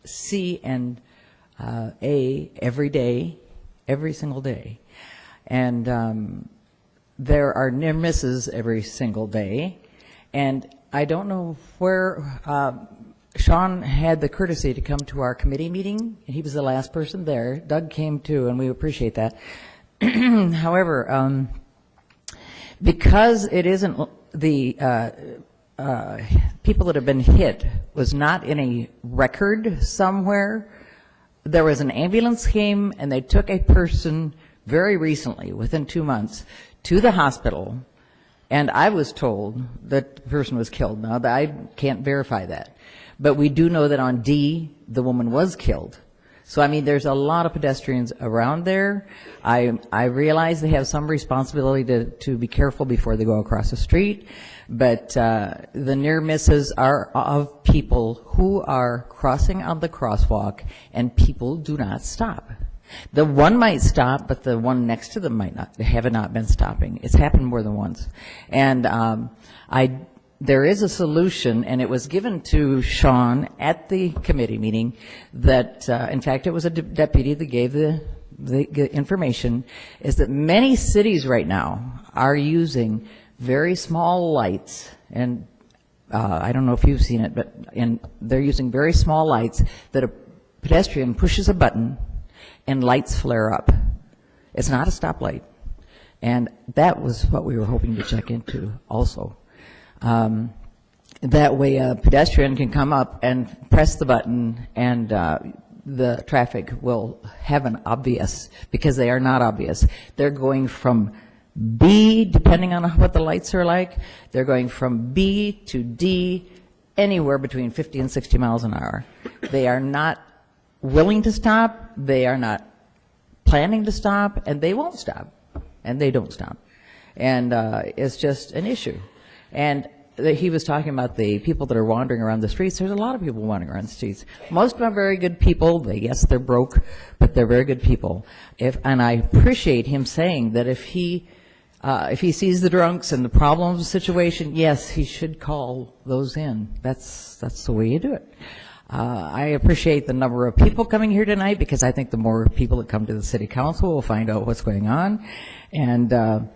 C and A every day, every single day. And there are near misses every single day. And I don't know where Sean had the courtesy to come to our committee meeting. He was the last person there. Doug came too, and we appreciate that. However, because it isn't the people that have been hit was not in a record somewhere. There was an ambulance came and they took a person very recently, within 2 months, to the hospital, and I was told that the person was killed. Now, I can't verify that, but we do know that on D, the woman was killed. So, I mean, there's a lot of pedestrians around there. I realize they have some responsibility to be careful before they go across the street, but the near misses are of people who are crossing on the crosswalk, and people do not stop. The one might stop, but the one next to them might not, have not been stopping. It's happened more than once. And there is a solution, and it was given to Sean at the committee meeting that, in fact, it was a deputy that gave the information, is that many cities right now are using very small lights, and I don't know if you've seen it, but they're using very small lights that a pedestrian pushes a button and lights flare up. It's not a stoplight. And that was what we were hoping to check into also. That way a pedestrian can come up and press the button, and the traffic will have an obvious, because they are not obvious. They're going from B, depending on what the lights are like, they're going from B to D, anywhere between 50 and 60 miles an hour. They are not willing to stop, they are not planning to stop, and they won't stop, and they don't stop. And it's just an issue. And he was talking about the people that are wandering around the streets. There's a lot of people wandering around the streets. Most of them are very good people. Yes, they're broke, but they're very good people. And I appreciate him saying that if he sees the drunks and the problems situation, yes, he should call those in. That's the way you do it. I appreciate the number of people coming here tonight, because I think the more people that come to the city council will find out what's going on. And the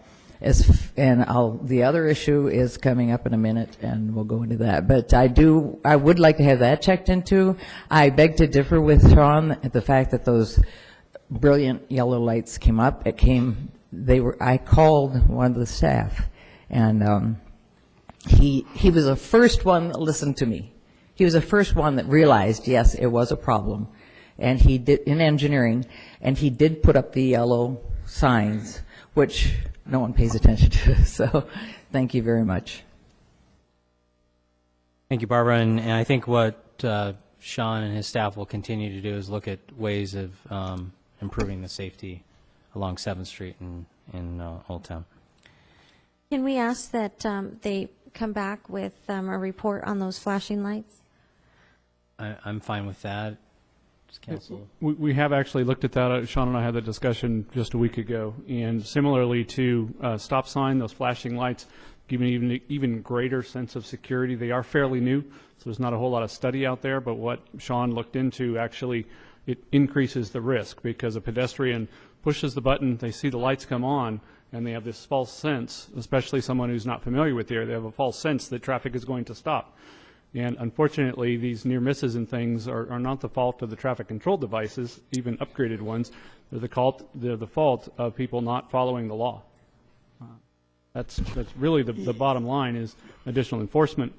other issue is coming up in a minute, and we'll go into that. But I would like to have that checked into. I beg to differ with Sean at the fact that those brilliant yellow lights came up. I called one of the staff, and he was the first one that listened to me. He was the first one that realized, yes, it was a problem, and he did in engineering, and he did put up the yellow signs, which no one pays attention to. So thank you very much. Thank you, Barbara. And I think what Sean and his staff will continue to do is look at ways of improving the safety along 7th Street in Old Town. Can we ask that they come back with a report on those flashing lights? I'm fine with that. Council. We have actually looked at that. Sean and I had that discussion just a week ago. And similarly to stop sign, those flashing lights give an even greater sense of security. They are fairly new, so there's not a whole lot of study out there. But what Sean looked into, actually, it increases the risk because a pedestrian pushes the button, they see the lights come on, and they have this false sense, especially someone who's not familiar with the area, they have a false sense that traffic is going to stop. And unfortunately, these near misses and things are not the fault of the traffic control devices, even upgraded ones. They're the fault of people not following the law. That's really the bottom line is additional enforcement,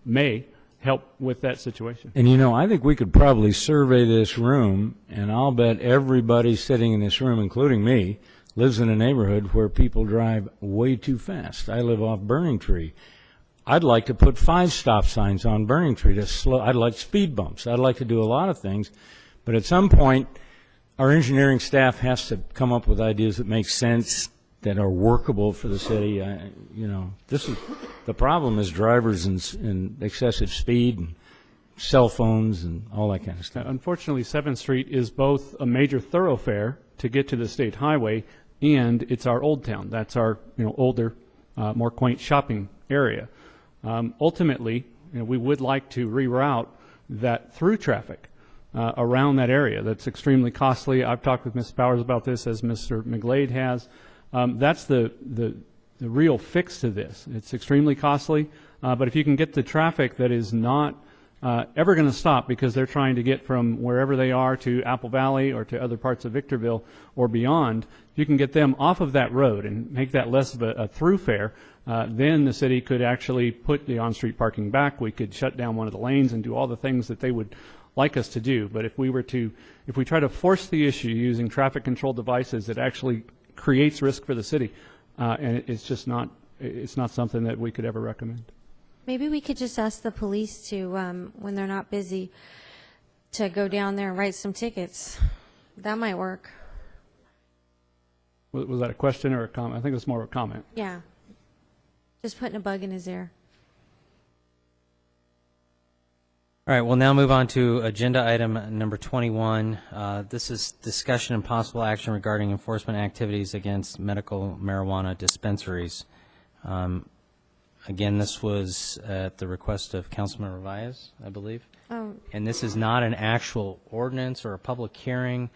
may help with that situation. And I think we could probably survey this room, and I'll bet everybody sitting in this room, including me, lives in a neighborhood where people drive way too fast. I live off Burning Tree. I'd like to put 5 stop signs on Burning Tree to slow. I'd like speed bumps. I'd like to do a lot of things. But at some point, our engineering staff has to come up with ideas that make sense, that are workable for the city. This is the problem is drivers and excessive speed and cell phones and all that kind of stuff. Unfortunately, 7th Street is both a major thoroughfare to get to the state highway, and it's our old town. That's our older, more quaint shopping area. Ultimately, we would like to reroute that through traffic around that area. That's extremely costly. I've talked with Ms. Bowers about this, as Mr. McGlade has. That's the real fix to this. It's extremely costly, but if you can get the traffic that is not ever going to stop because they're trying to get from wherever they are to Apple Valley or to other parts of Victorville or beyond, if you can get them off of that road and make that less of a throughfare, then the city could actually put the on-street parking back. We could shut down one of the lanes and do all the things that they would like us to do. But if we try to force the issue using traffic control devices, it actually creates risk for the city, and it's not something that we could ever recommend. Maybe we could just ask the police to, when they're not busy, to go down there and write some tickets. That might work. Was that a question or a comment? I think it was more of a comment. Yeah. Just putting a bug in his ear. All right, we'll now move on to agenda item number 21. This is discussion and possible action regarding enforcement activities against medical marijuana dispensaries. Again, this was at the request of Councilman Reyes, I believe. Oh. And this is not an actual ordinance or a public hearing.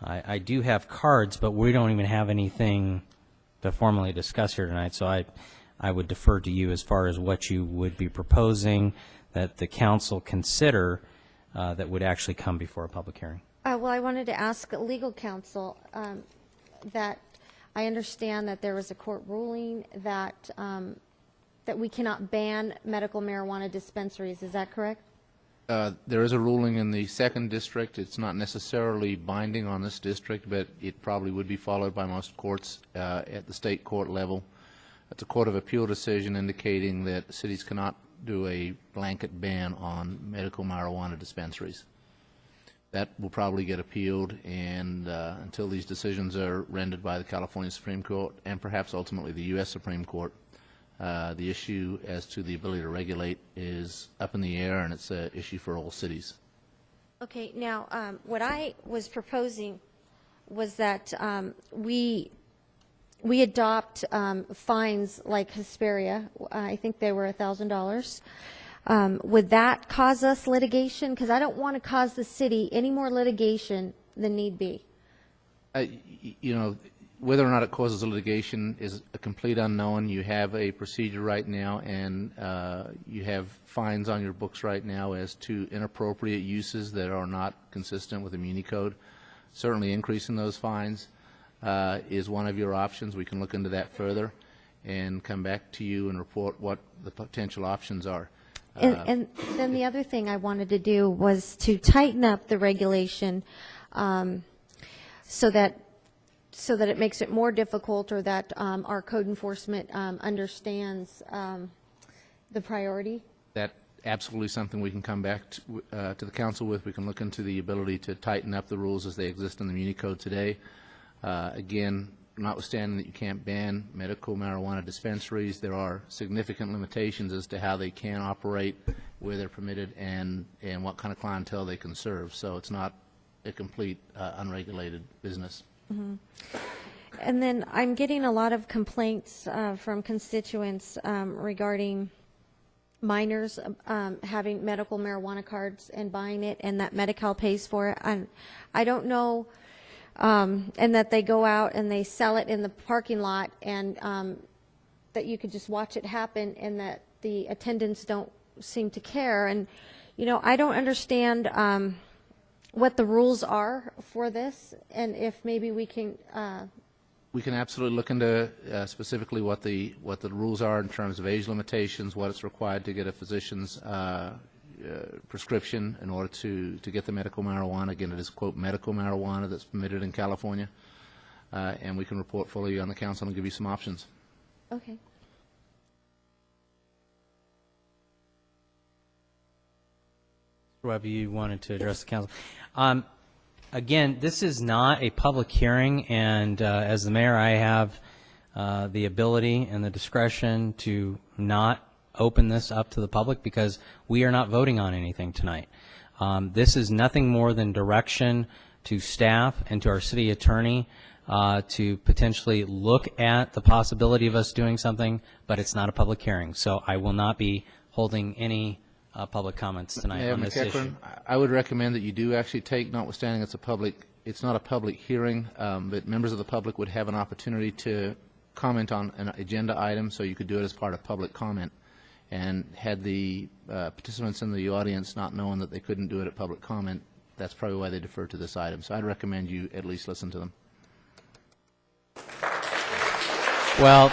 I do have cards, but we don't even have anything to formally discuss here tonight, so I would defer to you as far as what you would be proposing that the council consider that would actually come before a public hearing. Well, I wanted to ask legal counsel that I understand that there was a court ruling that that we cannot ban medical marijuana dispensaries. Is that correct? There is a ruling in the 2nd District. It's not necessarily binding on this district, but it probably would be followed by most courts at the state court level. It's a Court of Appeal decision indicating that cities cannot do a blanket ban on medical marijuana dispensaries. That will probably get appealed, and until these decisions are rendered by the California Supreme Court and perhaps ultimately the U.S. Supreme Court, the issue as to the ability to regulate is up in the air, and it's an issue for all cities. Okay, now what I was proposing was that we adopt fines like Hesperia. I think they were $1,000. Would that cause us litigation? Because I don't want to cause the city any more litigation than need be. Whether or not it causes litigation is a complete unknown. You have a procedure right now, and you have fines on your books right now as to inappropriate uses that are not consistent with the Muni Code. Certainly increasing those fines is one of your options. We can look into that further and come back to you and report what the potential options are. And then the other thing I wanted to do was to tighten up the regulation so that it makes it more difficult, or that our code enforcement understands the priority. That absolutely something we can come back to the council with. We can look into the ability to tighten up the rules as they exist in the Muni Code today. Again, notwithstanding that you can't ban medical marijuana dispensaries, there are significant limitations as to how they can operate, where they're permitted, and what kind of clientele they can serve. So it's not a complete unregulated business. Mm-hmm. And then I'm getting a lot of complaints from constituents regarding minors having medical marijuana cards and buying it, and that Medi-Cal pays for it. I don't know, and that they go out and they sell it in the parking lot, and that you could just watch it happen, and that the attendants don't seem to care. And, you know, I don't understand what the rules are for this, and if maybe we can... We can absolutely look into specifically what the rules are in terms of age limitations, what it's required to get a physician's prescription in order to get the medical marijuana. Again, it is, quote, medical marijuana that's permitted in California. And we can report fully on the council and give you some options. Okay. Webb, you wanted to address the council. Again, this is not a public hearing, and as the mayor, I have the ability and the discretion to not open this up to the public because we are not voting on anything tonight. This is nothing more than direction to staff and to our city attorney to potentially look at the possibility of us doing something, but it's not a public hearing. So I will not be holding any public comments tonight Mayor on this McEachern, issue. I would recommend that you do actually take, notwithstanding it's not a public hearing, but members of the public would have an opportunity to comment on an agenda item, so you could do it as part of public comment. And had the participants in the audience not known that they couldn't do it at public comment, that's probably why they deferred to this item. So I'd recommend you at least listen to them. Well,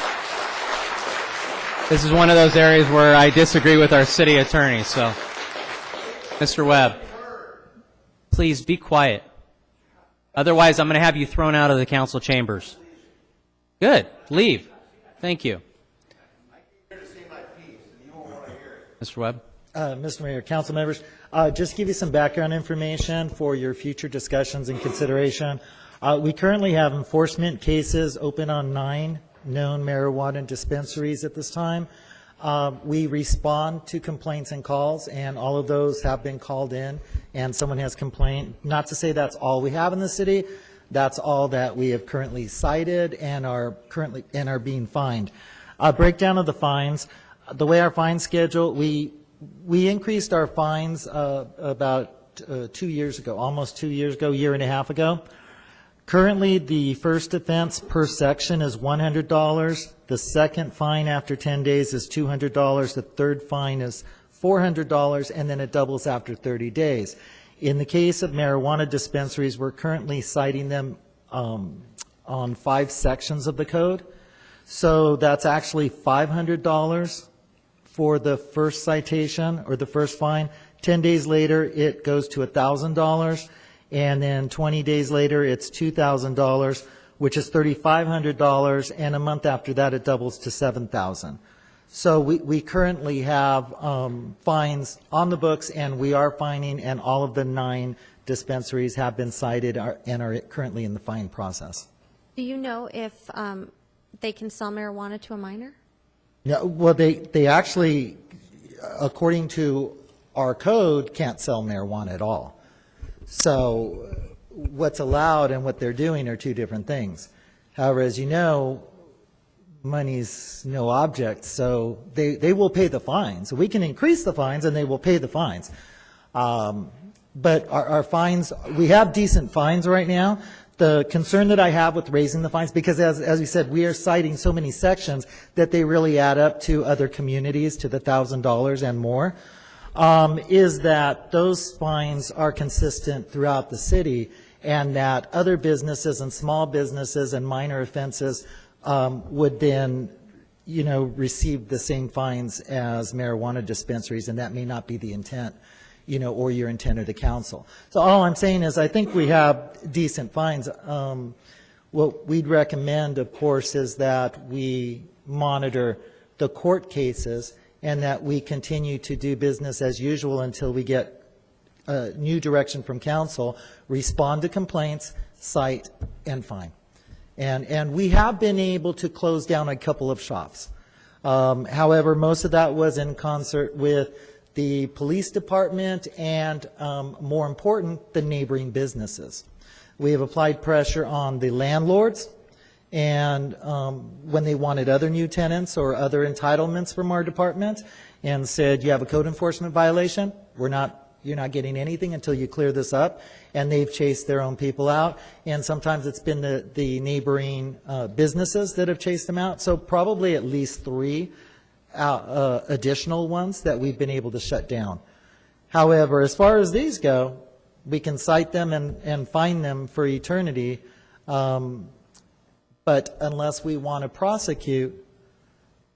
this is one of those areas where I disagree with our city attorney, so. Mr. Webb, please be quiet. Otherwise, I'm going to have you thrown out of the council chambers. Good. Leave. Thank you. Mr. Webb? Mr. Mayor, council members, just to give you some background information for your future discussions and consideration. We currently have enforcement cases open on 9 known marijuana dispensaries at this time. We respond to complaints and calls, and all of those have been called in, and someone has complained. Not to say that's all we have in the city. That's all that we have currently cited and are being fined. Breakdown of the fines. The way our fine schedule, we increased our fines about 2 years ago, almost 2 years ago, year and a half ago. Currently, the first offense per section is $100. The second fine after 10 days is $200. The third fine is $400, and then it doubles after 30 days. In the case of marijuana dispensaries, we're currently citing them on 5 sections of the code. So that's actually $500 for the first citation or the first fine. 10 days later, it goes to $1,000. And then 20 days later, it's $2,000, which is $3,500, and a month after that, it doubles to $7,000. So we currently have fines on the books, and we are fining, and all of the 9 dispensaries have been cited and are currently in the fine process. Do you know if they can sell marijuana to a minor? No, well, they actually, according to our code, can't sell marijuana at all. So what's allowed and what they're doing are 2 different things. However, as you know, money's no object, so they will pay the fines. So we can increase the fines and they will pay the fines. But our fines, we have decent fines right now. The concern that I have with raising the fines, because as you said, we are citing so many sections that they really add up to other communities to the $1,000 and more. Is that those fines are consistent throughout the city, and that other businesses and small businesses and minor offenses would then, receive the same fines as marijuana dispensaries, and that may not be the intent, or your intent of the council. So all I'm saying is I think we have decent fines. What we'd recommend, of course, is that we monitor the court cases and that we continue to do business as usual until we get new direction from council, respond to complaints, cite, and fine. And we have been able to close down a couple of shops. However, most of that was in concert with the police department and, more important, the neighboring businesses. We have applied pressure on the landlords, and when they wanted other new tenants or other entitlements from our department, and said, you have a code enforcement violation, you're not getting anything until you clear this up, and they've chased their own people out, and sometimes it's been the neighboring businesses that have chased them out, so probably at least 3 additional ones that we've been able to shut down. However, as far as these go, we can cite them and fine them for eternity, but unless we want to prosecute,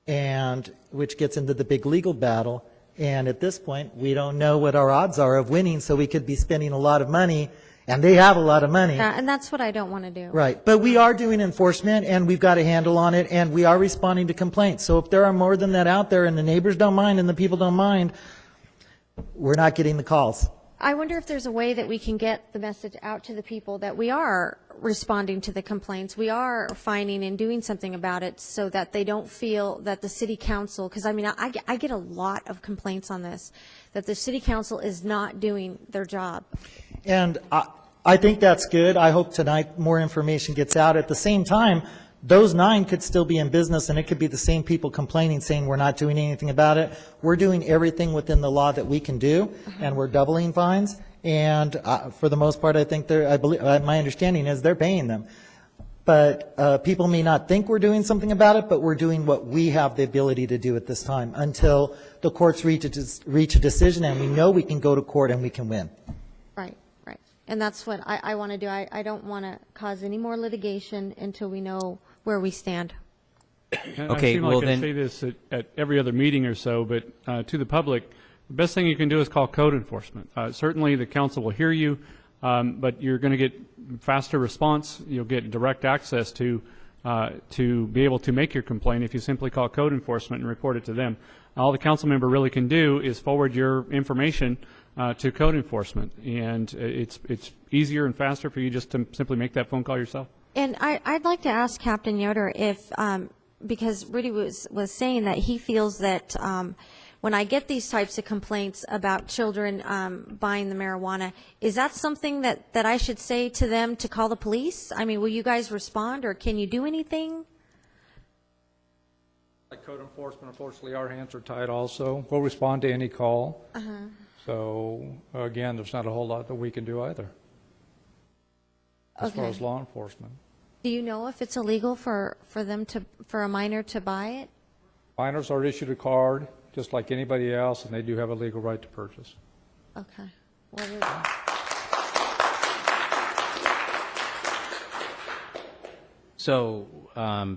and which gets into the big legal battle, and at this point, we don't know what our odds are of winning, so we could be spending a lot of money, and they have a lot of money. Yeah, and that's what I don't want to do. Right, but we are doing enforcement, and we've got a handle on it, and we are responding to complaints. So if there are more than that out there, and the neighbors don't mind, and the people don't mind, we're not getting the calls. I wonder if there's a way that we can get the message out to the people that we are responding to the complaints, we are fining and doing something about it, so that they don't feel that the city council, because I mean, I get a lot of complaints on this, that the city council is not doing their job. And I think that's good. I hope tonight more information gets out. At the same time, those 9 could still be in business, and it could be the same people complaining, saying we're not doing anything about it. We're doing everything within the law that we can do, and we're doubling fines. And for the most part, I think I believe, my understanding is they're paying them. But people may not think we're doing something about it, but we're doing what we have the ability to do at this time until the courts reach a decision, and we know we can go to court and we can win. Right, right. And that's what I want to do. I don't want to cause any more litigation until we know where we stand. And Okay, I seem well like I say this at every other meeting or so, but to the public, the best thing you can do is call code enforcement. Certainly, the council will hear you, but you're going to get faster response. You'll get direct access to be able to make your complaint if you simply call code enforcement and report it to them. All the council member really can do is forward your information to code enforcement, and it's easier and faster for you just to simply make that phone call yourself. And I'd like to ask Captain Yoder if, because Rudy was saying that he feels that when I get these types of complaints about children buying the marijuana, is that something that I should say to them to call the police? I mean, will you guys respond, or can you do anything? Like code enforcement, unfortunately, our hands are tied also. We'll respond to any call. So, again, there's not a whole lot that we can do either as far as law enforcement. Do you know if it's illegal for a minor to buy it? Minors are issued a card, just like anybody else, and they do have a legal right to purchase. Okay. So,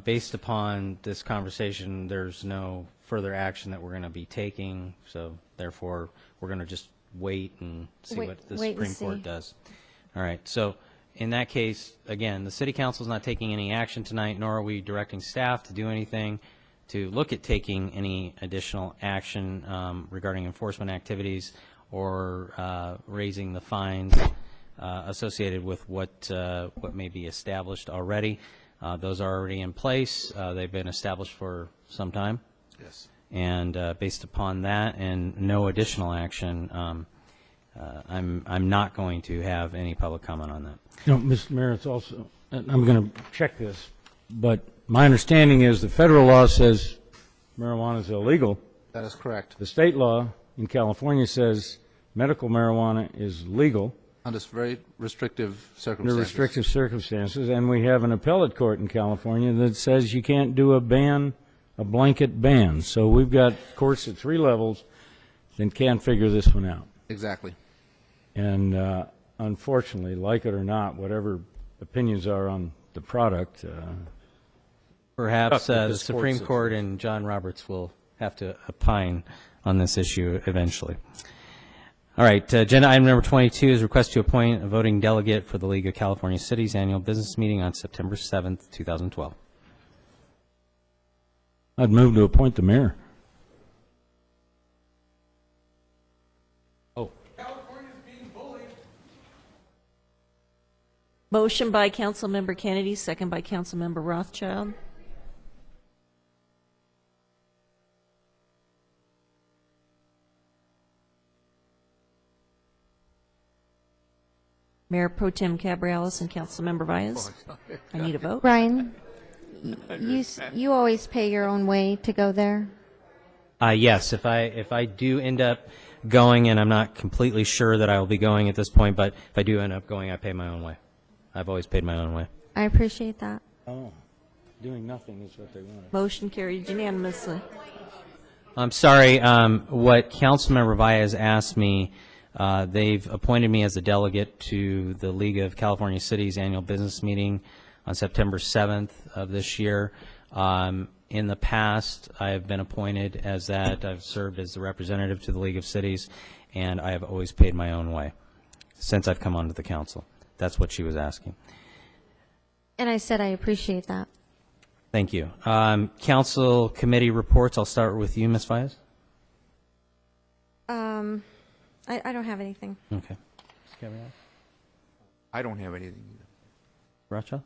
based upon this conversation, there's no further action that we're going to be taking, so therefore, we're going to just wait and see what the Supreme Court does. All right, so in that case, again, the City Council is not taking any action tonight, nor are we directing staff to do anything to look at taking any additional action regarding enforcement activities or raising the fines associated with what may be established already. Those are already in place. They've been established for some time. Yes. And based upon that and no additional action, I'm not going to have any public comment on that. You know, Mr. Mayor, it's also, and I'm going to check this, but my understanding is the federal law says marijuana is illegal. That is correct. The state law in California says medical marijuana is legal. Under very restrictive circumstances. Under restrictive circumstances, and we have an appellate court in California that says you can't do a blanket ban. So we've got courts at 3 levels that can't figure this one out. Exactly. And unfortunately, like it or not, whatever opinions are on the product, perhaps the Supreme Court and John Roberts will have to opine on this issue eventually. All right, agenda item number 22 is request to appoint a voting delegate for the League of California Cities annual business meeting on September 7th, 2012. I'd move to appoint the mayor. Motion by Councilmember Kennedy, second by Councilmember Rothschild. Mayor Pro Tem Cabrialis and Councilmember Valles. I need a vote. Brian, you always pay your own way to go there? Yes, if I do end up going, and I'm not completely sure that I will be going at this point, but if I do end up going, I pay my own way. I've always paid my own way. I appreciate that. Oh, doing nothing is what they wanted. Motion carried unanimously. I'm sorry, what Councilmember Valles asked me, they've appointed me as a delegate to the League of California Cities annual business meeting on September 7th of this year. In the past, I have been appointed as that. I've served as the representative to the League of Cities, and I have always paid my own way since I've come onto the council. That's what she was asking. And I said I appreciate that. Thank you. Council committee reports. I'll start with you, Ms. Valles. I don't have anything. Okay. I don't have anything either. Rothschild?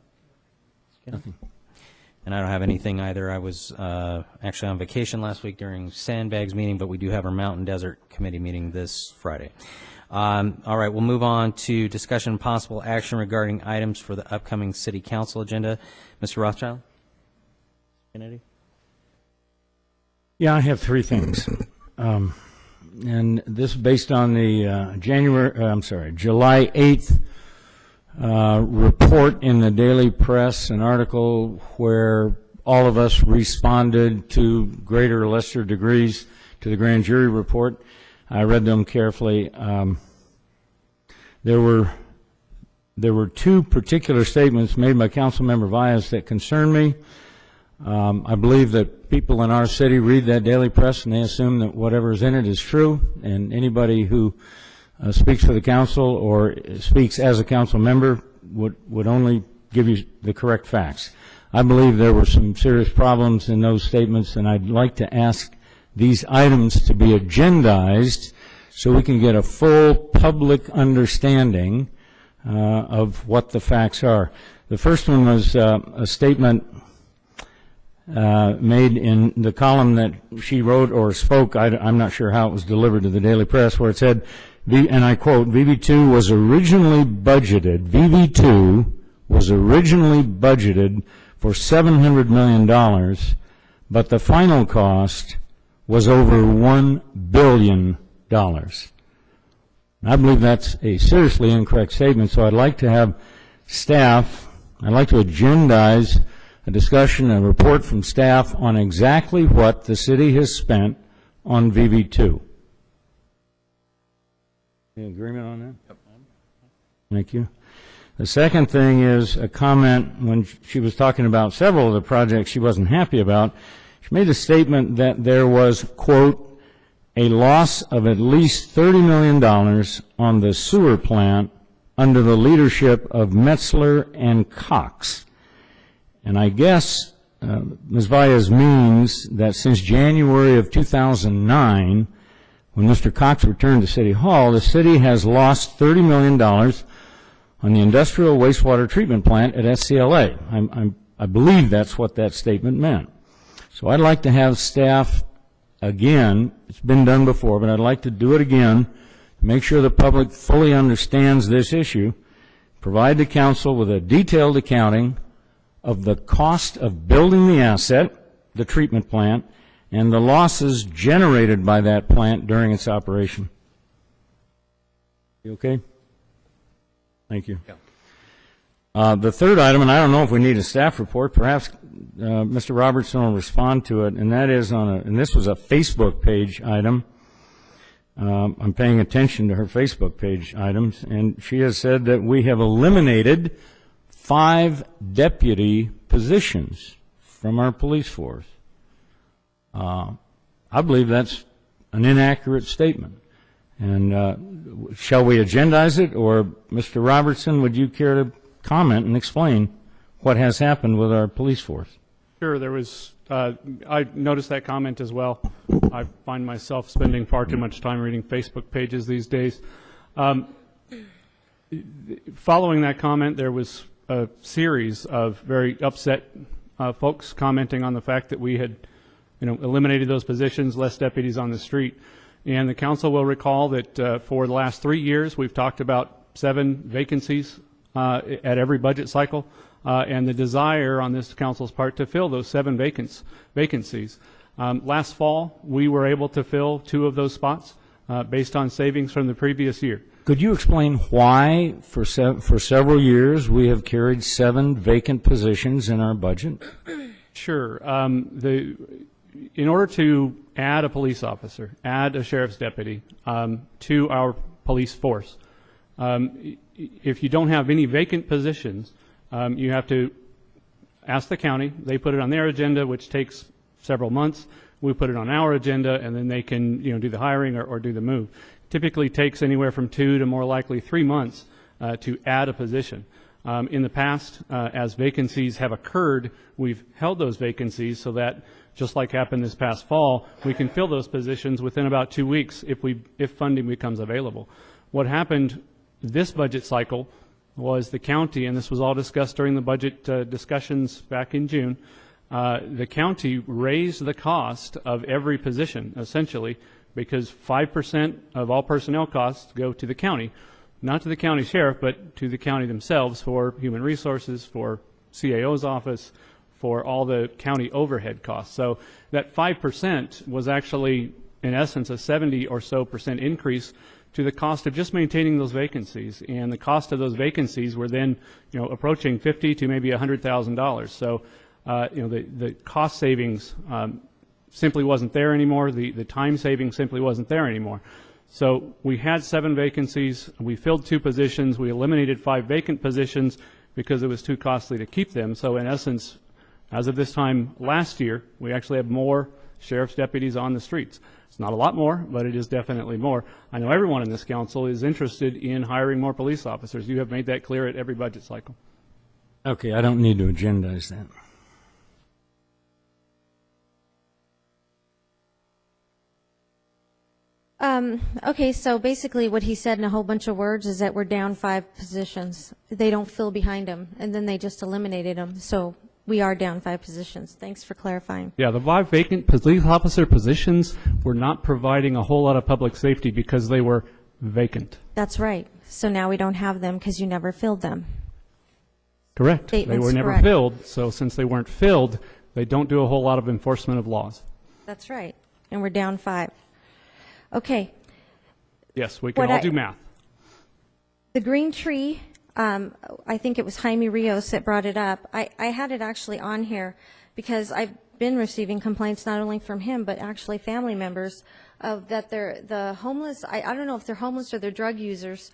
Nothing. And I don't have anything either. I was actually on vacation last week during Sandbags meeting, but we do have our Mountain Desert Committee meeting this Friday. All right, we'll move on to discussion and possible action regarding items for the upcoming City Council agenda. Mr. Rothschild? Kennedy? Yeah, I have three things. And this is based on the July 8th report in the Daily Press, an article where all of us responded to greater or lesser degrees to the grand jury report. I read them carefully. There were two particular statements made by Councilmember Valles that concern me. I believe that people in our city read that Daily Press and they assume that whatever is in it is true, and anybody who speaks for the council or speaks as a council member would only give you the correct facts. I believe there were some serious problems in those statements, and I'd like to ask these items to be agendized so we can get a full public understanding of what the facts are. The first one was a statement made in the column that she wrote or spoke. I'm not sure how it was delivered to the Daily Press, where it said, and I quote, VV2 was originally budgeted for $700 million, but the final cost was over $1 billion. I believe that's a seriously incorrect statement, so I'd like to have staff, I'd like to agendize a discussion, a report from staff on exactly what the city has spent on VV2. Any agreement on that? Yep. Thank you. The second thing is a comment when she was talking about several of the projects she wasn't happy about. She made a statement that there was, quote, a loss of at least $30 million on the sewer plant under the leadership of Metzler and Cox. And I guess Ms. Valles means that since January of 2009, when Mr. Cox returned to City Hall, the city has lost $30 million on the industrial wastewater treatment plant at SCLA. I believe that's what that statement meant. So I'd like to have staff, again, it's been done before, but I'd like to do it again to make sure the public fully understands this issue, provide the council with a detailed accounting of the cost of building the asset, the treatment plant, and the losses generated by that plant during its operation. You okay? Thank you. Yeah. The third item, and I don't know if we need a staff report, perhaps Mr. Robertson will respond to it, and that is and this was a Facebook page item. I'm paying attention to her Facebook page items, and she has said that we have eliminated 5 deputy positions from our police force. I believe that's an inaccurate statement. And shall we agendize it, or Mr. Robertson, would you care to comment and explain what has happened with our police force? Sure, there was, I noticed that comment as well. I find myself spending far too much time reading Facebook pages these days. Following that comment, there was a series of very upset folks commenting on the fact that we had, eliminated those positions, less deputies on the street. And the council will recall that for the last 3 years, we've talked about 7 vacancies at every budget cycle, and the desire on this council's part to fill those 7 vacancies. Last fall, we were able to fill 2 of those spots based on savings from the previous year. Could you explain why, for several years, we have carried 7 vacant positions in our budget? Sure. In order to add a police officer, add a sheriff's deputy to our police force, if you don't have any vacant positions, you have to ask the county. They put it on their agenda, which takes several months. We put it on our agenda, and then they can do the hiring or do the move. Typically takes anywhere from 2 to more likely 3 months to add a position. In the past, as vacancies have occurred, we've held those vacancies so that, just like happened this past fall, we can fill those positions within about 2 weeks if funding becomes available. What happened this budget cycle was the county, and this was all discussed during the budget discussions back in June, the county raised the cost of every position, essentially, because 5% of all personnel costs go to the county, not to the county sheriff, but to the county themselves for human resources, for CAO's office, for all the county overhead costs. So that 5% was actually, in essence, a 70% or so increase to the cost of just maintaining those vacancies. And the cost of those vacancies were then, approaching $50,000 to maybe $100,000. So, the cost savings simply wasn't there anymore. The time saving simply wasn't there anymore. So we had 7 vacancies. We filled 2 positions. We eliminated 5 vacant positions because it was too costly to keep them. So in essence, as of this time last year, we actually have more sheriff's deputies on the streets. It's not a lot more, but it is definitely more. I know everyone in this council is interested in hiring more police officers. You have made that clear at every budget cycle. Okay, I don't need to agendize that. Okay, so basically what he said in a whole bunch of words is that we're down 5 positions. They don't fill behind them, and then they just eliminated them. So we are down 5 positions. Thanks for clarifying. Yeah, the 5 vacant police officer positions were not providing a whole lot of public safety because they were vacant. That's right. So now we don't have them because you never filled them. Correct. Statement's they were never correct. filled, so since they weren't filled, they don't do a whole lot of enforcement of laws. That's right. And we're down 5. Okay. Yes, we can all do math. The green tree, I think it was Jaime Rios that brought it up. I had it actually on here because I've been receiving complaints not only from him, but actually family members of that the homeless, I don't know if they're homeless or they're drug users,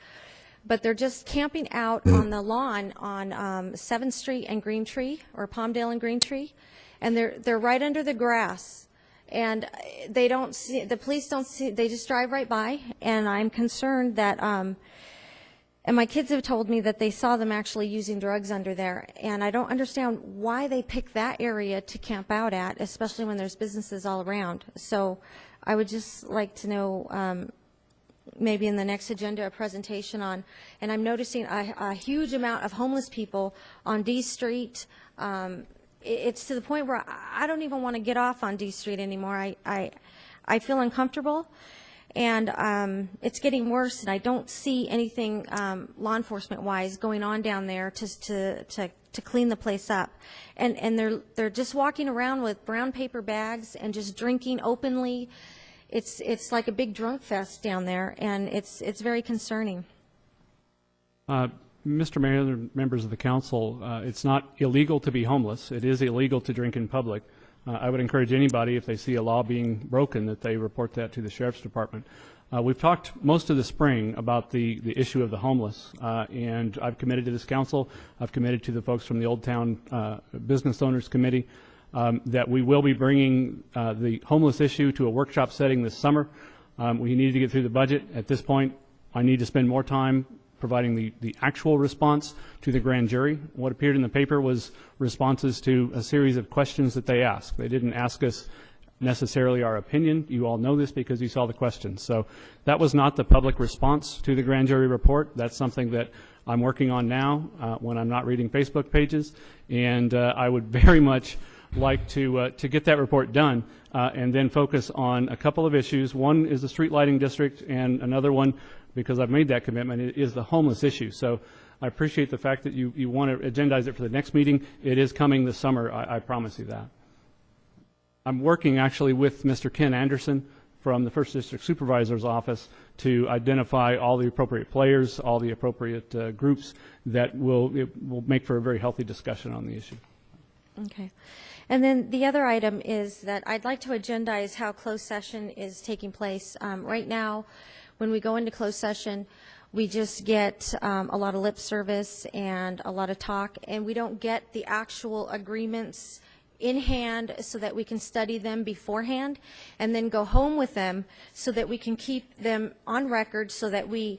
but they're just camping out on the lawn on 7th Street and Green Tree, or Palmdale and Green Tree, and they're right under the grass. And they don't see, the police don't see, they just drive right by, and I'm concerned that, and my kids have told me that they saw them actually using drugs under there, and I don't understand why they pick that area to camp out at, especially when there's businesses all around. So I would just like to know, maybe in the next agenda, a presentation on, and I'm noticing a huge amount of homeless people on D Street. It's to the point where I don't even want to get off on D Street anymore. I feel uncomfortable, and it's getting worse, and I don't see anything law enforcement wise going on down there to clean the place up. And they're just walking around with brown paper bags and just drinking openly. It's like a big drunk fest down there, and it's very concerning. Mr. Mayor, members of the council, it's not illegal to be homeless. It is illegal to drink in public. I would encourage anybody, if they see a law being broken, that they report that to the Sheriff's Department. We've talked most of the spring about the issue of the homeless, and I've committed to this council, I've committed to the folks from the Old Town Business Owners Committee, that we will be bringing the homeless issue to a workshop setting this summer. We need to get through the budget. At this point, I need to spend more time providing the actual response to the grand jury. What appeared in the paper was responses to a series of questions that they asked. They didn't ask us necessarily our opinion. You all know this because you saw the questions. So that was not the public response to the grand jury report. That's something that I'm working on now when I'm not reading Facebook pages. And I would very much like to get that report done and then focus on a couple of issues. One is the street lighting district, and another one, because I've made that commitment, is the homeless issue. So I appreciate the fact that you want to agendize it for the next meeting. It is coming this summer, I promise you that. I'm working actually with Mr. Ken Anderson from the First District Supervisor's Office to identify all the appropriate players, all the appropriate groups that will make for a very healthy discussion on the issue. Okay. And then the other item is that I'd like to agendize how closed session is taking place. Right now, when we go into closed session, we just get a lot of lip service and a lot of talk, and we don't get the actual agreements in hand so that we can study them beforehand and then go home with them so that we can keep them on record so that we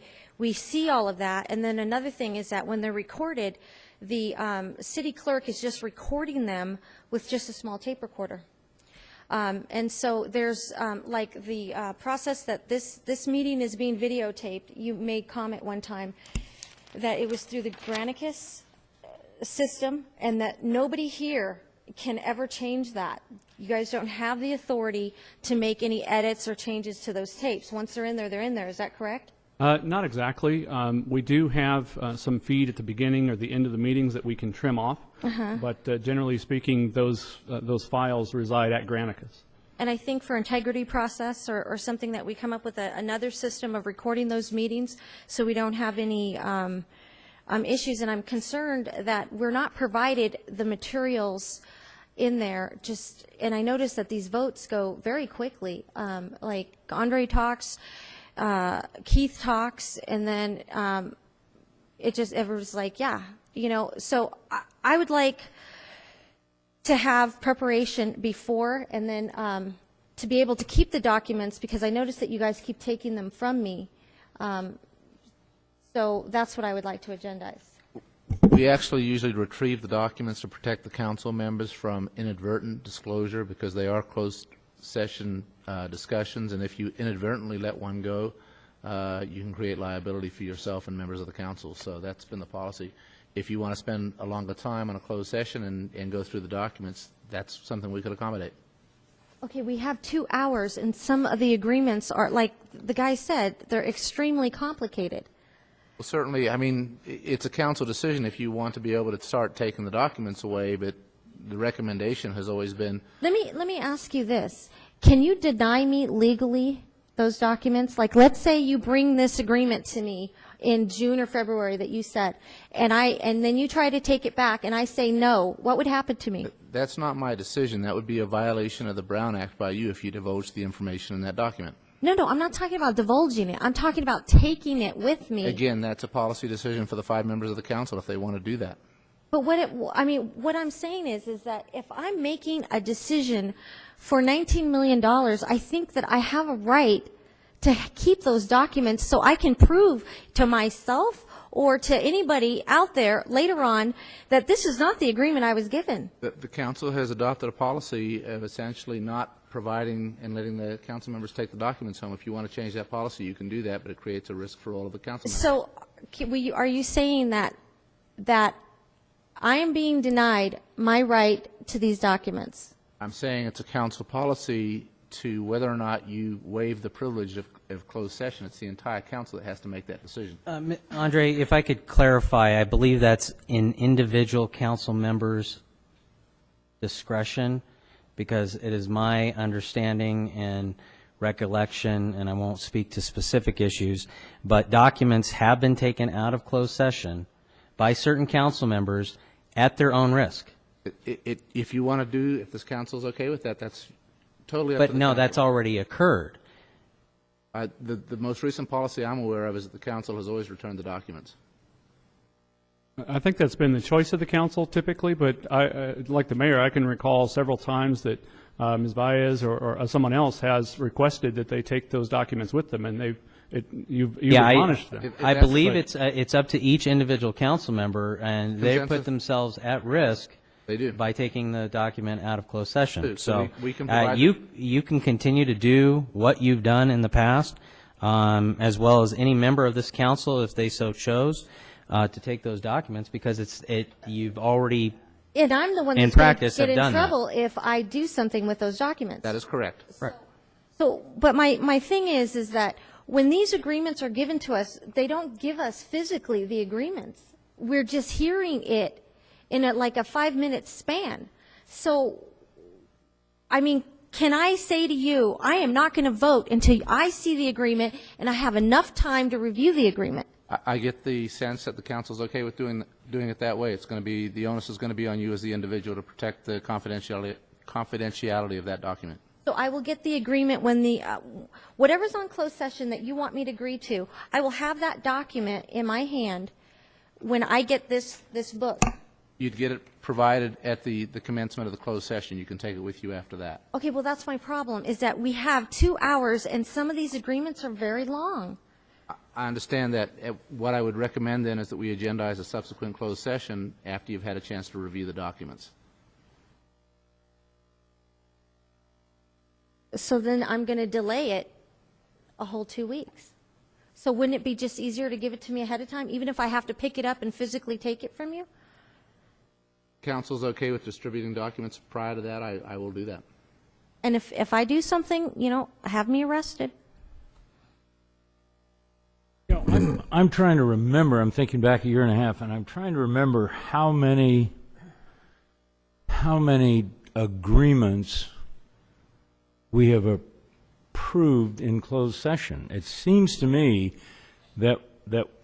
see all of that. And then another thing is that when they're recorded, the city clerk is just recording them with just a small tape recorder. And so there's like the process that this meeting is being videotaped. You made comment one time that it was through the Granicus system and that nobody here can ever change that. You guys don't have the authority to make any edits or changes to those tapes. Once they're in there, they're in there. Is that correct? Not exactly. We do have some feed at the beginning or the end of the meetings that we can trim off, but generally speaking, those files reside at Granicus. And I think for integrity process or something that we come up with another system of recording those meetings so we don't have any issues. And I'm concerned that we're not provided the materials in there. And I noticed that these votes go very quickly. Like Andre talks. Keith talks, and then everyone's like, yeah, so I would like to have preparation before and then to be able to keep the documents because I noticed that you guys keep taking them from me. So that's what I would like to agendize. We actually usually retrieve the documents to protect the council members from inadvertent disclosure because they are closed session discussions, and if you inadvertently let one go, you can create liability for yourself and members of the council. So that's been the policy. If you want to spend a longer time on a closed session and go through the documents, that's something we could accommodate. Okay, we have 2 hours, and some of the agreements are, like the guy said, they're extremely complicated. Well, certainly, I mean, it's a council decision if you want to be able to start taking the documents away, but the recommendation has always been. Let me ask you this. Can you deny me legally those documents? Like, let's say you bring this agreement to me in June or February that you said, and then you try to take it back, and I say no. What would happen to me? That's not my decision. That would be a violation of the Brown Act by you if you divulged the information in that document. No, I'm not talking about divulging it. I'm talking about taking it with me. Again, that's a policy decision for the 5 members of the council if they want to do that. But what I'm saying is that if I'm making a decision for $19 million, I think that I have a right to keep those documents so I can prove to myself or to anybody out there later on that this is not the agreement I was given. The council has adopted a policy of essentially not providing and letting the council members take the documents home. If you want to change that policy, you can do that, but it creates a risk for all of the council members. So are you saying that I am being denied my right to these documents? I'm saying it's a council policy to whether or not you waive the privilege of closed session. It's the entire council that has to make that decision. Andre, if I could clarify, I believe that's in individual council members' discretion, because it is my understanding and recollection, and I won't speak to specific issues, but documents have been taken out of closed session by certain council members at their own risk. If you want to do, if this council is okay with that, that's totally up to the But no, that's already occurred. The most recent policy I'm aware of is that the council has always returned the documents. I think that's been the choice of the council typically, but like the mayor, I can recall several times that Ms. Baez or someone else has requested that they take those documents with them, and you've admonished them. I believe it's up to each individual council member, and they put themselves at risk They do. by taking the document out of closed session. Do. So we can uh, provide- you can continue to do what you've done in the past, as well as any member of this council, if they so chose, to take those documents, because you've already And I'm the one in that's going to practice get have in done that. trouble if I do something with those documents. That is correct. Right. So, but my thing is that when these agreements are given to us, they don't give us physically the agreements. We're just hearing it in like a 5-minute span. So, I mean, can I say to you, I am not going to vote until I see the agreement and I have enough time to review the agreement? I get the sense that the council's okay with doing it that way. It's going to be, the onus is going to be on you as the individual to protect the confidentiality of that document. So I will get the agreement when the, whatever's on closed session that you want me to agree to, I will have that document in my hand when I get this book. You'd get it provided at the commencement of the closed session. You can take it with you after that. Okay, well, that's my problem, is that we have 2 hours and some of these agreements are very long. I understand that. What I would recommend then is that we agendize a subsequent closed session after you've had a chance to review the documents. So then I'm going to delay it a whole 2 weeks. So wouldn't it be just easier to give it to me ahead of time, even if I have to pick it up and physically take it from you? Council's okay with distributing documents prior to that, I will do that. And if I do something, have me arrested. I'm trying to remember, I'm thinking back a year and a half, and I'm trying to remember how many agreements we have approved in closed session. It seems to me that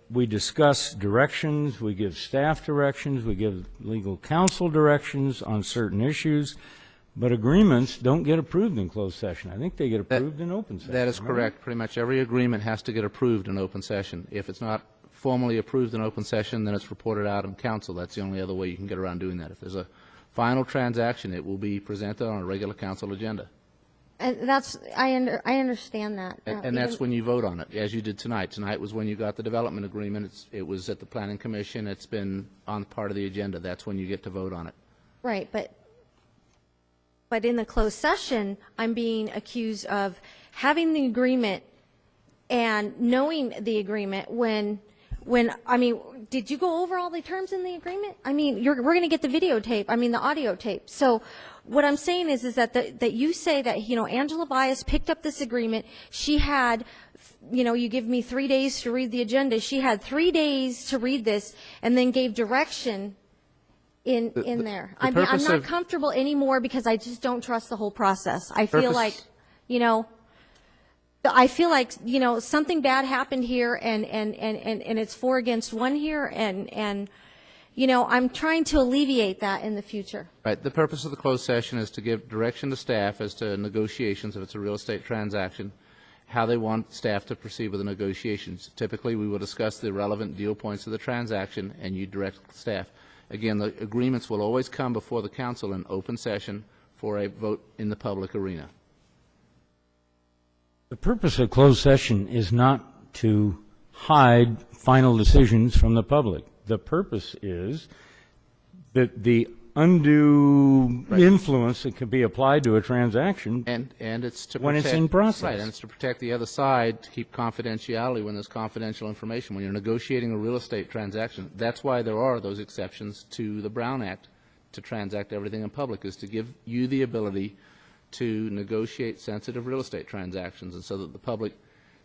we discuss directions, we give staff directions, we give legal counsel directions on certain issues, but agreements don't get approved in closed session. I think they get approved in open session. That is right? correct. Pretty much every agreement has to get approved in open session. If it's not formally approved in open session, then it's reported out in council. That's the only other way you can get around doing that. If there's a final transaction, it will be presented on a regular council agenda. And I understand that. And that's when you vote on it, as you did tonight. Tonight was when you got the development agreement. It was at the Planning Commission. It's been on part of the agenda. That's when you get to vote on it. Right, but in the closed session, I'm being accused of having the agreement and knowing the agreement when I mean, did you go over all the terms in the agreement? I mean, we're going to get the the audio tape. So what I'm saying is that that you say that, Angela Bias picked up this agreement. She had, you give me 3 days to read the agenda. She had 3 days to read this and then gave direction in there. I'm not comfortable anymore because I just don't trust the whole process. I feel like, something bad happened here and it's 4 against 1 here and I'm trying to alleviate that in the future. Right. The purpose of the closed session is to give direction to staff as to negotiations if it's a real estate transaction, how they want staff to proceed with the negotiations. Typically, we will discuss the relevant deal points of the transaction and you direct staff. Again, the agreements will always come before the council in open session for a vote in the public arena. The purpose of closed session is not to hide final decisions from the public. The purpose is that the undue influence that can be applied to a transaction and it's to when protect, it's in process. Right, and it's to protect the other side, to keep confidentiality when there's confidential information. When you're negotiating a real estate transaction, that's why there are those exceptions to the Brown Act to transact everything in public, is to give you the ability to negotiate sensitive real estate transactions, and so that the public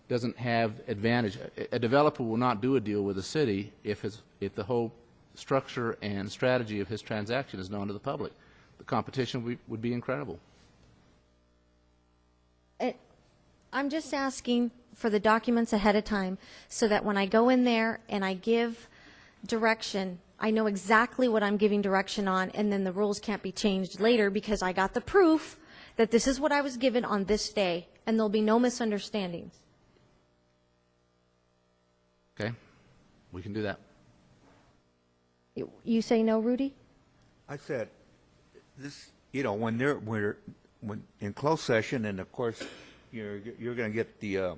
doesn't have advantage. A developer will not do a deal with a city if the whole structure and strategy of his transaction is known to the public. The competition would be incredible. I'm just asking for the documents ahead of time so that when I go in there and I give direction, I know exactly what I'm giving direction on, and then the rules can't be changed later because I got the proof that this is what I was given on this day, and there'll be no misunderstandings. Okay? We can do that. You say no, Rudy? I said, this, when in closed session, and of course, you're going to get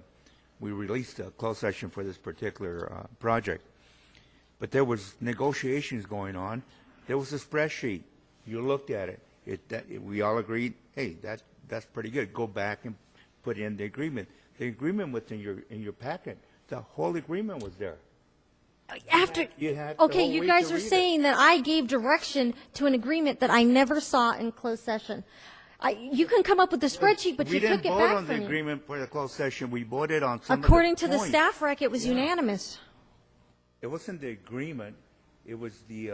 we released a closed session for this particular project, but there was negotiations going on. There was a spreadsheet You looked at it. We all agreed, hey, that's pretty good. Go back and put in the agreement. The agreement was in your packet. The whole agreement was there. After, okay, you guys are saying that I gave direction to an agreement that I never saw in closed session. You can come up with the spreadsheet, but you took it back from me. We didn't vote on the agreement for the closed session. We voted on some of the According to the points. staff rec, it was unanimous. It wasn't the agreement. It was the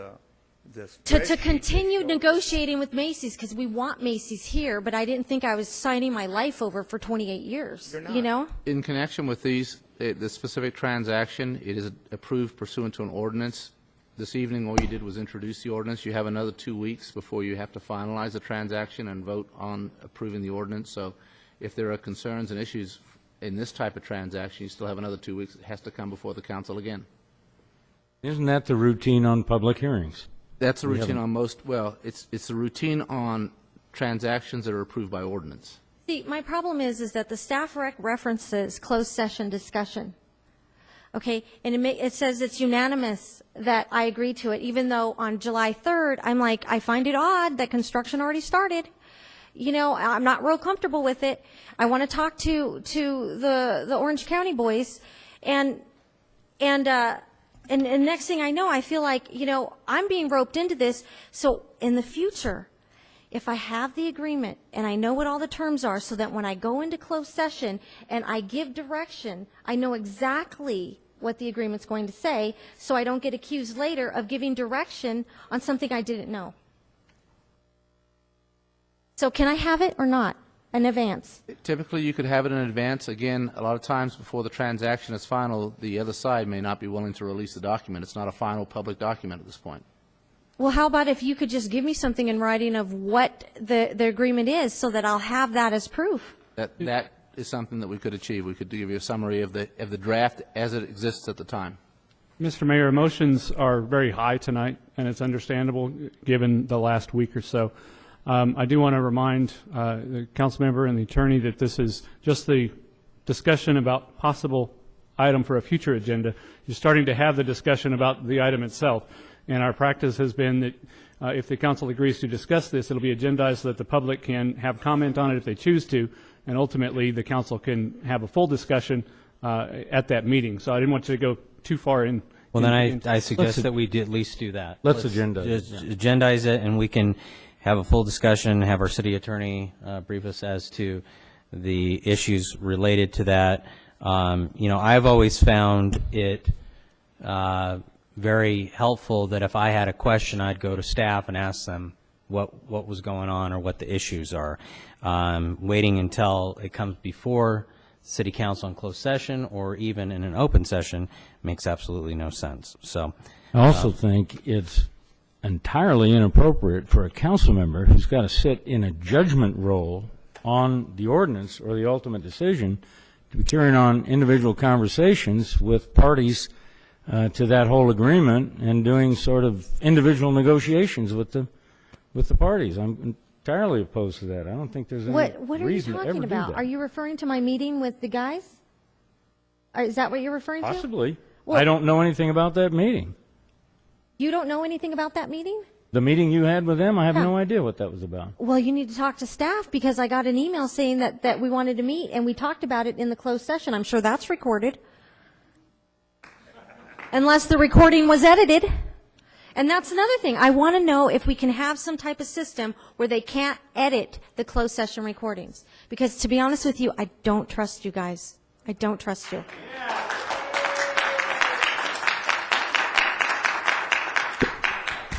To spreadsheet. continue negotiating with Macy's, because we want Macy's here, but I didn't think I was signing my life over for 28 years, you know? In connection with these, the specific transaction, it is approved pursuant to an ordinance. This evening, all you did was introduce the ordinance. You have another 2 weeks before you have to finalize the transaction and vote on approving the ordinance. So if there are concerns and issues in this type of transaction, you still have another 2 weeks. It has to come before the council again. Isn't that the routine on public hearings? That's the routine on most, well, it's the routine on transactions that are approved by ordinance. See, my problem is that the staff rec references closed session discussion. Okay, and it says it's unanimous that I agree to it, even though on July 3rd, I'm like, I find it odd that construction already started. You know, I'm not real comfortable with it. I want to talk to the Orange County boys, and next thing I know, I feel like, you know, I'm being roped into this. So in the future, if I have the agreement and I know what all the terms are, so that when I go into closed session and I give direction, I know exactly what the agreement's going to say, so I don't get accused later of giving direction on something I didn't know. So can I have it or not in advance? Typically, you could have it in advance. Again, a lot of times before the transaction is final, the other side may not be willing to release the document. It's not a final public document at this point. Well, how about if you could just give me something in writing of what the agreement is, so that I'll have that as proof? That is something that we could achieve. We could give you a summary of the draft as it exists at the time. Mr. Mayor, emotions are very high tonight, and it's understandable given the last week or so. I do want to remind the council member and the attorney that this is just the discussion about possible item for a future agenda. You're starting to have the discussion about the item itself, and our practice has been that if the council agrees to discuss this, it'll be agendized so that the public can have comment on it if they choose to, and ultimately the council can have a full discussion at that meeting. So I didn't want you to go too far in. Well, then I suggest that we at least do that. Let's agendize it, just agendize it, and we can have a full discussion, have our city attorney brief us as to the issues related to that. You know, I've always found it very helpful that if I had a question, I'd go to staff and ask them what was going on or what the issues are. Waiting until it comes before city council in closed session or even in an open session makes absolutely no sense. So I also think it's entirely inappropriate for a council member who's got to sit in a judgment role on the ordinance or the ultimate decision to be carrying on individual conversations with parties to that whole agreement and doing sort of individual negotiations with the parties. I'm entirely opposed to that. I don't think there's any What are you reason to ever talking do about? that. Are you referring to my meeting with the guys? Is that what you're referring to? Possibly. Well, I don't know anything about that meeting. You don't know anything about that meeting? The meeting you had with them, I have Yeah. no idea what that was about. Well, you need to talk to staff, because I got an email saying that we wanted to meet, and we talked about it in the closed session. I'm sure that's recorded. Unless the recording was edited. And that's another thing. I want to know if we can have some type of system where they can't edit the closed session recordings. Because to be honest with you, I don't trust you guys. I don't trust you.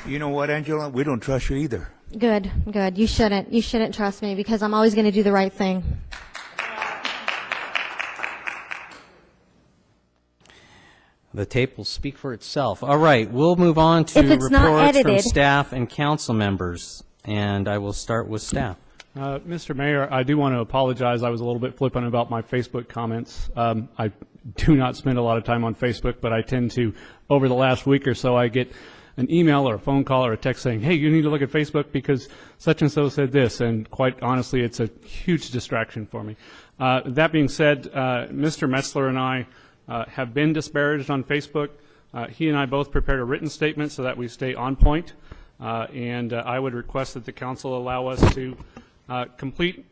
You know what, Angela? We don't trust you either. Good, good. You shouldn't. You shouldn't trust me, because I'm always going to do the right thing. the tape will speak for itself. All right, we'll move on to If it's not reports from edited. staff and council members, and I will start with staff. Mr. Mayor, I do want to apologize. I was a little bit flippant about my Facebook comments. I do not spend a lot of time on Facebook, but I tend to, over the last week or so, I get an email or a phone call or a text saying, hey, you need to look at Facebook because such and so said this, and quite honestly, it's a huge distraction for me. That being said, Mr. Metzler and I have been disparaged on Facebook. He and I both prepared a written statement so that we stay on point. And I would request that the council allow us to complete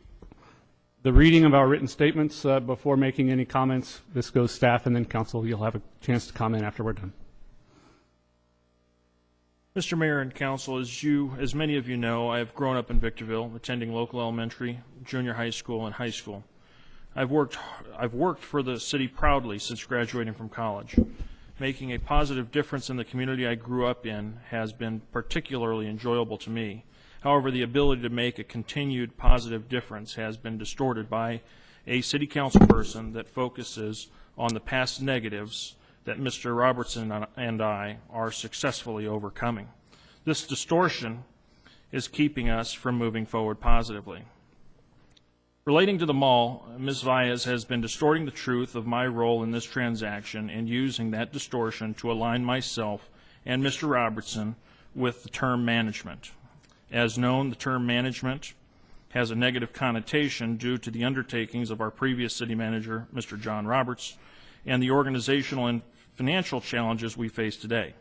the reading of our written statements before making any comments. This goes staff, and then council, you'll have a chance to comment after we're done. Mr. Mayor and Council, as many of you know, I have grown up in Victorville, attending local elementary, junior high school, and high school. I've worked for the city proudly since graduating from college. Making a positive difference in the community I grew up in has been particularly enjoyable to me. However, the ability to make a continued positive difference has been distorted by a city council person that focuses on the past negatives that Mr. Robertson and I are successfully overcoming. This distortion is keeping us from moving forward positively. Relating to the mall, Ms. Valles has been distorting the truth of my role in this transaction and using that distortion to align myself and Mr. Robertson with the term management. As known, the term management has a negative connotation due to the undertakings of our previous city manager, Mr. John Roberts, and the organizational and financial challenges we face today.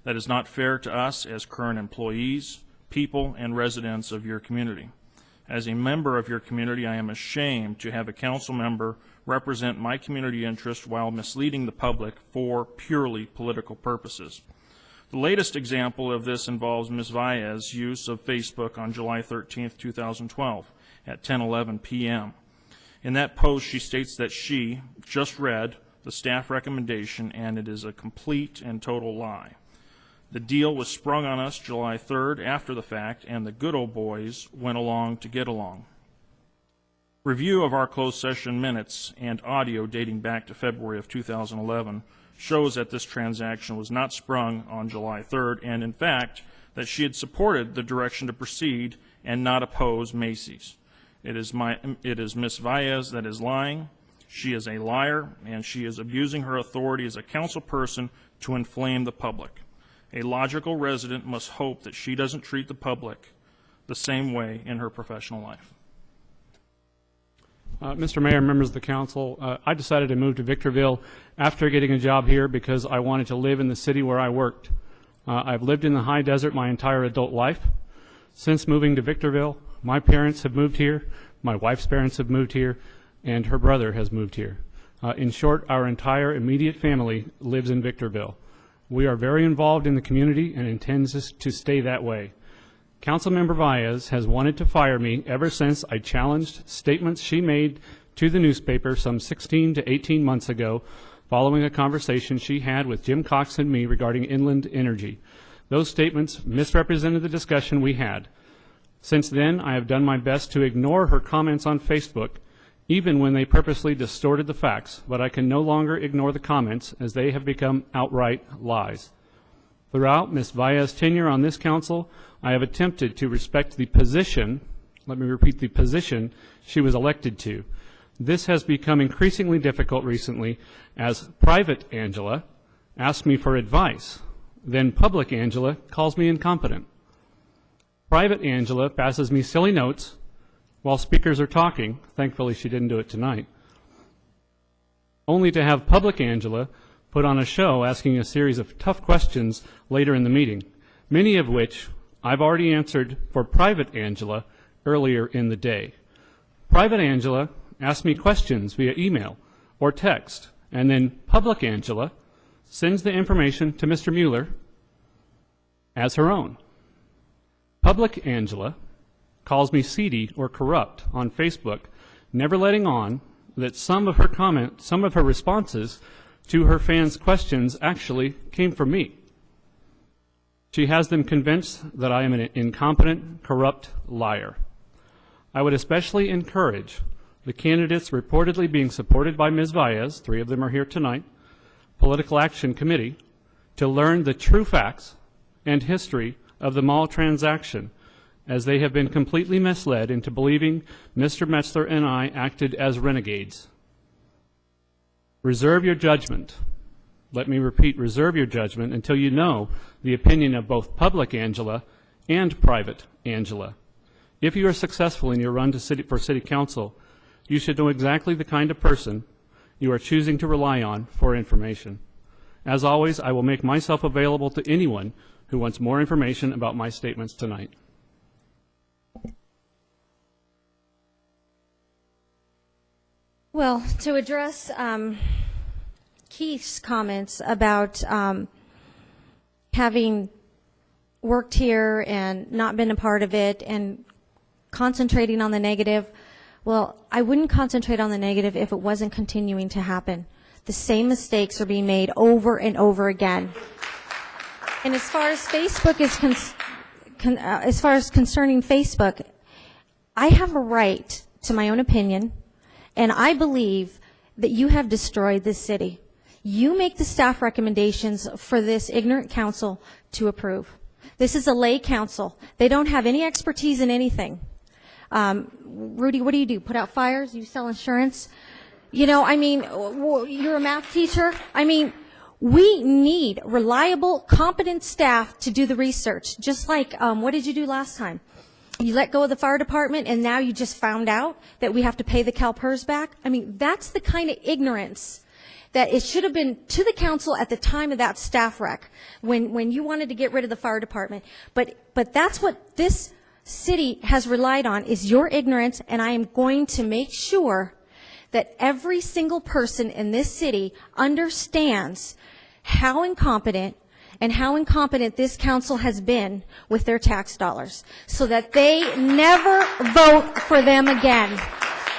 That is not fair to us as current employees, people, and residents of your community. As a member of your community, I am ashamed to have a council member represent my community interest while misleading the public for purely political purposes. The latest example of this involves Ms. Valles' use of Facebook on July 13, 2012 at 10:11 p.m. In that post, she states that she just read the staff recommendation and it is a complete and total lie. The deal was sprung on us July 3rd after the fact, and the good old boys went along to get along. Review of our closed session minutes and audio dating back to February of 2011 shows that this transaction was not sprung on July 3rd, and in fact, that she had supported the direction to proceed and not oppose Macy's. It is Ms. Valles that is lying. She is a liar, and she is abusing her authority as a council person to inflame the public. A logical resident must hope that she doesn't treat the public the same way in her professional life. Mr. Mayor, members of the council, I decided to move to Victorville after getting a job here because I wanted to live in the city where I worked. I've lived in the high desert my entire adult life. Since moving to Victorville, my parents have moved here, my wife's parents have moved here, and her brother has moved here. In short, our entire immediate family lives in Victorville. We are very involved in the community and intend to stay that way. Councilmember Valles has wanted to fire me ever since I challenged statements she made to the newspaper some 16 to 18 months ago following a conversation she had with Jim Cox and me regarding inland energy. Those statements misrepresented the discussion we had. Since then, I have done my best to ignore her comments on Facebook, even when they purposely distorted the facts, but I can no longer ignore the comments as they have become outright lies. Throughout Ms. Valles' tenure on this council, I have attempted to respect the position, let me repeat, the position she was elected to. This has become increasingly difficult recently as Private Angela asks me for advice, then Public Angela calls me incompetent. Private Angela passes me silly notes while speakers are talking, thankfully she didn't do it tonight, only to have Public Angela put on a show asking a series of tough questions later in the meeting, many of which I've already answered for Private Angela earlier in the day. Private Angela asks me questions via email or text, and then Public Angela sends the information to Mr. Mueller as her own. Public Angela calls me seedy or corrupt on Facebook, never letting on that some of her responses to her fans' questions actually came from me. She has them convinced that I am an incompetent, corrupt liar. I would especially encourage the candidates reportedly being supported by Ms. Valles, 3 of them are here tonight, Political Action Committee, to learn the true facts and history of the mall transaction, as they have been completely misled into believing Mr. Metzler and I acted as renegades. Reserve your judgment. Let me repeat, reserve your judgment until you know the opinion of both Public Angela and Private Angela. If you are successful in your run for City Council, you should know exactly the kind of person you are choosing to rely on for information. As always, I will make myself available to anyone who wants more information about my statements tonight. Well, to address Keith's comments about having worked here and not been a part of it and concentrating on the negative, well, I wouldn't concentrate on the negative if it wasn't continuing to happen. The same mistakes are being made over and over again. And as far as Facebook is as far as concerning Facebook, I have a right to my own opinion, and I believe that you have destroyed this city. You make the staff recommendations for this ignorant council to approve. This is a lay council. They don't have any expertise in anything. Rudy, what do? Put out fires? You sell insurance? You know, I mean, you're a math teacher. I mean, we need reliable, competent staff to do the research. Just like, what did you do last time? You let go of the fire department, and now you just found out that we have to pay the CalPERS back? I mean, that's the kind of ignorance that it should have been to the council at the time of that staff rec, when you wanted to get rid of the fire department. But that's what this city has relied on, is your ignorance, and I am going to make sure that every single person in this city understands how incompetent this council has been with their tax dollars, so that they never vote for them again.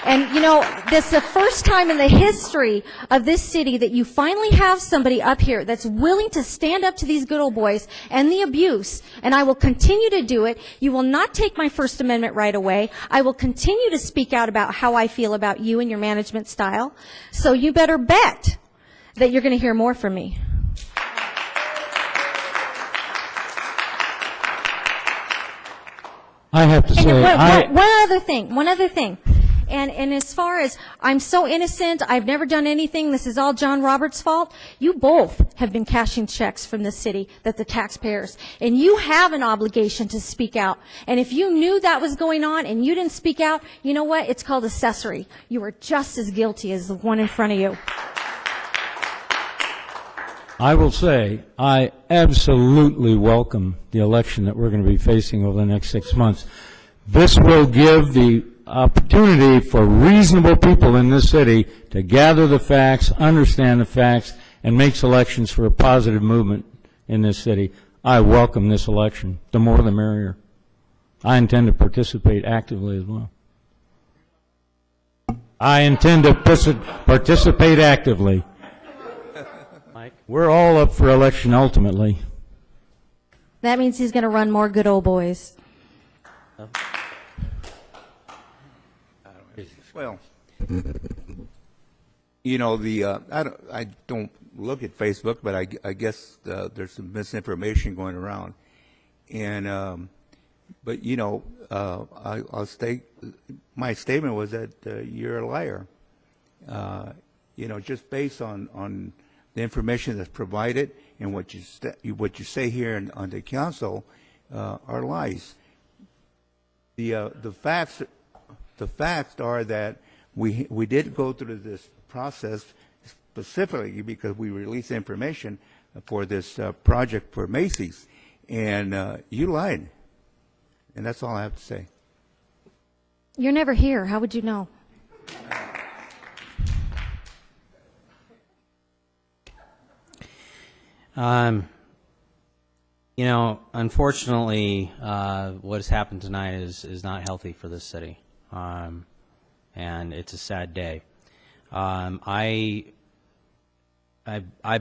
And, you know, this is the first time in the history of this city that you finally have somebody up here that's willing to stand up to these good old boys and the abuse, and I will continue to do it. You will not take my First Amendment right away. I will continue to speak out about how I feel about you and your management style. So you better bet that you're going to hear more from me. I have to say, One other thing. And as far as I'm so innocent, I've never done anything, this is all John Roberts' fault, you both have been cashing checks from the city, that the taxpayers, and you have an obligation to speak out. And if you knew that was going on and you didn't speak out, you know what? It's called accessory. You are just as guilty as the one in front of you. I will say, I absolutely welcome the election that we're going to be facing over the next 6 months. This will give the opportunity for reasonable people in this city to gather the facts, understand the facts, and make selections for a positive movement in this city. I welcome this election. The more the merrier. I intend to participate actively as well. I intend to participate actively. We're all up for election ultimately. That means he's going to run more good old boys. Well, you know, I don't look at Facebook, but I guess there's some misinformation going around, and but you know, I'll state my statement was that you're a liar. You know, just based on the information that's provided and what you say here on the council are lies. The facts are that we did go through this process specifically because we released information for this project for Macy's, and you lied, and that's all I have to say. You're never here. How would you know? You know, unfortunately, what has happened tonight is not healthy for this city, and it's a sad day. I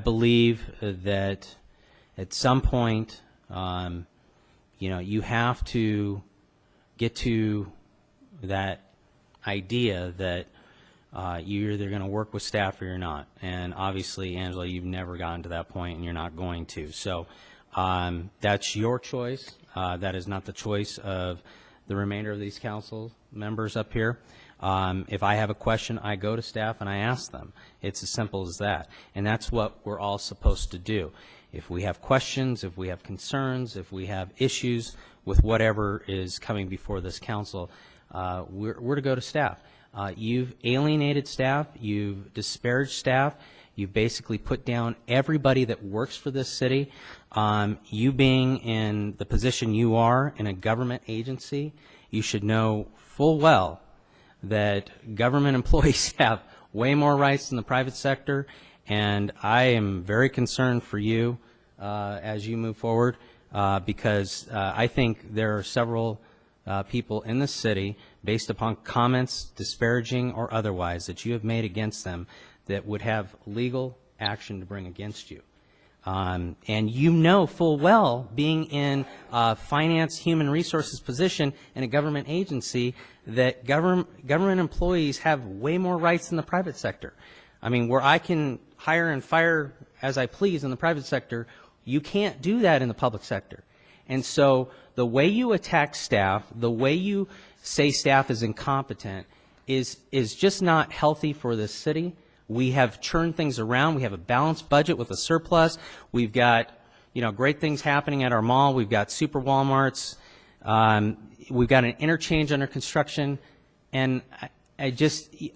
believe that at some point, you know, you have to get to that idea that you're either going to work with staff or you're not. And obviously, Angela, you've never gotten to that point, and you're not going to. So that's your choice. That is not the choice of the remainder of these council members up here. If I have a question, I go to staff and I ask them. It's as simple as that. And that's what we're all supposed to do. If we have questions, if we have concerns, if we have issues with whatever is coming before this council, we're to go to staff. You've alienated staff, you've disparaged staff, You've basically put down everybody that works for this city. You being in the position you are in a government agency, you should know full well that government employees have way more rights than the private sector, and I am very concerned for you as you move forward because I think there are several people in the city, based upon comments, disparaging or otherwise, that you have made against them that would have legal action to bring against you. And you know full well, being in a finance, human resources position in a government agency, that government employees have way more rights than the private sector. I mean, where I can hire and fire as I please in the private sector, you can't do that in the public sector. And so the way you attack staff, the way you say staff is incompetent is just not healthy for this city. We have churned things around. We have a balanced budget with a surplus. We've got, great things happening at our mall. We've got super Walmarts. We've got an interchange under construction. And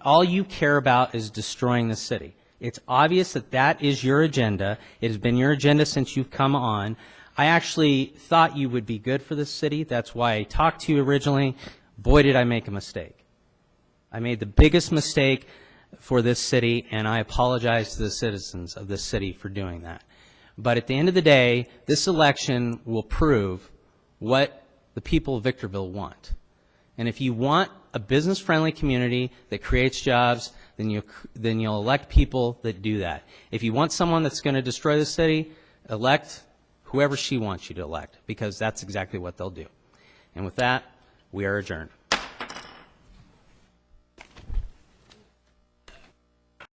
all you care about is destroying the city. It's obvious that that is your agenda. It has been your agenda since you've come on. I actually thought you would be good for this city. That's why I talked to you originally. Boy, did I make a mistake. I made the biggest mistake for this city, and I apologize to the citizens of this city for doing that. But at the end of the day, this election will prove what the people of Victorville want. And if you want a business-friendly community that creates jobs, then you'll elect people that do that. If you want someone that's going to destroy the city, elect whoever she wants you to elect, because that's exactly what they'll do. And with that, we are adjourned.